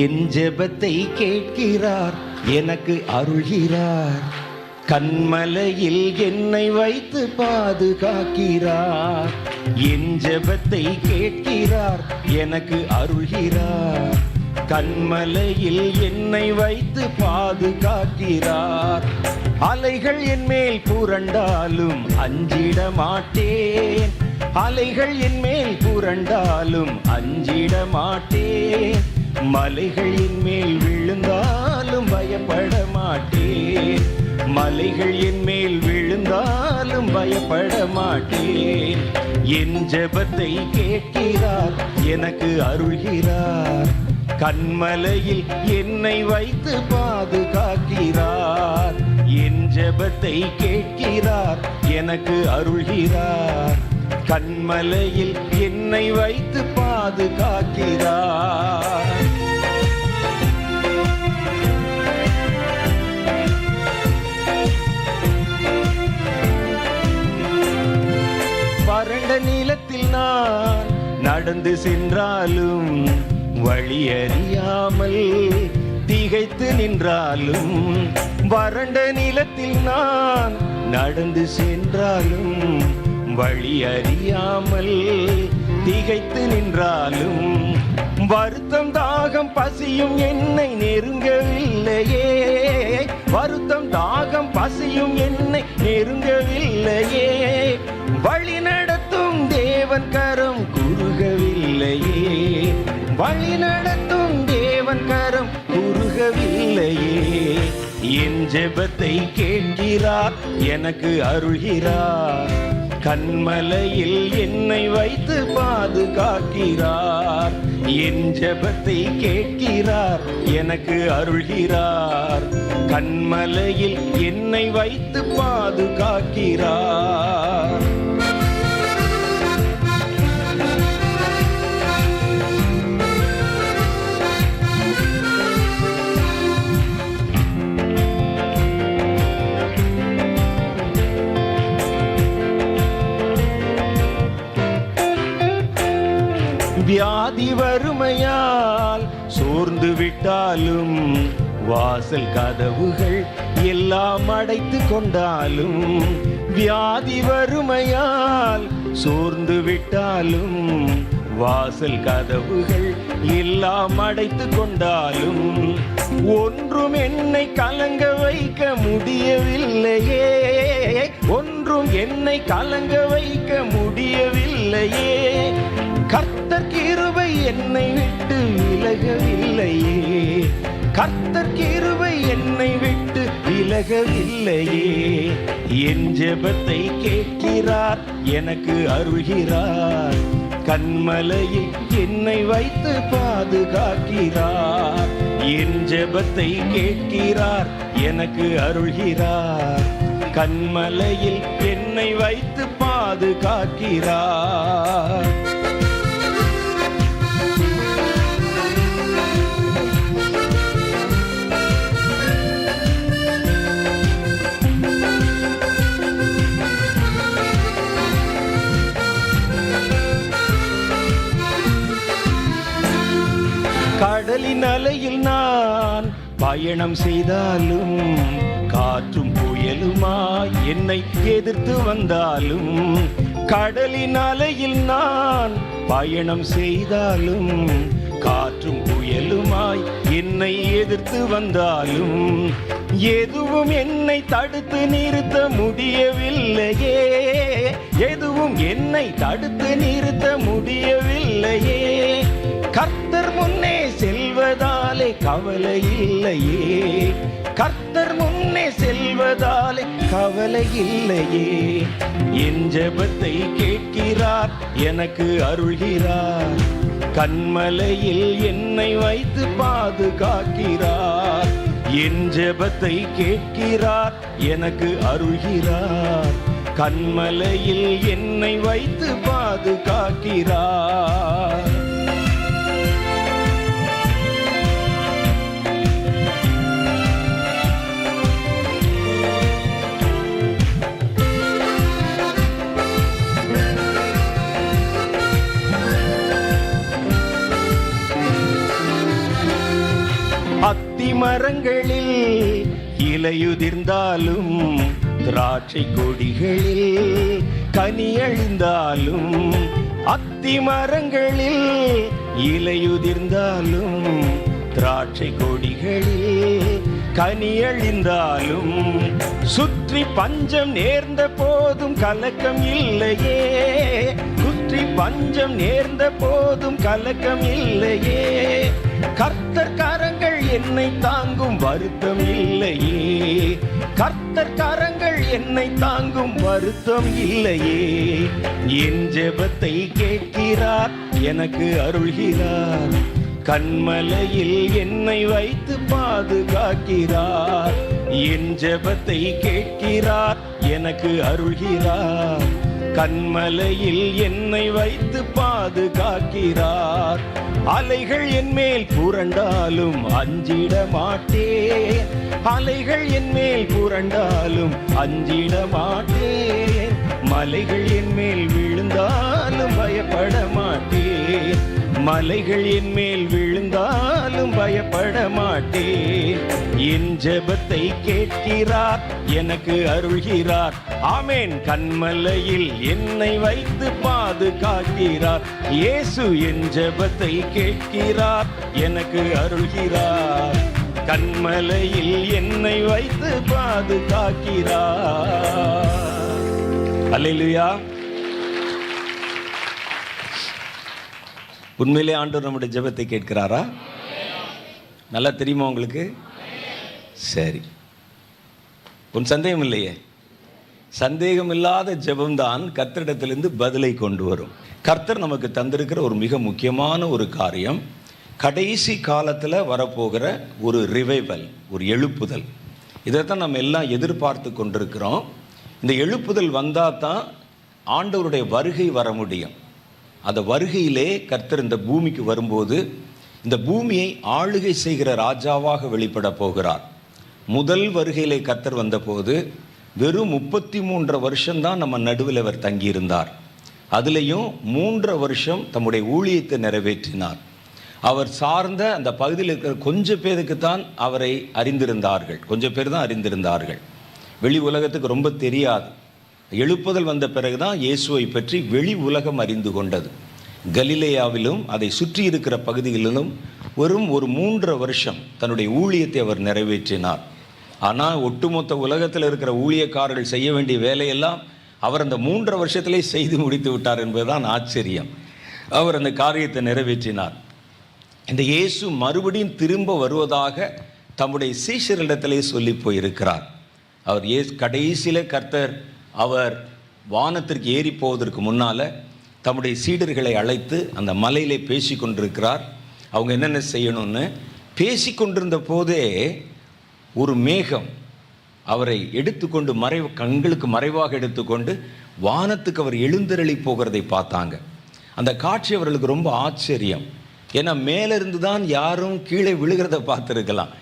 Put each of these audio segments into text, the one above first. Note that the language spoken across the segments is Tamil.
என் ஜெபத்தை கேட்கிறார், எனக்கு அருள்கிறார். கண்மலையில் என்னை வைத்து பாதுகாக்கிறார். என் ஜெபத்தை கேட்கிறார், எனக்கு அருள்கிறார். கண்மலையில் என்னை வைத்து பாதுகாக்கிறார். அலைகள் என் மேல் புரண்டாலும் அஞ்சிட மாட்டேன். அலைகள் என் மேல் புரண்டாலும் அஞ்சிட மாட்டேன். மலைகள் என் மேல் விழுந்தாலும் பயப்பட மாட்டேன். மலைகள் என் மேல் விழுந்தாலும் பயப்பட மாட்டேன். என் ஜெபத்தை கேட்கிறார், எனக்கு அருள்கிறார். கண்மலையில் என்னை வைத்து பாதுகாக்கிறார். என் ஜெபத்தை கேட்கிறார், எனக்கு அருள்கிறார். கண்மலையில் என்னை வைத்து பாதுகாக்கிறார். வறண்ட நிலத்தில் நான் நடந்து சென்றாலும், வழியறியாமல் திகைத்து நின்றாலும், வறண்ட நிலத்தில் நான் நடந்து சென்றாலும், வழியறியாமல் திகைத்து நின்றாலும், வருத்தம் தாகம் பசியும் என்னை நெருங்கவில்லையே. வருத்தம் தாகம் பசியும் என்னை நெருங்கவில்லையே. வழி நடத்தும் தேவன் கரம் குறுகவில்லையே. வழி நடத்தும் தேவன் கரம் குறுகவில்லையே. என் ஜெபத்தை கேட்கிறார், எனக்கு அருள்கிறார். கண்மலையில் என்னை வைத்து பாதுகாக்கிறார். என் ஜெபத்தை கேட்கிறார், எனக்கு அருள்கிறார். கண்மலையில் என்னை வைத்து பாதுகாக்கிறார். வியாதி வறுமையால் சோர்ந்து விட்டாலும், வாசல் கதவுகள் எல்லாம் அடைத்து கொண்டாலும், வியாதி வறுமையால் சோர்ந்து விட்டாலும், வாசல் கதவுகள் எல்லாம் அடைத்து கொண்டாலும், ஒன்றும் என்னை கலங்க வைக்க முடியவில்லையே. ஒன்றும் என்னை கலங்க வைக்க முடியவில்லையே. கர்த்தர் கிருபை என்னை விட்டு விலகவில்லையே. கர்த்தர் கிருபை என்னை விட்டு விலகவில்லையே. என் ஜெபத்தை கேட்கிறார், எனக்கு அருள்கிறார். கண்மலையில் என்னை வைத்து பாதுகாக்கிறார். என் ஜெபத்தை கேட்கிறார், எனக்கு அருள்கிறார். கண்மலையில் என்னை வைத்து பாதுகாக்கிறார். கடலின் அலையில் நான் பயணம் செய்தாலும், காற்றும் புயலுமாய் என்னை எதிர்த்து வந்தாலும், கடலின் அலையில் நான் பயணம் செய்தாலும், காற்றும் புயலுமாய் என்னை எதிர்த்து வந்தாலும், எதுவும் என்னை தடுத்து நிறுத்த முடியவில்லையே. எதுவும் என்னை தடுத்து நிறுத்த முடியவில்லையே. கர்த்தர் முன்னே செல்வதாலே கவலை இல்லையே. கர்த்தர் முன்னே செல்வதாலே கவலை இல்லையே. என் ஜெபத்தை கேட்கிறார், எனக்கு அருள்கிறார். கண்மலையில் என்னை வைத்து பாதுகாக்கிறார். என் ஜெபத்தை கேட்கிறார், எனக்கு அருள்கிறார். கண்மலையில் என்னை வைத்து பாதுகாக்கிறார். மரங்களில் இலையுதிர்ந்தாலும் திராட்சை கொடிகளில் கனியழிந்தாலும், அத்தி மரங்களில் இலையுதிர்ந்தாலும் திராட்சை கொடிகளில் கனியழிந்தாலும், சுற்றி பஞ்சம் நேர்ந்த போதும் கலக்கம் இல்லையே, சுற்றி பஞ்சம் நேர்ந்த போதும் கலக்கம் இல்லையே, கர்த்தர் கரங்கள் என்னை தாங்கும் வருத்தம் இல்லையே, கர்த்தர் கரங்கள் என்னை தாங்கும் வருத்தம் இல்லையே. என் ஜெபத்தை கேட்கிறார், எனக்கு அருள்கிறார், கன்மலையில் என்னை வைத்து பாதுகாக்கிறார். என் ஜெபத்தை கேட்கிறார், எனக்கு அருள்கிறார், கன்மலையில் என்னை வைத்து பாதுகாக்கிறார். அலைகள் என் மேல் புரண்டாலும் அஞ்சிட மாட்டேன், அலைகள் என் மேல் புரண்டாலும் அஞ்சிட மாட்டேன், மலைகள் என் மேல் விழுந்தாலும் பயப்பட மாட்டேன், மலைகள் என் மேல் விழுந்தாலும் பயப்பட மாட்டேன். என் ஜெபத்தை கேட்கிறார், எனக்கு அருள்கிறார், ஆமென். கன்மலையில் என்னை வைத்து பாதுகாக்கிறார். இயேசு என் ஜெபத்தை கேட்கிறார், எனக்கு அருள்கிறார், கன்மலையில் என்னை வைத்து பாதுகாக்கிறார். அல்லேலூயா. உண்மையிலே ஆண்டவர் நம்முடைய ஜெபத்தை கேட்கிறாரா? நல்லா தெரியுமா உங்களுக்கு? சரி, உன் சந்தேகம் இல்லையே. சந்தேகம் இல்லாத ஜெபம்தான் கர்த்தரிடத்திலிருந்து பதிலை கொண்டு வரும். கர்த்தர் நமக்கு தந்திருக்கிற ஒரு மிக முக்கியமான ஒரு காரியம், கடைசி காலத்தில் வரப்போகிற ஒரு ரிவைவல், ஒரு எழுப்புதல். இதைத்தான் நம்ம எல்லாம் எதிர்பார்த்து கொண்டிருக்கிறோம். இந்த எழுப்புதல் வந்தால் தான் ஆண்டவருடைய வருகை வர முடியும். அந்த வருகையிலே கர்த்தர் இந்த பூமிக்கு வரும்போது இந்த பூமியை ஆளுகை செய்கிற ராஜாவாக வெளிப்பட போகிறார். முதல் வருகையிலே கர்த்தர் வந்தபோது வெறும் 33 வருஷம்தான் நம்ம நடுவில் அவர் தங்கியிருந்தார். அதுலேயும் 3 வருஷம் தம்முடைய ஊழியத்தை நிறைவேற்றினார். அவர் சார்ந்த அந்த பகுதியில் இருக்கிற கொஞ்சம் பேருக்கு தான் அவரை அறிந்திருந்தார்கள், கொஞ்சம் பேர் தான் அறிந்திருந்தார்கள். வெளி உலகத்துக்கு ரொம்ப தெரியாது. எழுப்புதல் வந்த பிறகுதான் இயேசுவை பற்றி வெளி உலகம் அறிந்து கொண்டது. கலிலேயாவிலும் அதை சுற்றி இருக்கிற பகுதிகளிலும் வெறும் ஒரு 3 வருஷம் தன்னுடைய ஊழியத்தை அவர் நிறைவேற்றினார். ஆனால் ஒட்டுமொத்த உலகத்தில் இருக்கிற ஊழியக்காரர்கள் செய்ய வேண்டிய வேலையெல்லாம் அவர் அந்த 3 வருஷத்திலே செய்து முடித்து விட்டார் என்பதுதான் ஆச்சரியம். அவர் அந்த காரியத்தை நிறைவேற்றினார். இந்த இயேசு மறுபடியும் திரும்ப வருவதாக தம்முடைய சீஷரிடத்திலே சொல்லி போயிருக்கிறார். அவர் கடைசியில் கர்த்தர் அவர் வானத்திற்கு ஏறி போவதற்கு முன்னால் தம்முடைய சீடர்களை அழைத்து அந்த மலையிலே பேசி கொண்டிருக்கிறார். அவங்க என்னென்ன செய்யணும்னு பேசி கொண்டிருந்த போதே ஒரு மேகம் அவரை எடுத்துக்கொண்டு கண்களுக்கு மறைவாக எடுத்துக்கொண்டு வானத்துக்கு அவர் எழுந்தருளி போகிறதை பார்த்தாங்க. அந்த காட்சி அவர்களுக்கு ரொம்ப ஆச்சரியம். ஏன்னா மேலே இருந்து தான் யாரும் கீழே விழுகிறத பார்த்துருக்கலாம்,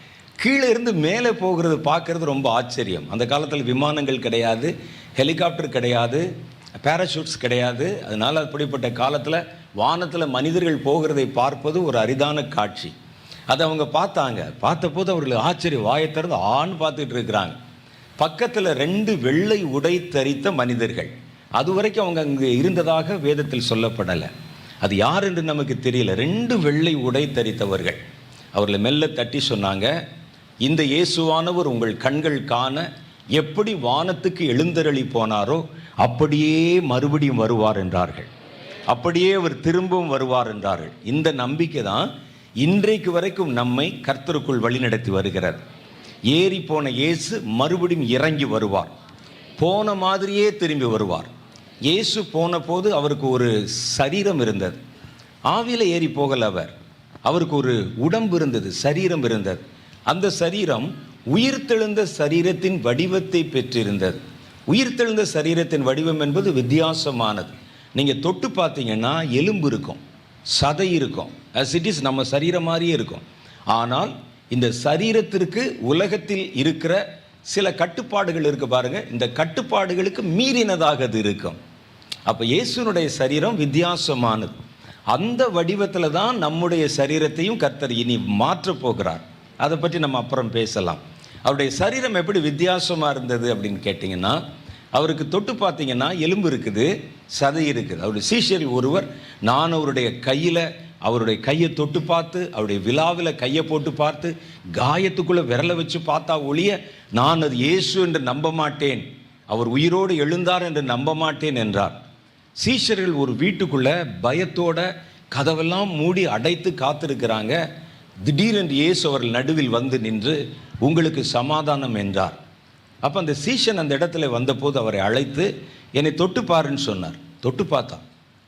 கீழே இருந்து மேலே போகிறது பார்க்கறது ரொம்ப ஆச்சரியம். அந்த காலத்தில் விமானங்கள் கிடையாது, ஹெலிகாப்டர் கிடையாது, பேராஷூட்ஸ் கிடையாது. அதனால் அப்படிப்பட்ட காலத்தில் வானத்தில் மனிதர்கள் போகிறதை பார்ப்பது ஒரு அரிதான காட்சி. அதை அவங்க பார்த்தாங்க. பார்த்தபோது அவர்கள் ஆச்சரியம், வாயை திறந்து ஆண் பார்த்துட்டு இருக்கிறாங்க. பக்கத்தில் 2 வெள்ளை உடை தரித்த மனிதர்கள். அது வரைக்கும் அவங்க அங்கே இருந்ததாக வேதத்தில் சொல்லப்படலை. அது யார் என்று நமக்கு தெரியல. 2 வெள்ளை உடை தரித்தவர்கள் அவர்களை மெல்ல தட்டி சொன்னாங்க, இந்த இயேசுவானவர் உங்கள் கண்கள் காண எப்படி வானத்துக்கு எழுந்தருளி போனாரோ அப்படியே மறுபடியும் வருவார் என்றார்கள். அப்படியே அவர் திரும்பவும் வருவார் என்றார்கள். இந்த நம்பிக்கை தான் இன்றைக்கு வரைக்கும் நம்மை கர்த்தருக்குள் வழிநடத்தி வருகிறது. ஏறி போன இயேசு மறுபடியும் இறங்கி வருவார், போன மாதிரியே திரும்பி வருவார். இயேசு போன போது அவருக்கு ஒரு சரீரம் இருந்தது, ஆவியில் ஏறி போகல. அவருக்கு ஒரு உடம்பு இருந்தது, சரீரம் இருந்தது. அந்த சரீரம் உயிர்த்தெழுந்த சரீரத்தின் வடிவத்தை பெற்றிருந்தது. உயிர்த்தெழுந்த சரீரத்தின் வடிவம் என்பது வித்தியாசமானது. நீங்கள் தொட்டு பார்த்தீங்கன்னா எலும்பு இருக்கும், சதை இருக்கும், as it is நம்ம சரீரம் மாதிரியே இருக்கும். ஆனால் இந்த சரீரத்திற்கு உலகத்தில் இருக்கிற சில கட்டுப்பாடுகள் இருக்கு பாருங்க, இந்த கட்டுப்பாடுகளுக்கு மீறினதாக அது இருக்கும். அப்போ இயேசுனுடைய சரீரம் வித்தியாசமானது. அந்த வடிவத்தில் தான் நம்முடைய சரீரத்தையும் கர்த்தர் இனி மாற்றப் போகிறார். அதை பற்றி நம்ம அப்புறம் பேசலாம். அவருடைய சரீரம் எப்படி வித்தியாசமாக இருந்தது அப்படின்னு கேட்டிங்கன்னா, அவருக்கு தொட்டு பார்த்தீங்கன்னா எலும்பு இருக்குது, சதை இருக்குது. அவருடைய சீஷரில் ஒருவர், நான் அவருடைய கையை தொட்டு பார்த்து, அவருடைய விழாவில் கையை போட்டு பார்த்து, காயத்துக்குள்ளே விரலை வச்சு பார்த்தா ஒழிய நான் அது இயேசு என்று நம்ப மாட்டேன், அவர் உயிரோடு எழுந்தார் என்று நம்ப மாட்டேன் என்றார். சீஷர்கள் ஒரு வீட்டுக்குள்ளே பயத்தோட கதவெல்லாம் மூடி அடைத்து காத்திருக்கிறாங்க. திடீரென்று இயேசு அவர்கள் நடுவில் வந்து நின்று உங்களுக்கு சமாதானம் என்றார். அப்போ அந்த சீஷன் அந்த இடத்துல வந்தபோது அவரை அழைத்து என்னை தொட்டு பாருன்னு சொன்னார்.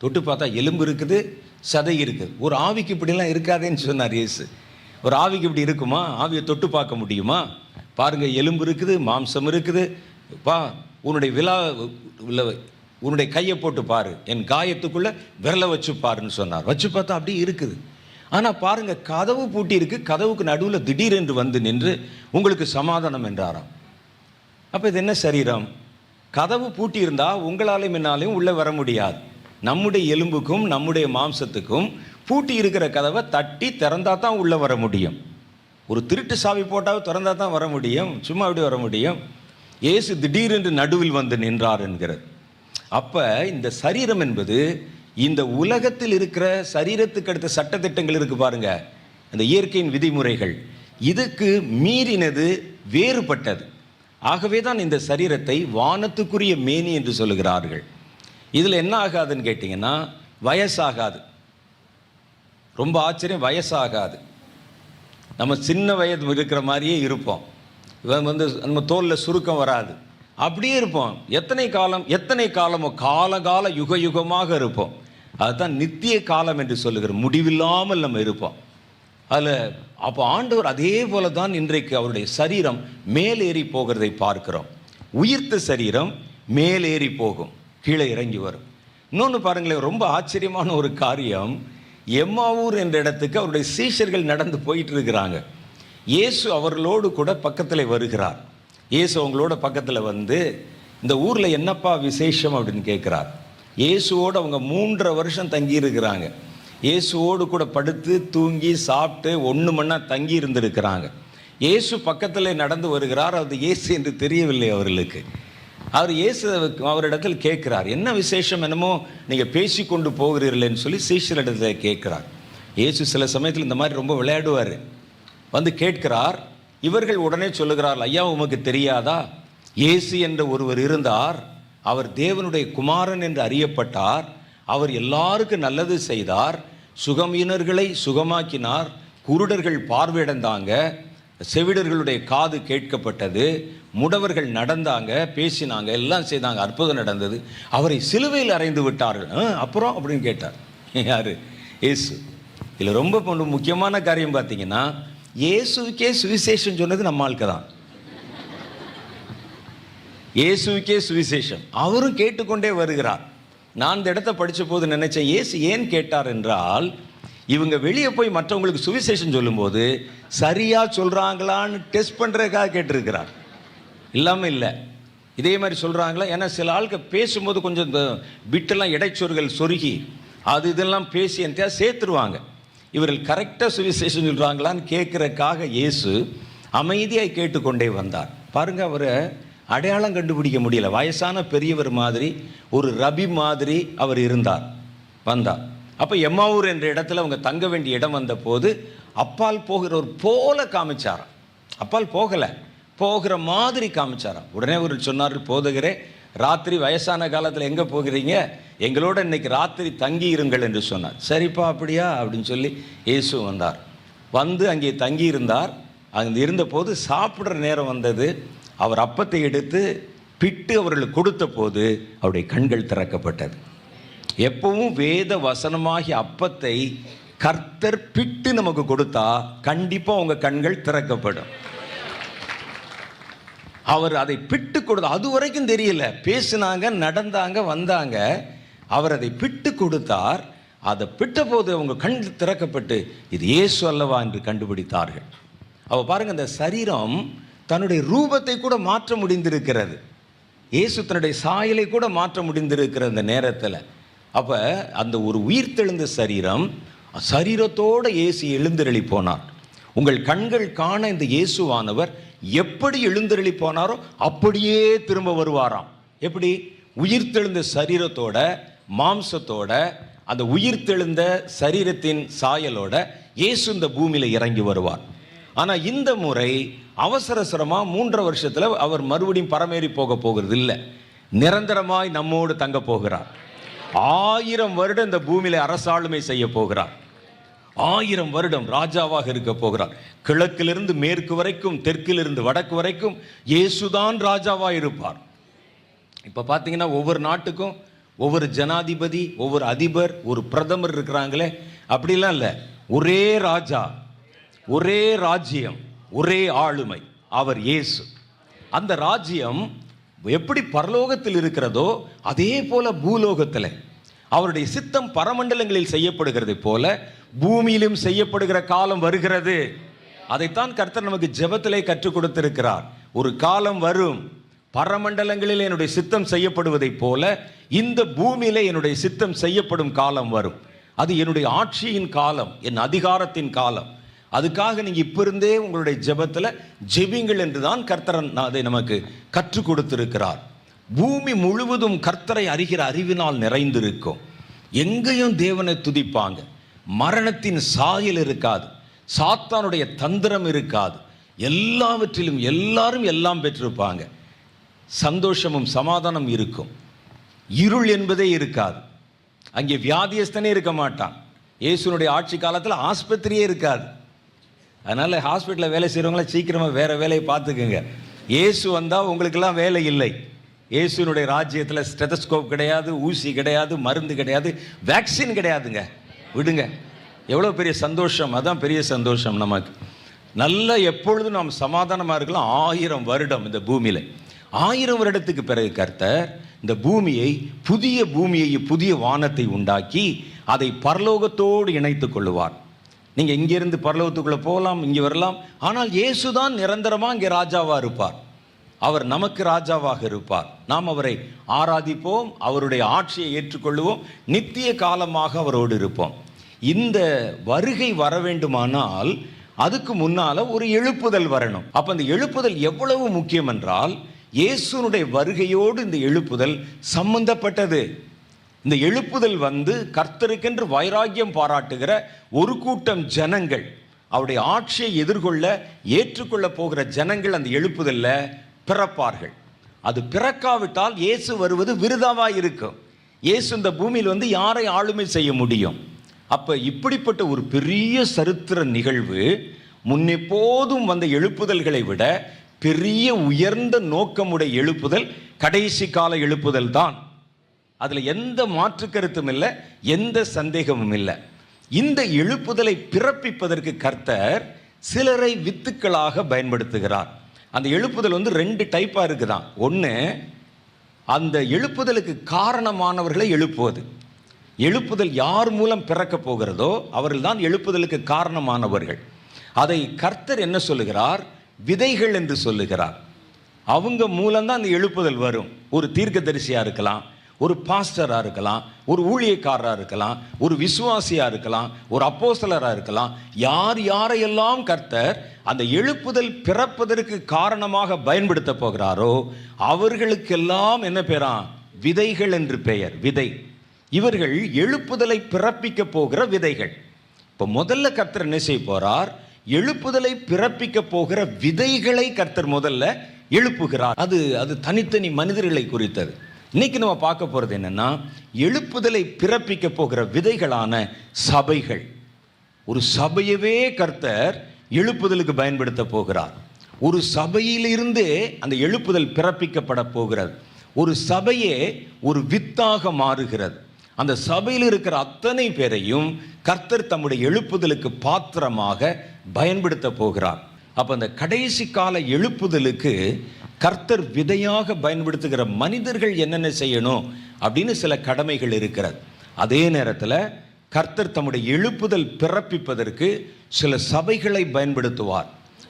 தொட்டு பார்த்தா எலும்பு இருக்குது, சதை இருக்குது. ஒரு ஆவிக்கு இப்படிலாம் இருக்காதேன்னு சொன்னார் இயேசு. ஒரு ஆவிக்கு இப்படி இருக்குமா? ஆவியை தொட்டு பார்க்க முடியுமா? பாருங்கள், எலும்பு இருக்குது, மாம்சம் இருக்குது. உன்னுடைய கையை போட்டு பாரு, என் காயத்துக்குள்ளே விரலை வச்சு பாருன்னு சொன்னார். வச்சு பார்த்தா அப்படி இருக்குது. ஆனால் பாருங்கள், கதவு பூட்டி இருக்கு, கதவுக்கு நடுவில் திடீரென்று வந்து நின்று உங்களுக்கு சமாதானம் என்றாராம். அப்போ இது என்ன சரீரம்? கதவு பூட்டி இருந்தால் உங்களாலையும் என்னாலையும் உள்ளே வர முடியாது. நம்முடைய எலும்புக்கும் நம்முடைய மாம்சத்துக்கும் பூட்டி இருக்கிற கதவை தட்டி திறந்தா தான் உள்ளே வர முடியும். ஒரு திருட்டு சாவி போட்டால் திறந்தா தான் வர முடியும், சும்மா அப்படி வர முடியும்? இயேசு திடீரென்று நடுவில் வந்து நின்றார் என்கிறது. அப்போ இந்த சரீரம் என்பது இந்த உலகத்தில் இருக்கிற சரீரத்துக்கு அடுத்த சட்டத்திட்டங்கள் இருக்கு பாருங்க, அந்த இயற்கையின் விதிமுறைகள், இதுக்கு மீறினது, வேறுபட்டது. ஆகவே தான் இந்த சரீரத்தை வானத்துக்குரிய மேனி என்று சொல்லுகிறார்கள். இதில் என்ன ஆகாதுன்னு கேட்டிங்கன்னா, வயசாகாது. ரொம்ப ஆச்சரியம், வயசாகாது. நம்ம சின்ன வயது இருக்கிற மாதிரியே இருப்போம். நம்ம தோலில் சுருக்கம் வராது, அப்படியே இருப்போம். எத்தனை காலமோ, கால யுக யுகமாக இருப்போம். அதுதான் நித்திய காலம் என்று சொல்லுகிறோம். முடிவில்லாமல் நம்ம இருப்போம் அதில். அப்போ ஆண்டவர் அதே போல தான் இன்றைக்கு அவருடைய சரீரம் மேலேறி போகிறதை பார்க்கிறோம். உயிர்த்த சரீரம் மேலேறி போகும், கீழே இறங்கி வரும். இன்னொன்று பாருங்களேன், ரொம்ப ஆச்சரியமான ஒரு காரியம். எம்மாவூர் என்ற இடத்துக்கு அவருடைய சீஷர்கள் நடந்து போயிட்டு இருக்கிறாங்க. இயேசு அவர்களோடு கூட பக்கத்தில் வருகிறார். இயேசு அவங்களோட பக்கத்தில் வந்து, இந்த ஊரில் என்னப்பா விசேஷம் அப்படின்னு கேட்குறார். இயேசுவோடு அவங்க 3.5 வருஷம் தங்கி இருக்கிறாங்க. இயேசுவோடு கூட படுத்து தூங்கி சாப்பிட்டு 1 மணி நேரம் தங்கி இருந்திருக்கிறாங்க. இயேசு பக்கத்தில் நடந்து வருகிறார். அது இயேசு என்று தெரியவில்லை அவர்களுக்கு. அவரிடத்தில் கேட்கிறார், என்ன விசேஷம், என்னமோ நீங்கள் பேசி கொண்டு போகிறீர்களேன்னு சொல்லி சீஷரிடத்தில் கேட்கிறார். இயேசு சில சமயத்தில் இந்த மாதிரி ரொம்ப விளையாடுவார். வந்து கேட்கிறார். இவர்கள் உடனே சொல்லுகிறார், ஐயா உமக்கு தெரியாதா, இயேசு என்ற ஒருவர் இருந்தார், அவர் தேவனுடைய குமாரன் என்று அறியப்பட்டார், அவர் எல்லாருக்கும் நல்லது செய்தார், சுகமீனர்களை சுகமாக்கினார், குருடர்கள் பார்வையடைந்தாங்க, செவிடர்களுடைய காது கேட்கப்பட்டது, முடவர்கள் நடந்தாங்க, பேசினாங்க, எல்லாம் செய்தாங்க, அற்புதம் நடந்தது, அவரை சிலுவையில் அறைந்து விட்டார்கள். அப்புறம் அப்படின்னு கேட்டார். யார்? இயேசு. இதில் ரொம்ப முக்கியமான காரியம் பார்த்தீங்கன்னா, இயேசுக்கே சுவிசேஷம் சொன்னது நம்ம ஆளுக்கு தான். இயேசுக்கே சுவிசேஷம், அவரும் கேட்டுக்கொண்டே வருகிறார். நான் இந்த இடத்த படித்த போது நினைச்சேன், இயேசு ஏன் கேட்டார் என்றால், இவங்க வெளியே போய் மற்றவங்களுக்கு சுவிசேஷம் சொல்லும்போது சரியா சொல்றாங்களான்னு டெஸ்ட் பண்றதுக்காக கேட்டிருக்கிறார். இல்லாமல் இல்லை, இதே மாதிரி சொல்றாங்களா? ஏன்னா சில ஆளுக்கு பேசும்போது கொஞ்சம் இந்த பிட்டெல்லாம் இடைச்சொற்கள் சொருகி இதெல்லாம் பேசி எந்த சேர்த்துருவாங்க. இவர்கள் கரெக்டாக சுவிசேஷம் சொல்றாங்களான்னு கேட்கறதுக்காக இயேசு அமைதியாக கேட்டுக்கொண்டே வந்தார். பாருங்க, அவரை அடையாளம் கண்டுபிடிக்க முடியல. வயசான பெரியவர் மாதிரி, ஒரு ரபி மாதிரி அவர் வந்தார். அப்போ எம்மாவூர் என்ற இடத்துல அவங்க தங்க வேண்டிய இடம் வந்த போது அப்பால் போகிறவர் போல காமிச்சாராம். அப்பால் போகிற மாதிரி காமிச்சாராம். உடனே அவர் சொன்னார், போதகரே, ராத்திரி வயசான காலத்தில் எங்கே போகிறீங்க, எங்களோட இன்னைக்கு ராத்திரி தங்கி இருங்கள் என்று சொன்னார். சரிப்பா அப்படியா அப்படின்னு சொல்லி இயேசு வந்து அங்கே தங்கி இருந்தார். அங்கே இருந்தபோது சாப்பிட்ற நேரம் வந்தது. அவர் அப்பத்தை எடுத்து பிட்டு அவர்களுக்கு கொடுத்த போது அவருடைய கண்கள் திறக்கப்பட்டது. எப்பவும் வேத வசனமாகிய அப்பத்தை கர்த்தர் பிட்டு நமக்கு கொடுத்தா கண்டிப்பாக உங்கள் கண்கள் திறக்கப்படும். அவர் அதை பிட்டு கொடுத்தா, அது வரைக்கும் தெரியல, பேசினாங்க, நடந்தாங்க, வந்தாங்க. அவர் அதை பிட்டு கொடுத்தார். அதை பிட்ட போது அவங்க கண் திறக்கப்பட்டு இது இயேசு அல்லவா என்று கண்டுபிடித்தார்கள். அவ பாருங்க, அந்த சரீரம் தன்னுடைய ரூபத்தை கூட மாற்ற முடிந்திருக்கிறது. இயேசு தன்னுடைய சாயலை கூட மாற்ற முடிந்திருக்கிற அந்த நேரத்தில், அப்போ அந்த ஒரு உயிர்த்தெழுந்த சரீரத்தோடு இயேசு எழுந்தருளி போனார். உங்கள் கண்கள் காண இந்த இயேசுவானவர் எப்படி எழுந்தருளி போனாரோ அப்படியே திரும்ப வருவாராம். எப்படி? உயிர்த்தெழுந்த சரீரத்தோட, மாம்சத்தோட, அந்த உயிர்த்தெழுந்த சரீரத்தின் சாயலோட இயேசு இந்த பூமியில இறங்கி வருவார். ஆனா இந்த முறை அவசரமா 3 வருஷத்துல அவர் மறுபடியும் பரமேறி போகிறது இல்லை. நிரந்தரமாய் நம்மோடு தங்க போகிறார். 1000 வருடம் இந்த பூமியில அரசாளுமை செய்ய போகிறார். 1000 வருடம் ராஜாவாக இருக்க போகிறார். கிழக்கிலிருந்து மேற்கு வரைக்கும், தெற்கிலிருந்து வடக்கு வரைக்கும் இயேசுதான் ராஜாவாக இருப்பார். இப்ப பாத்தீங்கன்னா ஒவ்வொரு நாட்டுக்கும் ஒவ்வொரு ஜனாதிபதி, ஒவ்வொரு அதிபர், ஒரு பிரதமர் இருக்கிறாங்களே, அப்படிலாம் இல்லை. ஒரே ராஜா, ஒரே ராஜ்யம், ஒரே ஆளுமை, அவர் இயேசு. அந்த ராஜ்யம் எப்படி பரலோகத்தில் இருக்கிறதோ அதே போல பூலோகத்தில் அவருடைய சித்தம் பரமண்டலங்களில் செய்யப்படுகிறது போல பூமியிலும் செய்யப்படுகிற காலம் வருகிறது. அதைத்தான் கர்த்தர் நமக்கு ஜெபத்திலே கற்றுக் கொடுத்திருக்கிறார். ஒரு காலம் வரும், பரமண்டலங்களில் என்னுடைய சித்தம் செய்யப்படுவதைப் போல இந்த பூமியிலே என்னுடைய சித்தம் செய்யப்படும் காலம் வரும். அது என்னுடைய ஆட்சியின் காலம், என் அதிகாரத்தின் காலம். அதுக்காக நீங்க இப்ப இருந்தே உங்களுடைய ஜெபத்துல ஜெபிங்கள் என்றுதான் கர்த்தர் அதை நமக்கு கற்றுக் கொடுத்திருக்கிறார். பூமி முழுவதும் கர்த்தரை அறிகிற அறிவினால் நிறைந்திருக்கும். எங்கேயும் தேவனை துதிப்பாங்க. மரணத்தின் சாயல் இருக்காது, சாத்தானுடைய தந்திரம் இருக்காது. எல்லாவற்றிலும் எல்லாரும் எல்லாம் பெற்றிருப்பாங்க. சந்தோஷமும் சமாதானம் இருக்கும். இருள் என்பதே இருக்காது. அங்கே வியாதியஸ்தனே இருக்க மாட்டான். இயேசுனுடைய ஆட்சி காலத்தில் ஆஸ்பத்திரியே இருக்காது. அதனால ஹாஸ்பிட்டலில் வேலை செய்கிறவங்கள சீக்கிரமாக வேற வேலையை பார்த்துக்குங்க. இயேசு வந்தால் உங்களுக்கெல்லாம் வேலை இல்லை. இயேசுனுடைய ராஜ்யத்தில் ஸ்டெதஸ்கோப் கிடையாது, ஊசி கிடையாது, மருந்து கிடையாது, வேக்சின் கிடையாதுங்க. விடுங்க. எவ்வளோ பெரிய சந்தோஷம்! அதான் பெரிய சந்தோஷம் நமக்கு. நல்ல எப்பொழுதும் நாம் சமாதானமாக இருக்கலாம். 1000 வருடம் இந்த பூமியில். 1000 வருடத்துக்கு பிறகு கர்த்தர் இந்த பூமியை, புதிய பூமியை, புதிய வானத்தை உண்டாக்கி அதை பரலோகத்தோடு இணைத்துக் கொள்ளுவார். நீங்க இங்கிருந்து பரலோகத்துக்குள்ள போகலாம், இங்கே வரலாம். ஆனால் இயேசுதான் நிரந்தரமாக இங்கே ராஜாவாக இருப்பார். அவர் நமக்கு ராஜாவாக இருப்பார். நாம் அவரை ஆராதிப்போம், அவருடைய ஆட்சியை ஏற்றுக்கொள்வோம், நித்திய காலமாக அவரோடு இருப்போம். இந்த வருகை வர வேண்டுமானால் அதுக்கு முன்னால ஒரு எழுப்புதல் வரணும். அப்ப அந்த எழுப்புதல் எவ்வளவு முக்கியம் என்றால், இயேசுனுடைய வருகையோடு இந்த எழுப்புதல் சம்பந்தப்பட்டது. இந்த எழுப்புதல் கர்த்தருக்கென்று வைராக்கியம் பாராட்டுகிற ஒரு கூட்டம் ஜனங்கள், அவருடைய ஆட்சியை எதிர்கொள்ள ஏற்றுக்கொள்ள போகிற ஜனங்கள் அந்த எழுப்புதல்ல பிறப்பார்கள். அது பிறக்காவிட்டால் இயேசு வருவது விருதாவாய் இருக்கும். இயேசு இந்த பூமியில் யாரை ஆளுமை செய்ய முடியும்? அப்ப இப்படிப்பட்ட ஒரு பெரிய சரித்திர நிகழ்வு முன்னெப்போதும் வந்த எழுப்புதல்களை விட பெரிய உயர்ந்த நோக்கமுடைய எழுப்புதல் கடைசி கால எழுப்புதல் தான். அதுல எந்த மாற்று கருத்தும் இல்லை, எந்த சந்தேகமும் இல்லை. இந்த எழுப்புதலை பிறப்பிப்பதற்கு கர்த்தர் சிலரை வித்துக்களாக பயன்படுத்துகிறார். அந்த எழுப்புதல் 2 டைப்பா இருக்குதான். ஒன்று, அந்த எழுப்புதலுக்கு காரணமானவர்களை எழுப்புவது. எழுப்புதல் யார் மூலம் பிறக்க போகிறதோ அவர்கள் தான் எழுப்புதலுக்கு காரணமானவர்கள். அதை கர்த்தர் என்ன சொல்லுகிறார்? விதைகள் என்று சொல்லுகிறார். அவங்க மூலம்தான் அந்த எழுப்புதல் வரும். ஒரு தீர்க்கதரிசியா இருக்கலாம், ஒரு பாஸ்டரா இருக்கலாம், ஒரு ஊழியக்காரராக இருக்கலாம், ஒரு விசுவாசியா இருக்கலாம், ஒரு அப்போஸ்தலராக இருக்கலாம். யார் யாரையெல்லாம் கர்த்தர் அந்த எழுப்புதல் பிறப்பதற்கு காரணமாக பயன்படுத்த போகிறாரோ அவர்களுக்கெல்லாம் என்ன பெயரா? விதைகள் என்று பெயர். விதை. இவர்கள் எழுப்புதலை பிறப்பிக்க போகிற விதைகள். இப்போ முதல்ல கர்த்தர் என்ன செய்ய போறார்? எழுப்புதலை பிறப்பிக்க போகிற விதைகளை கர்த்தர் முதல்ல எழுப்புகிறார். அது தனித்தனி மனிதர்களை குறித்தது. இன்னைக்கு நம்ம பார்க்க போறது என்னன்னா, எழுப்புதலை பிறப்பிக்க போகிற விதைகளான சபைகள். ஒரு சபையவே கர்த்தர் எழுப்புதலுக்கு பயன்படுத்த போகிறார். ஒரு சபையிலிருந்தே அந்த எழுப்புதல் பிறப்பிக்கப்பட போகிறது. ஒரு சபையே ஒரு வித்தாக மாறுகிறது. அந்த சபையில் இருக்கிற அத்தனை பேரையும் கர்த்தர் தம்முடைய எழுப்புதலுக்கு பாத்திரமாக பயன்படுத்த போகிறார். அப்ப அந்த கடைசி கால எழுப்புதலுக்கு கர்த்தர் விதையாக பயன்படுத்துகிற மனிதர்கள் என்னென்ன செய்யணும் அப்படின்னு சில கடமைகள் இருக்கிறது. அதே நேரத்தில் கர்த்தர் தம்முடைய எழுப்புதல் பிறப்பிப்பதற்கு சில சபைகளை பயன்படுத்துவார்.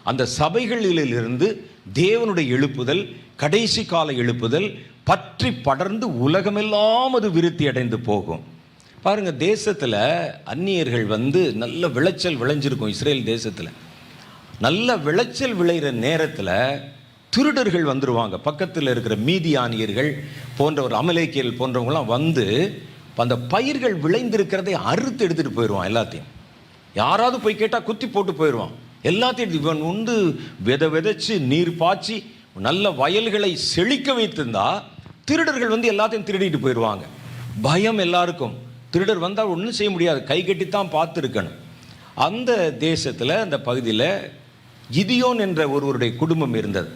அந்த சபைகளிலிருந்து தேவனுடைய எழுப்புதல், கடைசி கால எழுப்புதல் பற்றி படர்ந்து உலகமெல்லாம் அது விருத்தி அடைந்து போகும். பாருங்க, தேசத்தில் அந்நியர்கள் நல்ல விளைச்சல் விளைஞ்சிருக்கும். இஸ்ரேல் தேசத்தில் நல்ல விளைச்சல் விளைகிற நேரத்தில் திருடர்கள் வந்துடுவாங்க. பக்கத்தில் இருக்கிற மீதியானியர்கள் போன்ற ஒரு அமலேக்கியர்கள் போன்றவங்களாம் வந்து அந்த பயிர்கள் விளைந்திருக்கிறதை அறுத்து எடுத்துகிட்டு போயிடுவான். எல்லாத்தையும் யாராவது போய் கேட்டால் குத்தி போட்டு போயிடுவான். எல்லாத்தையும் இவன் வந்து விதைச்சு நீர் பாய்ச்சி நல்ல வயல்களை செழிக்க வைத்திருந்தா திருடர்கள் வந்து எல்லாத்தையும் திருடிட்டு போயிடுவாங்க. பயம் எல்லாருக்கும். திருடர் வந்தால் ஒன்றும் செய்ய முடியாது, கை கட்டித்தான் பார்த்துருக்கணும். அந்த தேசத்தில் அந்த பகுதியில் கிதியோன் என்ற ஒருவருடைய குடும்பம் இருந்தது.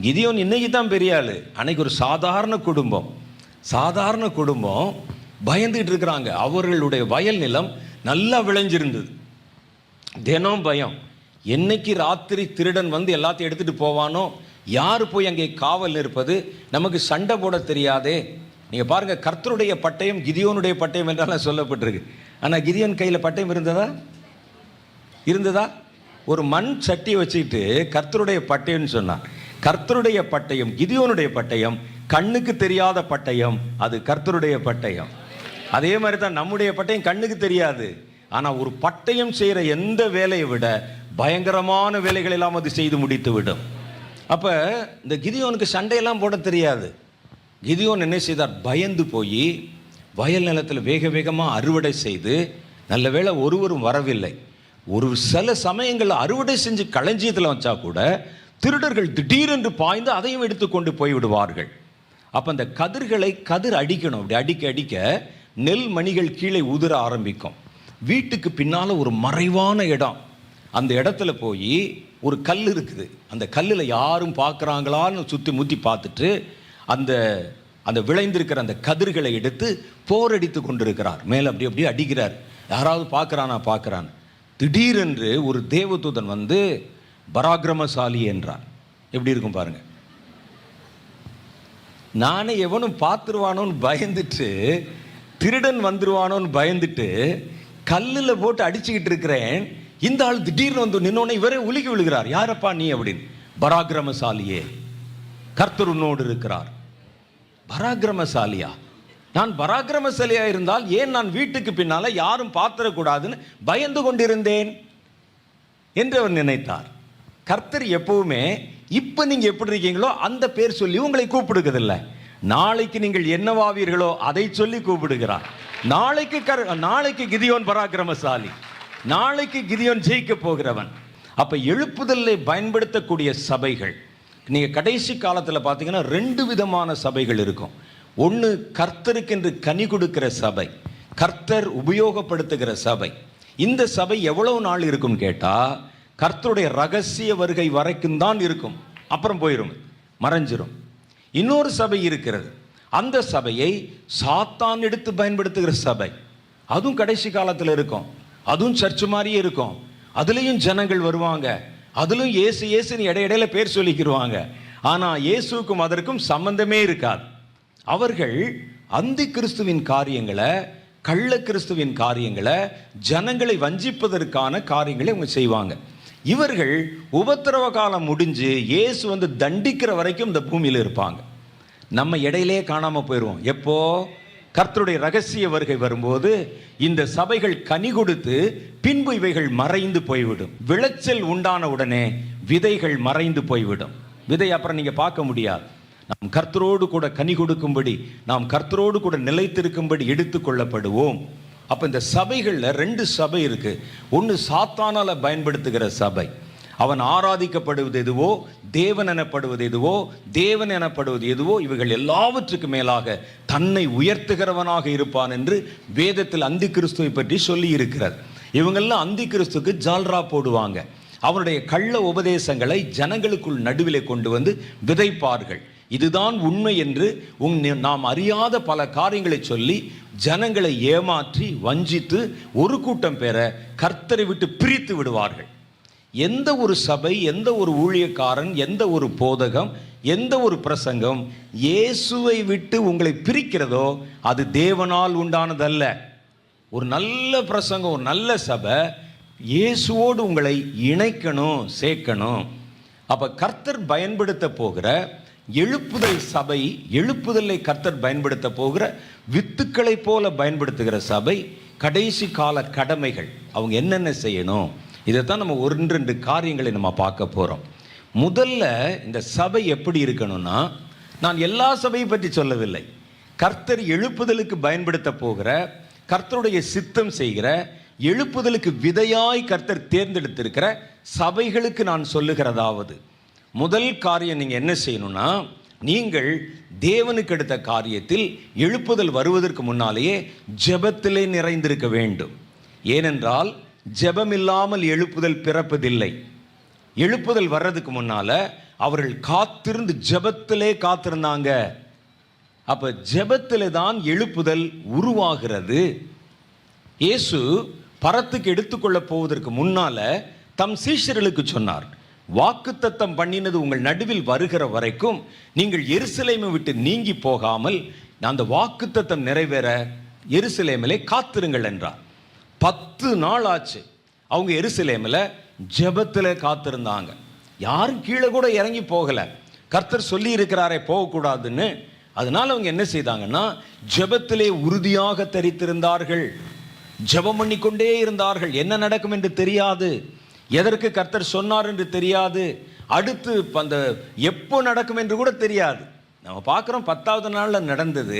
கிதியோன் இன்னைக்கு தான் பெரிய ஆள், அன்னைக்கு ஒரு சாதாரண குடும்பம் பயந்துகிட்டு இருக்கிறாங்க. அவர்களுடைய வயல் நிலம் நல்லா விளைஞ்சிருந்தது. தினம் பயம், என்னைக்கு ராத்திரி திருடன் வந்து எல்லாத்தையும் எடுத்துகிட்டு போவானோ, யார் போய் அங்கே காவல் இருப்பது, நமக்கு சண்டை போட தெரியாதே. நீங்கள் பாருங்கள், கர்த்தருடைய பட்டயம் கிதியோனுடைய பட்டயம் என்றாலும் சொல்லப்பட்டிருக்கு. ஆனால் கிதியோன் கையில் பட்டயம் இருந்ததா? ஒரு மண் சட்டி வச்சுக்கிட்டு கர்த்தருடைய பட்டயம்னு சொன்னார். கர்த்தருடைய பட்டயம், கிதியோனுடைய பட்டயம் கண்ணுக்கு தெரியாத பட்டயம், அது கர்த்தருடைய பட்டயம். அதே மாதிரி தான் நம்முடைய பட்டயம் கண்ணுக்கு தெரியாது, ஆனால் ஒரு பட்டயம் செய்கிற எந்த வேலையை விட பயங்கரமான வேலைகள் எல்லாம் அது செய்து முடித்து விடும். அப்போ இந்த கிதியோனுக்கு சண்டையெல்லாம் போட தெரியாது. கிதியோன் என்ன செய்தார்? பயந்து போய் வயல் நிலத்தில் வேகமாக அறுவடை செய்து, நல்ல வேளை ஒருவரும் வரவில்லை. ஒரு சில சமயங்களில் அறுவடை செஞ்சு களஞ்சியத்தில் வச்சா கூட திருடர்கள் திடீரென்று பாய்ந்து அதையும் எடுத்து கொண்டு போய் விடுவார்கள். அப்போ அந்த கதிர் அடிக்கணும். அப்படி அடிக்க நெல் மணிகள் கீழே உதிர ஆரம்பிக்கும். வீட்டுக்கு பின்னால் ஒரு மறைவான இடம், அந்த இடத்துல போய் ஒரு கல் இருக்குது. அந்த கல்லில் யாரும் பார்க்குறாங்களான்னு சுற்றி முற்றி பார்த்துட்டு அந்த விளைந்திருக்கிற அந்த கதிர்களை எடுத்து போரடித்து கொண்டிருக்கிறார். மேலே அப்படியே அடிக்கிறார். யாராவது பார்க்குறான். திடீரென்று ஒரு தேவதூதன் வந்து பராக்கிரமசாலி என்றார். எப்படி இருக்கும் பாருங்க. நானே எவனும் பார்த்துருவானோன்னு பயந்துட்டு, திருடன் வந்துருவானோன்னு பயந்துட்டு கல்லில் போட்டு அடிச்சுக்கிட்டு இருக்கிறேன். இந்த ஆள் திடீர்னு வந்து நின்னோன்னு இவரே உலுக்கி விழுகிறார். யாரப்பா நீ அப்படின்னு. பராக்கிரமசாலியே, கர்த்தர் உன்னோடு இருக்கிறார். பராக்கிரமசாலியா? நான் பராக்கிரமசாலியா இருந்தால் ஏன் நான் வீட்டுக்கு பின்னால யாரும் பார்த்துடக்கூடாதுன்னு பயந்து கொண்டிருந்தேன் என்று அவர் நினைத்தார். கர்த்தர் எப்பவுமே இப்ப நீங்க எப்படி இருக்கீங்களோ அந்த பேர் சொல்லி உங்களை கூப்பிடுகிறதில்லை. நாளைக்கு நீங்கள் என்னவாவீர்களோ அதை சொல்லி கூப்பிடுகிறார். நாளைக்கு கிதியோன் பராக்கிரமசாலி, நாளைக்கு கிதியோன் ஜெயிக்க போகிறவன். அப்ப எழுப்புதலை பயன்படுத்தக்கூடிய சபைகள் நீங்க கடைசி காலத்தில் பார்த்தீங்கன்னா 2 விதமான சபைகள் இருக்கும். ஒன்று கர்த்தருக்கென்று கனி கொடுக்கிற சபை, கர்த்தர் உபயோகப்படுத்துகிற சபை. இந்த சபை எவ்வளவு நாள் இருக்கும் கேட்டா, கர்த்தருடைய ரகசிய வருகை வரைக்கும் தான் இருக்கும், அப்புறம் போயிடும், மறைஞ்சிரும். இன்னொரு சபை இருக்கிறது, அந்த சபையை சாத்தான் எடுத்து பயன்படுத்துகிற சபை. அதுவும் கடைசி காலத்தில் இருக்கும், அதுவும் சர்ச்சு மாதிரியே இருக்கும். அதுலேயும் ஜனங்கள் வருவாங்க, அதுலயும் இயேசுன்னு இடையிடையில பேர் சொல்லிக்கிடுவாங்க. ஆனால் இயேசுக்கும் அதற்கும் சம்பந்தமே இருக்காது. அவர்கள் அந்தி கிறிஸ்துவின் காரியங்களை, கள்ள கிறிஸ்துவின் காரியங்களை, ஜனங்களை வஞ்சிப்பதற்கான காரியங்களை அவங்க செய்வாங்க. இவர்கள் உபத்திரவ காலம் முடிஞ்சு இயேசு வந்து தண்டிக்கிற வரைக்கும் இந்த பூமியில் இருப்பாங்க. நம்ம இடையிலே காணாமல் போயிடுவோம். எப்போ? கர்த்தருடைய ரகசிய வருகை வரும்போது இந்த சபைகள் கனி கொடுத்து பின்பு இவைகள் மறைந்து போய்விடும். விளைச்சல் உண்டான உடனே விதைகள் மறைந்து போய்விடும். விதை அப்புறம் நீங்க பார்க்க முடியாது. நாம் கர்த்தரோடு கூட கனி கொடுக்கும்படி, நாம் கர்த்தரோடு கூட நிலைத்திருக்கும்படி எடுத்துக் கொள்ளப்படுவோம். அப்ப இந்த சபைகள்ல 2 சபை இருக்கு. ஒன்று சாத்தானால பயன்படுத்துகிற சபை, அவன் ஆராதிக்கப்படுவது எதுவோ, தேவன் எனப்படுவது எதுவோ, தேவன் எனப்படுவது எதுவோ, இவைகள் எல்லாவற்றுக்கு மேலாக தன்னை உயர்த்துகிறவனாக இருப்பான் என்று வேதத்தில் அந்தி கிறிஸ்துவை பற்றி சொல்லி இருக்கிறார். இவங்கெல்லாம் அந்தி கிறிஸ்துக்கு ஜால்ரா போடுவாங்க. அவனுடைய கள்ள உபதேசங்களை ஜனங்களுக்குள் நடுவிலே கொண்டு வந்து விதைப்பார்கள். இதுதான் உண்மை என்று நாம் அறியாத பல காரியங்களை சொல்லி ஜனங்களை ஏமாற்றி வஞ்சித்து ஒரு கூட்டம் பேர கர்த்தரை விட்டு பிரித்து விடுவார்கள். எந்த ஒரு சபை, எந்த ஒரு ஊழியக்காரன், எந்த ஒரு போதகம், எந்த ஒரு பிரசங்கம் இயேசுவை விட்டு உங்களை பிரிக்கிறதோ அது தேவனால் உண்டானதல்ல. ஒரு நல்ல பிரசங்கம், ஒரு நல்ல சபை இயேசுவோடு உங்களை இணைக்கணும், சேர்க்கணும். அப்ப கர்த்தர் பயன்படுத்த போகிற எழுப்புதல் சபை, எழுப்புதலை கர்த்தர் பயன்படுத்த போகிற வித்துக்களை போல பயன்படுத்துகிற சபை, கடைசி கால கடமைகள் அவங்க என்னென்ன செய்யணும், இதைத்தான் நம்ம 1-2 காரியங்களை நம்ம பார்க்க போகிறோம். முதல்ல இந்த சபை எப்படி இருக்கணும்னா, நான் எல்லா சபையை பற்றி சொல்லவில்லை, கர்த்தர் எழுப்புதலுக்கு பயன்படுத்த போகிற, கர்த்தருடைய சித்தம் செய்கிற, எழுப்புதலுக்கு விதையாய் கர்த்தர் தேர்ந்தெடுத்திருக்கிற சபைகளுக்கு நான் சொல்லுகிறதாவது, முதல் காரியம் நீங்கள் என்ன செய்யணும்னா, நீங்கள் தேவனுக்கு எடுத்த காரியத்தில் எழுப்புதல் வருவதற்கு முன்னாலேயே ஜெபத்திலே நிறைந்திருக்க வேண்டும். ஏனென்றால் ஜெபம் இல்லாமல் எழுப்புதல் பிறப்பதில்லை. எழுப்புதல் வர்றதுக்கு முன்னால அவர்கள் காத்திருந்து ஜெபத்திலே காத்திருந்தாங்க. அப்ப ஜெபத்திலே தான் எழுப்புதல் உருவாகிறது. இயேசு பரத்துக்கு எடுத்துக்கொள்ள போவதற்கு முன்னால தம் சீஷர்களுக்கு சொன்னார், வாக்குத்தத்தம் பண்ணினது உங்கள் நடுவில் வருகிற வரைக்கும் நீங்கள் எருசலேமை விட்டு நீங்கி போகாமல் அந்த வாக்குத்தத்தம் நிறைவேற எருசலேமிலே காத்திருங்கள் என்றார். 10 நாள் ஆச்சு அவங்க எருசலேமில் ஜெபத்தில் காத்திருந்தாங்க. யாரும் கீழே கூட இறங்கி போகலை. கர்த்தர் சொல்லி இருக்கிறாரே போகக்கூடாதுன்னு. அதனால அவங்க என்ன செய்தாங்கன்னா, ஜெபத்திலே உறுதியாக தரித்திருந்தார்கள். ஜெபம் பண்ணிக்கொண்டே இருந்தார்கள். என்ன நடக்கும் என்று தெரியாது, எதற்கு கர்த்தர் சொன்னார் என்று தெரியாது, அடுத்து அந்த எப்போ நடக்கும் என்று கூட தெரியாது. நம்ம பார்க்குறோம் 10வது நாளில் நடந்தது,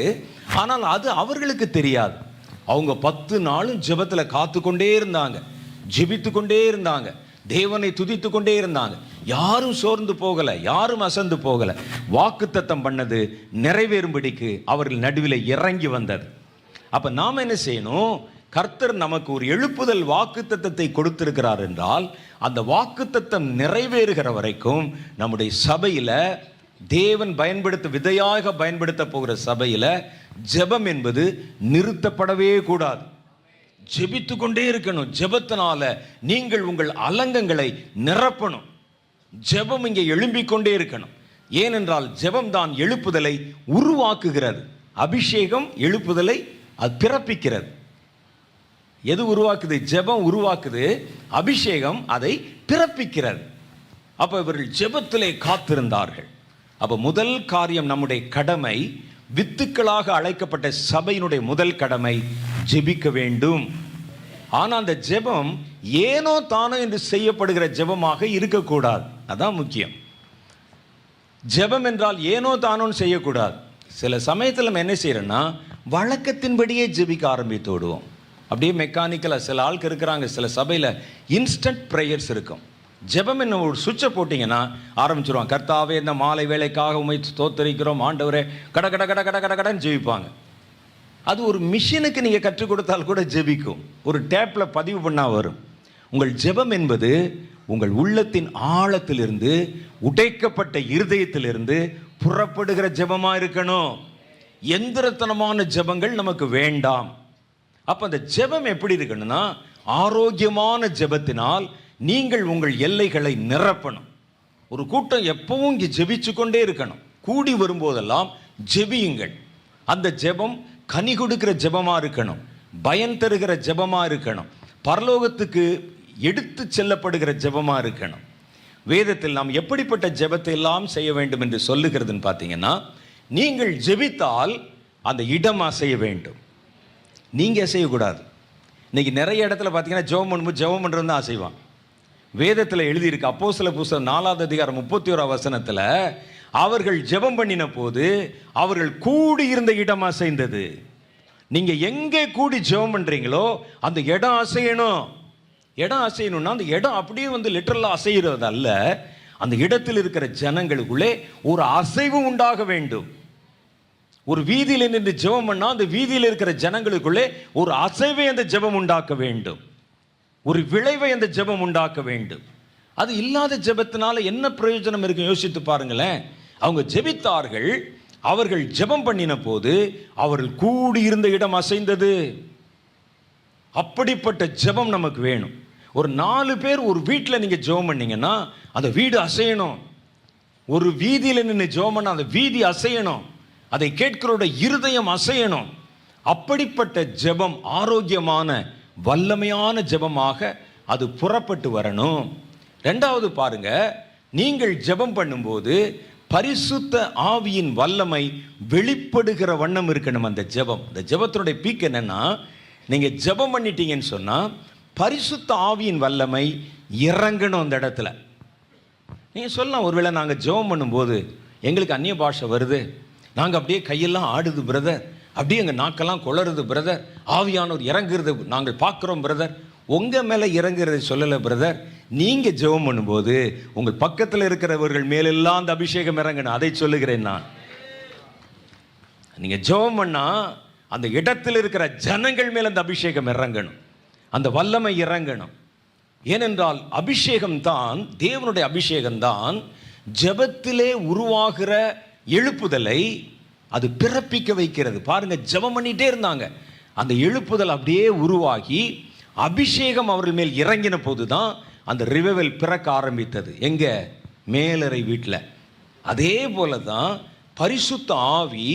ஆனால் அது அவர்களுக்கு தெரியாது. அவங்க 10 நாளும் ஜெபத்தில் காத்து கொண்டே இருந்தாங்க, ஜெபித்து கொண்டே இருந்தாங்க, தேவனை துதித்து கொண்டே இருந்தாங்க. யாரும் சோர்ந்து போகலை, யாரும் அசந்து போகலை. வாக்குத்தத்தம் பண்ணது நிறைவேறும்படிக்கு அவர்கள் நடுவில் இறங்கி வந்தது. அப்போ நாம் என்ன செய்யணும், கர்த்தர் நமக்கு ஒரு எழுப்புதல் வாக்குத்தத்தத்தை கொடுத்திருக்கிறார் என்றால் அந்த வாக்குத்தத்தம் நிறைவேறுகிற வரைக்கும் நம்முடைய சபையில், தேவன் விதையாக பயன்படுத்த போகிற சபையில் ஜெபம் என்பது நிறுத்தப்படவே கூடாது. ஜெபித்து கொண்டே இருக்கணும். ஜெபத்தினால நீங்கள் உங்கள் அலங்கங்களை நிரப்பணும். ஜெபம் இங்கே எழும்பிக் கொண்டே இருக்கணும். ஏனென்றால் ஜெபம் தான் எழுப்புதலை உருவாக்குகிறது. அபிஷேகம் எழுப்புதலை அது பிறப்பிக்கிறது. எது உருவாக்குது? ஜெபம் உருவாக்குது, அபிஷேகம் அதை பிறப்பிக்கிறது. அப்போ இவர்கள் ஜெபத்திலே காத்திருந்தார்கள். அப்போ முதல் காரியம், நம்முடைய கடமை, வித்துக்களாக அழைக்கப்பட்ட சபையினுடைய முதல் கடமை ஜெபிக்க வேண்டும். ஆனால் அந்த ஜெபம் ஏனோ தானோ என்று செய்யப்படுகிற ஜெபமாக இருக்கக்கூடாது. அதான் முக்கியம். ஜெபம் என்றால் ஏனோ தானோன்னு செய்யக்கூடாது. சில சமயத்தில் நம்ம என்ன செய்யறோம்னா, வழக்கத்தின்படியே ஜெபிக்க ஆரம்பித்து விடுவோம். அப்படியே மெக்கானிக்கலாக சில ஆளுக்கு இருக்கிறாங்க. சில சபையில் இன்ஸ்டன்ட் ப்ரேயர்ஸ் இருக்கும். ஜெபம் என்ன, ஒரு சுவிட்சை போட்டிங்கன்னா ஆரம்பிச்சிருவாங்க. கர்த்தாவே இந்த மாலை வேலைக்காக உம்மை ஸ்தோத்திரிக்கிறோம், ஆண்டவரே கட கட கட கட கட கடன்னு ஜெபிப்பாங்க. அது ஒரு மிஷினுக்கு நீங்கள் கற்றுக் கொடுத்தால் கூட ஜெபிக்கும். ஒரு டேப்பில் பதிவு பண்ணால் வரும். உங்கள் ஜெபம் என்பது உங்கள் உள்ளத்தின் ஆழத்திலிருந்து, உடைக்கப்பட்ட இருதயத்திலிருந்து புறப்படுகிற ஜெபமாக இருக்கணும். எந்திரத்தனமான ஜெபங்கள் நமக்கு வேண்டாம். அப்போ அந்த ஜெபம் எப்படி இருக்கணும்னா, ஆரோக்கியமான ஜெபத்தினால் நீங்கள் உங்கள் எல்லைகளை நிரப்பணும். ஒரு கூட்டம் எப்பவும் இங்கே ஜெபிச்சு கொண்டே இருக்கணும். கூடி வரும்போதெல்லாம் ஜெபியுங்கள். அந்த ஜெபம் கனி கொடுக்கிற ஜெபமாக இருக்கணும், பயன் தருகிற ஜெபமாக இருக்கணும், பரலோகத்துக்கு எடுத்து செல்லப்படுகிற ஜெபமாக இருக்கணும். வேதத்தில் நாம் எப்படிப்பட்ட ஜெபத்தை எல்லாம் செய்ய வேண்டும் என்று சொல்லுகிறதுன்னு பார்த்தீங்கன்னா, நீங்கள் ஜெபித்தால் அந்த இடம் அசைய வேண்டும், நீங்கள் அசையக்கூடாது. இன்னைக்கு நிறைய இடத்துல பார்த்தீங்கன்னா ஜெபம் பண்ணுறது தான் அசைவான். வேதத்தில் எழுதியிருக்கு, அப்போஸ்தலர் புஸ்தகம் 4வது அதிகாரம் 31வது வசனத்தில், அவர்கள் ஜெபம் பண்ணின போது அவர்கள் கூடியிருந்த இடம் அசைந்தது. நீங்கள் எங்கே கூடி ஜெபம் பண்ணுறீங்களோ அந்த இடம் அசையணும். இடம் அசையணும்னா அந்த இடம் அப்படியே லிட்டரலாக அசைகிறது அல்ல, அந்த இடத்தில் இருக்கிற ஜனங்களுக்குள்ளே ஒரு அசைவு உண்டாக வேண்டும். ஒரு வீதியில் நின்று ஜெபம் பண்ணா அந்த வீதியில் இருக்கிற ஜனங்களுக்குள்ளே ஒரு அசைவை அந்த ஜெபம் உண்டாக்க வேண்டும், ஒரு விளைவை அந்த ஜெபம் உண்டாக்க வேண்டும். அது இல்லாத ஜெபத்தினால என்ன பிரயோஜனம் இருக்கு? யோசித்து பாருங்களேன். அவங்க ஜெபித்தார்கள், அவர்கள் ஜெபம் பண்ணின போது அவர்கள் கூடியிருந்த இடம் அசைந்தது. அப்படிப்பட்ட ஜெபம் நமக்கு வேணும். ஒரு 4 பேர் ஒரு வீட்டில் நீங்க ஜெபம் பண்ணீங்கன்னா அந்த வீடு அசையணும். ஒரு வீதியில் நின்று ஜெபம் பண்ணா அந்த வீதி அசையணும், அதை கேட்கிறோட இருதயம் அசையணும். அப்படிப்பட்ட ஜெபம் ஆரோக்கியமான வல்லமையான ஜெபமாக அது புறப்பட்டு வரணும். 2வது பாருங்க, நீங்கள் ஜெபம் பண்ணும்போது பரிசுத்த ஆவியின் வல்லமை வெளிப்படுகிற வண்ணம் இருக்கணும் அந்த ஜெபம். இந்த ஜெபத்தினுடைய பீக் என்னன்னா, நீங்க ஜெபம் பண்ணிட்டீங்கன்னு சொன்னா பரிசுத்த ஆவியின் வல்லமை இறங்கணும் அந்த இடத்துல. நீங்கள் சொல்லலாம், ஒருவேளை நாங்கள் ஜெபம் பண்ணும்போது எங்களுக்கு அந்நிய பாஷை வருது, நாங்கள் அப்படியே கையெல்லாம் ஆடுது பிரதர், அப்படியே எங்கள் நாக்கெல்லாம் குளறுது பிரதர், ஆவியானவர் இறங்குறது நாங்கள் பார்க்குறோம் பிரதர். உங்கள் மேலே இறங்குறது சொல்லலை பிரதர். நீங்கள் ஜெபம் பண்ணும்போது உங்கள் பக்கத்தில் இருக்கிறவர்கள் மேலெல்லாம் அந்த அபிஷேகம் இறங்கணும், அதை சொல்லுகிறேன் நான். நீங்கள் ஜெபம் பண்ணால் அந்த இடத்தில் இருக்கிற ஜனங்கள் மேலே அந்த அபிஷேகம் இறங்கணும், அந்த வல்லமை இறங்கணும். ஏனென்றால் அபிஷேகம் தான், தேவனுடைய அபிஷேகம் தான் ஜெபத்திலே உருவாகிற எழுப்புதலை அது பிறப்பிக்க வைக்கிறது. பாருங்க, ஜெபம் பண்ணிட்டே இருந்தாங்க, அந்த எழுப்புதல் அப்படியே உருவாகி அபிஷேகம் அவர்கள் மேல் இறங்கின போது தான் அந்த ரிவைவல் பிறக்க ஆரம்பித்தது. எங்க? மேலறை வீட்டில். அதே போல தான் பரிசுத்த ஆவி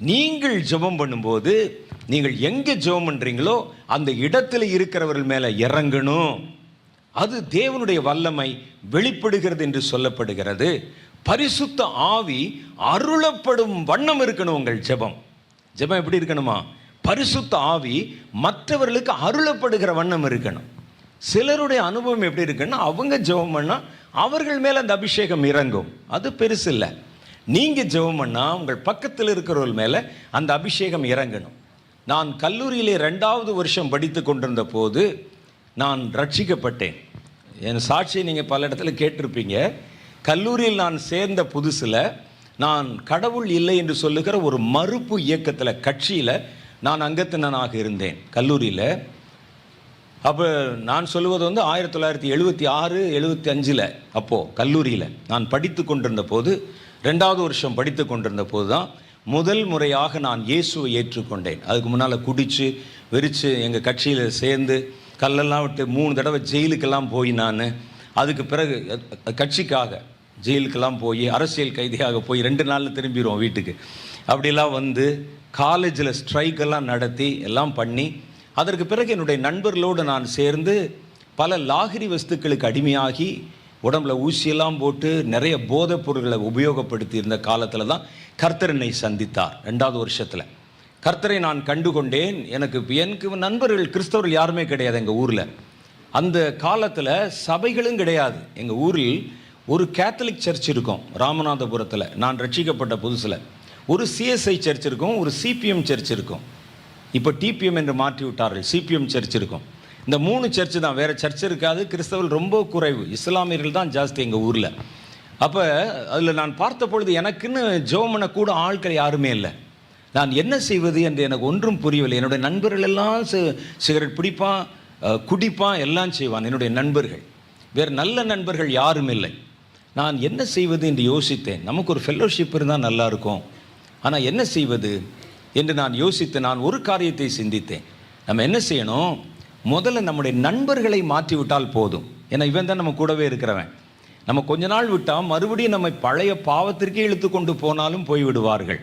நீங்கள் ஜெபம் பண்ணும்போது, நீங்கள் எங்கே ஜெபம் பண்ணுறீங்களோ அந்த இடத்துல இருக்கிறவர்கள் மேலே இறங்கணும். அது தேவனுடைய வல்லமை வெளிப்படுகிறது என்று சொல்லப்படுகிறது. பரிசுத்த ஆவி அருளப்படும் வண்ணம் இருக்கணும் உங்கள் ஜெபம். ஜெபம் எப்படி இருக்கணுமா? பரிசுத்த ஆவி மற்றவர்களுக்கு அருளப்படுகிற வண்ணம் இருக்கணும். சிலருடைய அனுபவம் எப்படி இருக்குன்னா, அவங்க ஜெபம் பண்ணால் அவர்கள் மேலே அந்த அபிஷேகம் இறங்கும், அது பெருசு இல்லை. நீங்கள் ஜெபம் பண்ணால் உங்கள் பக்கத்தில் இருக்கிறவர்கள் மேலே அந்த அபிஷேகம் இறங்கணும். நான் கல்லூரியிலே 2வது வருஷம் படித்து கொண்டிருந்த போது நான் ரட்சிக்கப்பட்டேன். என் சாட்சியை நீங்கள் பல இடத்துல கேட்டிருப்பீங்க. கல்லூரியில் நான் சேர்ந்த புதுசில் நான் கடவுள் இல்லை என்று சொல்லுகிற ஒரு மறுப்பு இயக்கத்தில், கட்சியில் நான் அங்கத்தினனாக இருந்தேன் கல்லூரியில். அப்போ நான் சொல்லுவது 1976, 75 அப்போது கல்லூரியில் நான் படித்து கொண்டிருந்த போது, 2வது வருஷம் படித்து கொண்டிருந்த போது தான் முதல் முறையாக நான் இயேசுவை ஏற்றுக்கொண்டேன். அதுக்கு முன்னால் குடித்து வெறிச்சு எங்கள் கட்சியில் சேர்ந்து கல்லெல்லாம் விட்டு 3 தடவை ஜெயிலுக்கெல்லாம் போய், நான் அதுக்கு பிறகு கட்சிக்காக ஜெயிலுக்கெல்லாம் போய் அரசியல் கைதியாக போய் 2 நாளில் திரும்பிடுவோம் வீட்டுக்கு. அப்படிலாம் வந்து காலேஜில் ஸ்ட்ரைக்கெல்லாம் நடத்தி எல்லாம் பண்ணி, அதற்கு பிறகு என்னுடைய நண்பர்களோடு நான் சேர்ந்து பல லாகிரி வஸ்துக்களுக்கு அடிமையாகி உடம்புல ஊசியெல்லாம் போட்டு நிறைய போதைப் பொருட்களை உபயோகப்படுத்தி இருந்த காலத்தில் தான் கர்த்தர் என்னை சந்தித்தார். 2வது வருஷத்தில் கர்த்தரை நான் கண்டு கொண்டேன். எனக்கு நண்பர்கள் கிறிஸ்தவர்கள் யாருமே கிடையாது எங்கள் ஊரில். அந்த காலத்தில் சபைகளும் கிடையாது. எங்கள் ஊரில் ஒரு கேத்தலிக் சர்ச் இருக்கும் ராமநாதபுரத்தில், நான் ரட்சிக்கப்பட்ட புதுசில். ஒரு சிஎஸ்ஐ சர்ச் இருக்கும், ஒரு சிபிஎம் சர்ச் இருக்கும். இப்போ டிபிஎம் என்று மாற்றி விட்டார்கள், சிபிஎம் சர்ச் இருக்கும். இந்த 3 சர்ச்சு தான், வேறு சர்ச் இருக்காது. கிறிஸ்தவர்கள் ரொம்ப குறைவு, இஸ்லாமியர்கள் தான் ஜாஸ்தி எங்கள் ஊரில். அப்போ அதில் நான் பார்த்த பொழுது எனக்குன்னு ஜெபம் பண்ண கூட ஆட்கள் யாருமே இல்லை. நான் என்ன செய்வது என்று எனக்கு ஒன்றும் புரியவில்லை. என்னுடைய நண்பர்கள் எல்லாம் சிகரெட் பிடிப்பான், குடிப்பான், எல்லாம் செய்வான் என்னுடைய நண்பர்கள். வேறு நல்ல நண்பர்கள் யாரும் இல்லை. நான் என்ன செய்வது என்று யோசித்தேன். நமக்கு ஒரு ஃபெல்லோஷிப் இருந்தால் நல்லாயிருக்கும், ஆனால் என்ன செய்வது என்று நான் யோசித்து, நான் ஒரு காரியத்தை சிந்தித்தேன். நம்ம என்ன செய்யணும்? முதல்ல நம்முடைய நண்பர்களை மாற்றி விட்டால் போதும். ஏன்னா இவன் தான் நம்ம கூடவே இருக்கிறவன். நம்ம கொஞ்ச நாள் விட்டால் மறுபடியும் நம்மை பழைய பாவத்திற்கே இழுத்து கொண்டு போனாலும் போய்விடுவார்கள்.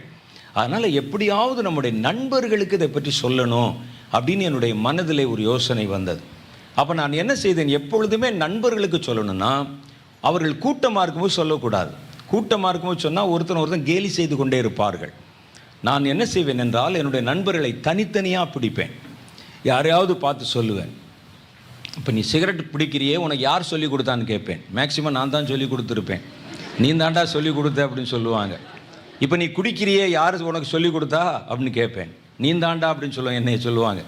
அதனால் எப்படியாவது நம்முடைய நண்பர்களுக்கு இதை பற்றி சொல்லணும் அப்படின்னு என்னுடைய மனதிலே ஒரு யோசனை வந்தது. அப்போ நான் என்ன செய்தேன்? எப்பொழுதுமே நண்பர்களுக்கு சொல்லணும்னா அவர்கள் கூட்டமாக இருக்கும்போது சொல்லக்கூடாது. கூட்டமாக இருக்கும்போது சொன்னால் ஒருத்தன் கேலி செய்து கொண்டே இருப்பார்கள். நான் என்ன செய்வேன் என்றால், என்னுடைய நண்பர்களை தனித்தனியாக பிடிப்பேன். யாரையாவது பார்த்து சொல்லுவேன், இப்போ நீ சிகரெட் பிடிக்கிறியே, உனக்கு யார் சொல்லி கொடுத்தான்னு கேட்பேன். மேக்சிமம் நான் தான் சொல்லி கொடுத்துருப்பேன். நீ தாண்டா சொல்லி கொடுத்த அப்படின்னு சொல்லுவாங்க. இப்போ நீ குடிக்கிறியே, யார் உனக்கு சொல்லி கொடுத்தா அப்படின்னு கேட்பேன். நீ தாண்டா அப்படின்னு சொல்லுவாங்க, என்னை சொல்லுவாங்க.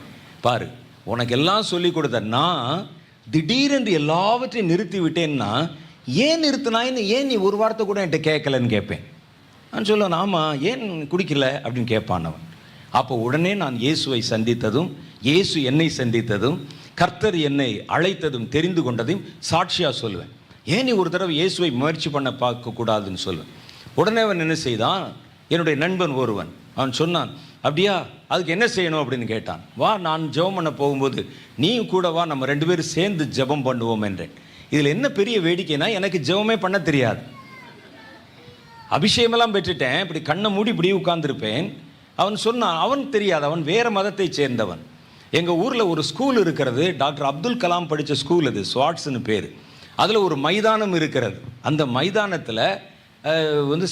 பாரு, உனக்கு எல்லாம் சொல்லி கொடுத்த நான் திடீரென்று எல்லாவற்றையும் நிறுத்தி விட்டேன்னா, ஏன் நிறுத்தினாயின்னு ஏன் நீ ஒரு வார்த்தை கூட என்கிட்ட கேட்கலன்னு கேட்பேன். நான் சொல்லுவேன், ஆமாம், ஏன் குடிக்கல அப்படின்னு கேட்பான் அவன். அப்போ உடனே நான் இயேசுவை சந்தித்ததும், இயேசு என்னை சந்தித்ததும், கர்த்தர் என்னை அழைத்ததும் தெரிந்து கொண்டதையும் சாட்சியாக சொல்லுவேன். ஏன் நீ ஒரு தடவை இயேசுவை முயற்சி பண்ண பார்க்கக்கூடாதுன்னு சொல்லுவேன். உடனே அவன் என்ன செய்தான்? என்னுடைய நண்பன் ஒருவன் அவன் சொன்னான், அப்படியா, அதுக்கு என்ன செய்யணும் அப்படின்னு கேட்டான். வா, நான் ஜெபம் பண்ண போகும்போது நீ கூட வா, நம்ம 2 பேரும் சேர்ந்து ஜெபம் பண்ணுவோம் என்றேன். இதில் என்ன பெரிய வேடிக்கைனா, எனக்கு ஜெபமே பண்ண தெரியாது. அபிஷேகமெல்லாம் பெற்றுட்டேன், இப்படி கண்ணை மூடி இப்படி உட்கார்ந்துருப்பேன். அவன் சொன்னான், அவன் தெரியாது, அவன் வேறு மதத்தை சேர்ந்தவன். எங்கள் ஊரில் ஒரு ஸ்கூல் இருக்கிறது, டாக்டர் அப்துல் கலாம் படித்த ஸ்கூல், அது ஸ்வாட்ஸ்னு பேர். அதில் ஒரு மைதானம் இருக்கிறது. அந்த மைதானத்தில்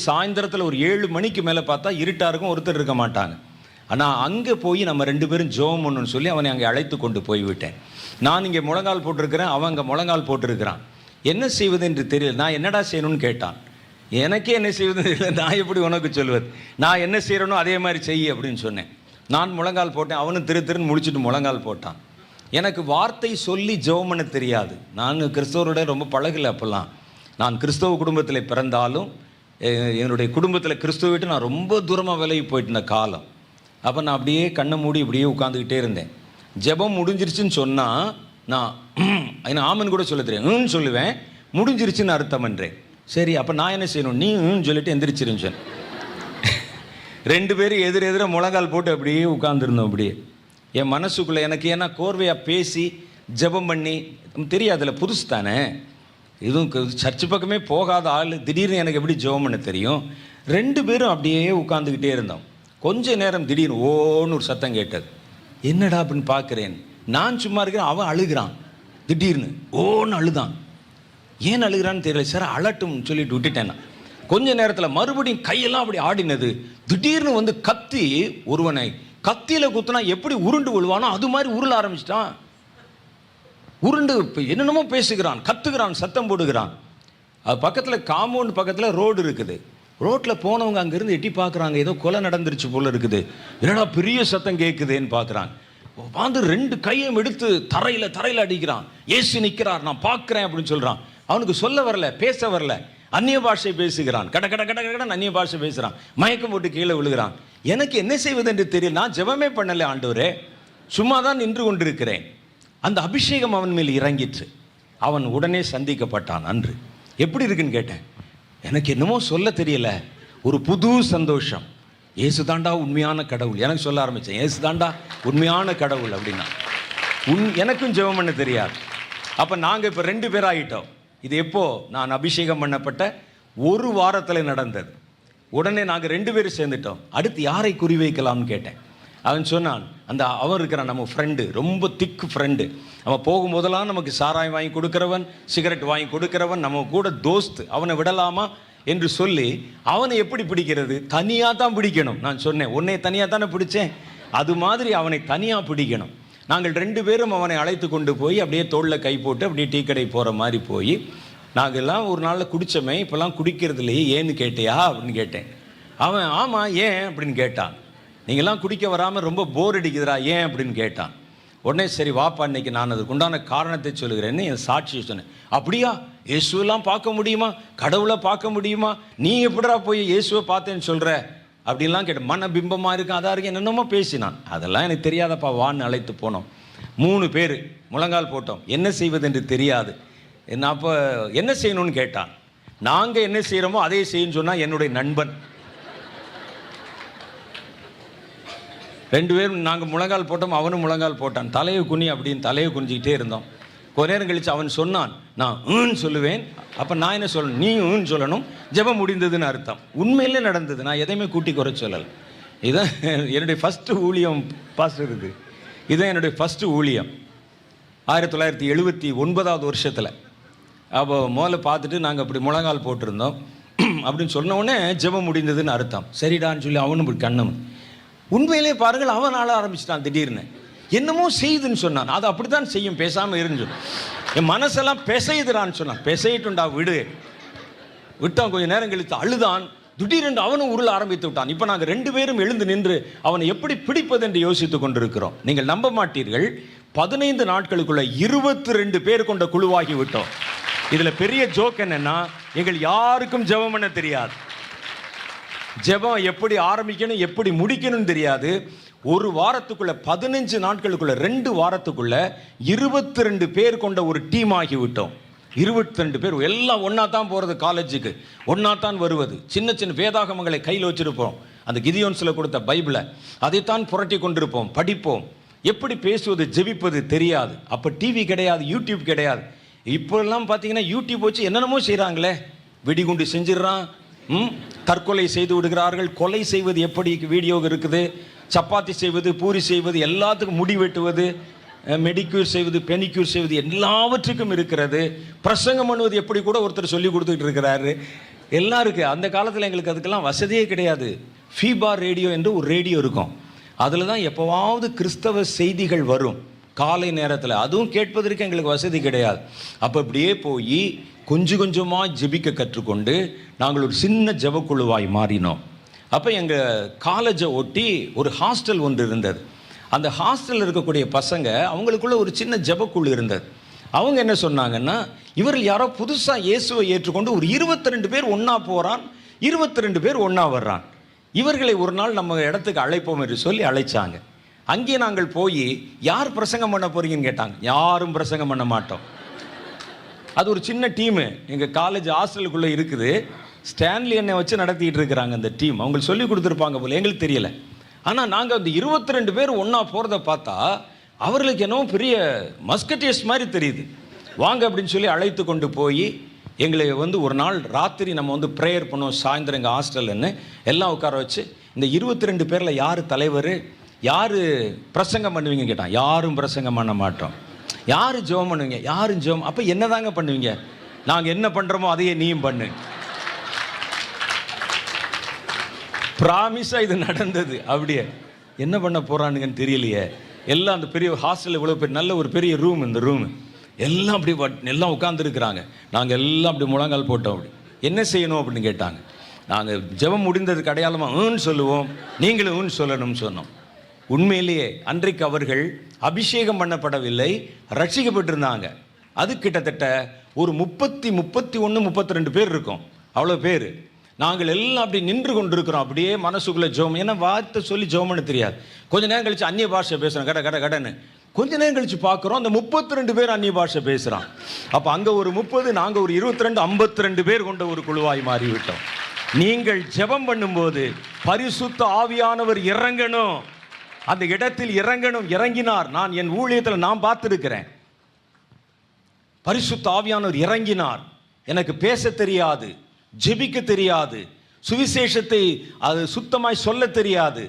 சாயந்தரத்தில் ஒரு 7 மணிக்கு மேலே பார்த்தா இருட்டாக இருக்கும், ஒருத்தர் இருக்க மாட்டாங்க. ஆனால் அங்கே போய் நம்ம 2 பேரும் ஜெபம் பண்ணணும்னு சொல்லி அவனை அங்கே அழைத்து கொண்டு போய்விட்டேன். நான் இங்கே முழங்கால் போட்டிருக்கிறேன், அவன் அங்கே முழங்கால் போட்டிருக்கிறான். என்ன செய்வது என்று தெரியல. நான் என்னடா செய்யணும்னு கேட்டான். எனக்கே என்ன செய்வது தெரியல, நான் எப்படி உனக்கு சொல்வது, நான் என்ன செய்கிறேனோ அதே மாதிரி செய் அப்படின்னு சொன்னேன். நான் முழங்கால் போட்டேன், அவனும் திருன்னு முடிச்சுட்டு முழங்கால் போட்டான். எனக்கு வார்த்தை சொல்லி ஜெபம் பண்ண தெரியாது. நான் கிறிஸ்தவரோட ரொம்ப பழகலை. அப்போல்லாம் நான் கிறிஸ்தவ குடும்பத்தில் பிறந்தாலும் என்னுடைய குடும்பத்தில் கிறிஸ்துவ விட்டு நான் ரொம்ப தூரமாக விலகி போயிட்டு இருந்த காலம். அப்போ நான் அப்படியே கண்ணை மூடி இப்படியே உட்காந்துக்கிட்டே இருந்தேன். ஜெபம் முடிஞ்சிருச்சுன்னு சொன்னால் நான் என்ன ஆமன் கூட சொல்ல தெரியும், சொல்லுவேன். முடிஞ்சிருச்சுன்னு அர்த்தம் என்றேன். சரி, அப்போ நான் என்ன செய்யணும், நீ சொல்லிட்டு எந்திரிச்சிருன்னு சொன்னேன். 2 பேரும் எதிர முழங்கால் போட்டு அப்படியே உட்காந்துருந்தோம். அப்படியே என் மனசுக்குள்ளே எனக்கு ஏன்னா கோர்வையாக பேசி ஜெபம் பண்ணி தெரியாதுல்ல, புதுசு தானே, இதுவும் சர்ச்சு பக்கமே போகாத ஆள், திடீர்னு எனக்கு எப்படி ஜெபம் பண்ண தெரியும். 2 பேரும் அப்படியே உட்காந்துக்கிட்டே இருந்தோம். கொஞ்ச நேரம் திடீர்னு ஓன்னு ஒரு சத்தம் கேட்டது. என்னடா அப்படின்னு பார்க்குறேன். நான் சும்மா இருக்கிறேன், அவன் அழுகிறான். திடீர்னு ஓன்னு அழுதான். ஏன் அழுகிறான்னு தெரியல. சார் அழட்டும்னு சொல்லிட்டு விட்டுட்டேன். கொஞ்ச நேரத்தில் மறுபடியும் கையெல்லாம் அப்படி ஆடினது. திடீர்னு வந்து கத்தி, ஒருவனை கத்தியில் குத்துனா எப்படி உருண்டு விழுவானோ அது மாதிரி உருள ஆரம்பிச்சிட்டான். உருண்டு என்னென்னமோ பேசுகிறான், கத்துகிறான், சத்தம் போடுகிறான். அது பக்கத்தில் காம்பவுண்ட் பக்கத்தில் ரோடு இருக்குது. ரோட்டில் போனவங்க அங்கேருந்து எட்டி பார்க்குறாங்க, ஏதோ கொலை நடந்துருச்சு போல இருக்குது. என்னடா பெரிய சத்தம் கேட்குதுன்னு பார்க்குறாங்க. வந்து 2 கையும் எடுத்து தரையில் அடிக்கிறான். ஏசு நிற்கிறார், நான் பார்க்குறேன் அப்படின்னு சொல்கிறான். அவனுக்கு சொல்ல வரல, பேச வரல, அந்நிய பாஷை பேசுகிறான். கட அந்நிய பாஷை பேசுகிறான். மயக்கம் போட்டு கீழே விழுகிறான். எனக்கு என்ன செய்வது என்று தெரியல. நான் ஜெபமே பண்ணலை ஆண்டவரே, சும்மா தான் நின்று கொண்டிருக்கிறேன். அந்த அபிஷேகம் அவன் மேல் இறங்கிற்று. அவன் உடனே சந்திக்கப்பட்டான். அன்று எப்படி இருக்குன்னு கேட்டேன். எனக்கு என்னமோ சொல்ல தெரியல, ஒரு புது சந்தோஷம். ஏசு தாண்டா உண்மையான கடவுள். எனக்கு சொல்ல ஆரம்பித்தேன், ஏசு தாண்டா உண்மையான கடவுள் அப்படின்னா. எனக்கும் ஜெபம் பண்ண தெரியாது. அப்போ நாங்கள் இப்போ 2 பேர் ஆகிட்டோம். இது எப்போ நான் அபிஷேகம் பண்ணப்பட்ட 1 வாரத்தில் நடந்தது. உடனே நாங்கள் 2 பேரும் சேர்ந்துட்டோம். அடுத்து யாரை குறி வைக்கலாம்னு கேட்டேன். அவன் சொன்னான், அவன் இருக்கிறான் நம்ம ஃப்ரெண்டு, ரொம்ப திக்கு ஃப்ரெண்டு. அவன் போகும்போதெல்லாம் நமக்கு சாராயம் வாங்கி கொடுக்குறவன், சிகரெட் வாங்கி கொடுக்குறவன், நம்ம கூட தோஸ்து. அவனை விடலாமா என்று சொல்லி அவனை எப்படி பிடிக்கிறது, தனியாக தான் பிடிக்கணும். நான் சொன்னேன், உன்னை தனியாக தானே பிடிச்சேன், அது மாதிரி அவனை தனியாக பிடிக்கணும். நாங்கள் 2 பேரும் அவனை அழைத்து கொண்டு போய் அப்படியே தோளில் கை போட்டு அப்படியே டீ கடை போகிற மாதிரி போய், நாங்கள்லாம் ஒரு நாளில் குடித்தோமே, இப்போல்லாம் குடிக்கிறது இல்லையே, ஏன்னு கேட்டியா அப்படின்னு கேட்டேன். அவன் ஆமாம் ஏன் அப்படின்னு கேட்டான். நீங்கள்லாம் குடிக்க வராமல் ரொம்ப போர் அடிக்குதுரா, ஏன் அப்படின்னு கேட்டான். உடனே சரி வாப்பா, இன்னைக்கு நான் அதுக்கு உண்டான காரணத்தை சொல்லுகிறேன்னு என் சாட்சியை சொன்னேன். அப்படியா, இயேசுவெல்லாம் பார்க்க முடியுமா, கடவுளை பார்க்க முடியுமா, நீ எப்படிடா போய் இயேசுவை பார்த்தேன்னு சொல்கிற அப்படின்லாம் கேட்டேன். மன பிம்பமாக இருக்கும், அதாக இருக்கு, என்னென்னமோ பேசினான். அதெல்லாம் எனக்கு தெரியாதப்பா, வான்னு அழைத்து போனோம். 3 பேர் முழங்கால் போட்டோம். என்ன செய்வது என்று தெரியாது. அப்போ என்ன செய்யணும்னு கேட்டான். நாங்கள் என்ன செய்கிறோமோ அதே செய்யணும்னு சொன்னால் என்னுடைய நண்பன். 2 பேரும் நாங்கள் முழங்கால் போட்டோம், அவனும் முழங்கால் போட்டான். தலையை குனி அப்படின்னு தலையை குனிஞ்சிக்கிட்டே இருந்தோம். கொஞ்ச நேரம் கழித்து அவன் சொன்னான், நான் சொல்லுவேன். அப்போ நான் என்ன சொல்லணும், நீ சொல்லணும், ஜெபம் முடிந்ததுன்னு அர்த்தம். உண்மையிலே நடந்தது, நான் எதையுமே கூட்டி குறை சொல்லலை. இதுதான் என்னுடைய ஃபஸ்ட்டு ஊழியம் பாஸ்டர். இதுதான் என்னுடைய ஃபஸ்ட்டு ஊழியம் 1979 வருஷத்தில். அப்போ முதல்ல பார்த்துட்டு நாங்கள் அப்படி முழங்கால் போட்டிருந்தோம். அப்படின்னு சொன்ன உடனே ஜெபம் முடிந்ததுன்னு அர்த்தம். சரிடான்னு சொல்லி அவனும் இப்படி கண்ணம். உண்மையிலே பாருங்கள், அவன் ஆள ஆரம்பிச்சிட்டான். திடீர்னு என்னமோ செய்யுதுன்னு சொன்னான். அது அப்படி தான் செய்யும், பேசாமல் இருந்து. என் மனசெல்லாம் பெசையுதுடான்னு சொன்னான். பெசையிட்டுண்டா விட்டான். கொஞ்சம் நேரம் கழித்து அழுதான். திடீரென்று அவனும் உருள ஆரம்பித்து விட்டான். இப்போ நாங்கள் 2 பேரும் எழுந்து நின்று அவனை எப்படி பிடிப்பது என்று யோசித்து கொண்டிருக்கிறோம். நீங்கள் நம்ப மாட்டீர்கள், 15 நாட்களுக்குள்ள 22 பேர் கொண்ட குழுவாகி விட்டோம். இதில் பெரிய ஜோக் என்னன்னா, எங்கள் யாருக்கும் ஜெபம் பண்ண தெரியாது. ஜெபம் எப்படி ஆரம்பிக்கணும் எப்படி முடிக்கணும்னு தெரியாது. 1 வாரத்துக்குள்ள 15 நாட்களுக்குள்ள 2 வாரத்துக்குள்ள 22 பேர் கொண்ட ஒரு டீம் ஆகி விட்டோம். 22 பேர் எல்லாம் ஒன்றா தான் போகிறது, காலேஜுக்கு ஒன்றா தான் வருவது. சின்ன சின்ன வேதாகமங்களை கையில் வச்சுருப்போம். அந்த கிதியோன்ஸில் கொடுத்த பைபிளை அதைத்தான் புரட்டி கொண்டிருப்போம், படிப்போம். எப்படி பேசுவது ஜெபிப்பது தெரியாது. அப்போ டிவி கிடையாது, யூடியூப் கிடையாது. இப்போல்லாம் பார்த்தீங்கன்னா யூடியூப் வச்சு என்னென்னமோ செய்கிறாங்களே. வெடிகுண்டு செஞ்சிடறான், தற்கொலை செய்து விடுகிறார்கள். கொலை செய்வது எப்படி வீடியோ இருக்குது, சப்பாத்தி செய்வது, பூரி செய்வது, எல்லாத்துக்கும் முடி வெட்டுவது, மெடிக்யூர் செய்வது, பெனிக்யூர் செய்வது, எல்லாவற்றுக்கும் இருக்கிறது. பிரசங்கம் பண்ணுவது எப்படி கூட ஒருத்தர் சொல்லி கொடுத்துட்டு இருக்கிறாரு. எல்லாம் இருக்குது. அந்த காலத்தில் எங்களுக்கு அதுக்கெல்லாம் வசதியே கிடையாது. ஃபீபார் ரேடியோ என்று ஒரு ரேடியோ இருக்கும். அதில் தான் எப்போவாவது கிறிஸ்தவ செய்திகள் வரும் காலை நேரத்தில். அதுவும் கேட்பதற்கு எங்களுக்கு வசதி கிடையாது. அப்போ இப்படியே போய் கொஞ்சம் கொஞ்சமாக ஜெபிக்க கற்றுக்கொண்டு நாங்கள் ஒரு சின்ன ஜெபக்குழுவாய் மாறினோம். அப்போ எங்கள் காலேஜை ஒட்டி ஒரு ஹாஸ்டல் ஒன்று இருந்தது. அந்த ஹாஸ்டலில் இருக்கக்கூடிய பசங்க அவங்களுக்குள்ள ஒரு சின்ன ஜெபக்குழு இருந்தது. அவங்க என்ன சொன்னாங்கன்னா, இவர்கள் யாரோ புதுசாக இயேசுவை ஏற்றுக்கொண்டு ஒரு 22 பேர் ஒன்றா போகிறான், 22 பேர் ஒன்றா வர்றான். இவர்களை ஒரு நாள் நம்ம இடத்துக்கு அழைப்போம் என்று சொல்லி அழைச்சாங்க. அங்கே நாங்கள் போய் யார் பிரசங்கம் பண்ண போறீங்கன்னு கேட்டாங்க. யாரும் பிரசங்கம் பண்ண மாட்டோம். அது ஒரு சின்ன டீமு எங்கள் காலேஜ் ஹாஸ்டலுக்குள்ளே இருக்குது. ஸ்டான்லி என்னை வச்சு நடத்திட்டு இருக்கிறாங்க அந்த டீம். அவங்களுக்கு சொல்லி கொடுத்துருப்பாங்க போல, எங்களுக்கு தெரியலை. ஆனால் நாங்கள் அந்த 22 பேர் ஒன்றா போகிறத பார்த்தா அவர்களுக்கு என்னவோ பெரிய மஸ்கட்டியர்ஸ் மாதிரி தெரியுது. வாங்க அப்படின்னு சொல்லி அழைத்து கொண்டு போய் எங்களை ஒரு நாள் ராத்திரி நம்ம ப்ரேயர் பண்ணுவோம் சாயந்தரம் எங்கள் ஹாஸ்டல்னு எல்லாம் உட்கார வச்சு, இந்த 22 பேரில் யார் தலைவர், யார் பிரசங்கம் பண்ணுவீங்க கேட்டான். யாரும் பிரசங்கம் பண்ண மாட்டோம். யார் ஜெபம் பண்ணுவீங்க? யாரும் ஜெபம். அப்போ என்ன தாங்க பண்ணுவீங்க? நாங்கள் என்ன பண்ணுறோமோ அதையே நீயும் பண்ணு. ப்ராமிஸாக இது நடந்தது. அப்படியே என்ன பண்ண போகிறானுங்கன்னு தெரியலையே. எல்லாம் அந்த பெரிய ஹாஸ்டலில் இவ்வளோ பெரிய நல்ல ஒரு பெரிய ரூம், இந்த ரூமு எல்லாம் அப்படி எல்லாம் உட்காந்துருக்குறாங்க. நாங்கள் எல்லாம் அப்படி முழங்கால் போட்டோம். அப்படி என்ன செய்யணும் அப்படின்னு கேட்டாங்க. நாங்கள் ஜெபம் முடிந்ததுக்கு அடையாளமாக சொல்லுவோம், நீங்களும் சொல்லணும்னு சொன்னோம். உண்மையிலேயே அன்றைக்கு அவர்கள் அபிஷேகம் பண்ணப்படவில்லை, ரட்சிக்கப்பட்டிருந்தாங்க. அது கிட்டத்தட்ட ஒரு 31, 32 பேர் இருக்கும். அவ்வளோ பேர். நாங்கள் எல்லாம் அப்படி நின்று கொண்டிருக்கிறோம். அப்படியே மனசுக்குள்ளே ஜெபம். ஏன்னா வார்த்தை சொல்லி ஜெபம்னு தெரியாது. கொஞ்ச நேரம் கழிச்சு அந்நிய பாஷை பேசுகிறோம், கடன்னு. கொஞ்ச நேரம் கழிச்சு பார்க்குறோம் அந்த 32 பேர் அந்நிய பாஷை பேசுகிறான். அப்போ அங்கே ஒரு 30, நாங்கள் ஒரு 22, 52 பேர் கொண்ட ஒரு குழுவாய் மாறிவிட்டோம். நீங்கள் ஜெபம் பண்ணும்போது பரிசுத்த ஆவியானவர் இறங்கணும், அந்த இடத்தில் இறங்கணும். இறங்கினார். நான் என் ஊழியத்தில் நான் பார்த்துருக்கிறேன். பரிசுத்த ஆவியானவர் இறங்கினார். எனக்கு பேச தெரியாது, ஜெபிக்க தெரியாது, சுவிசேஷத்தை அது சுத்தமாய் சொல்ல தெரியாது.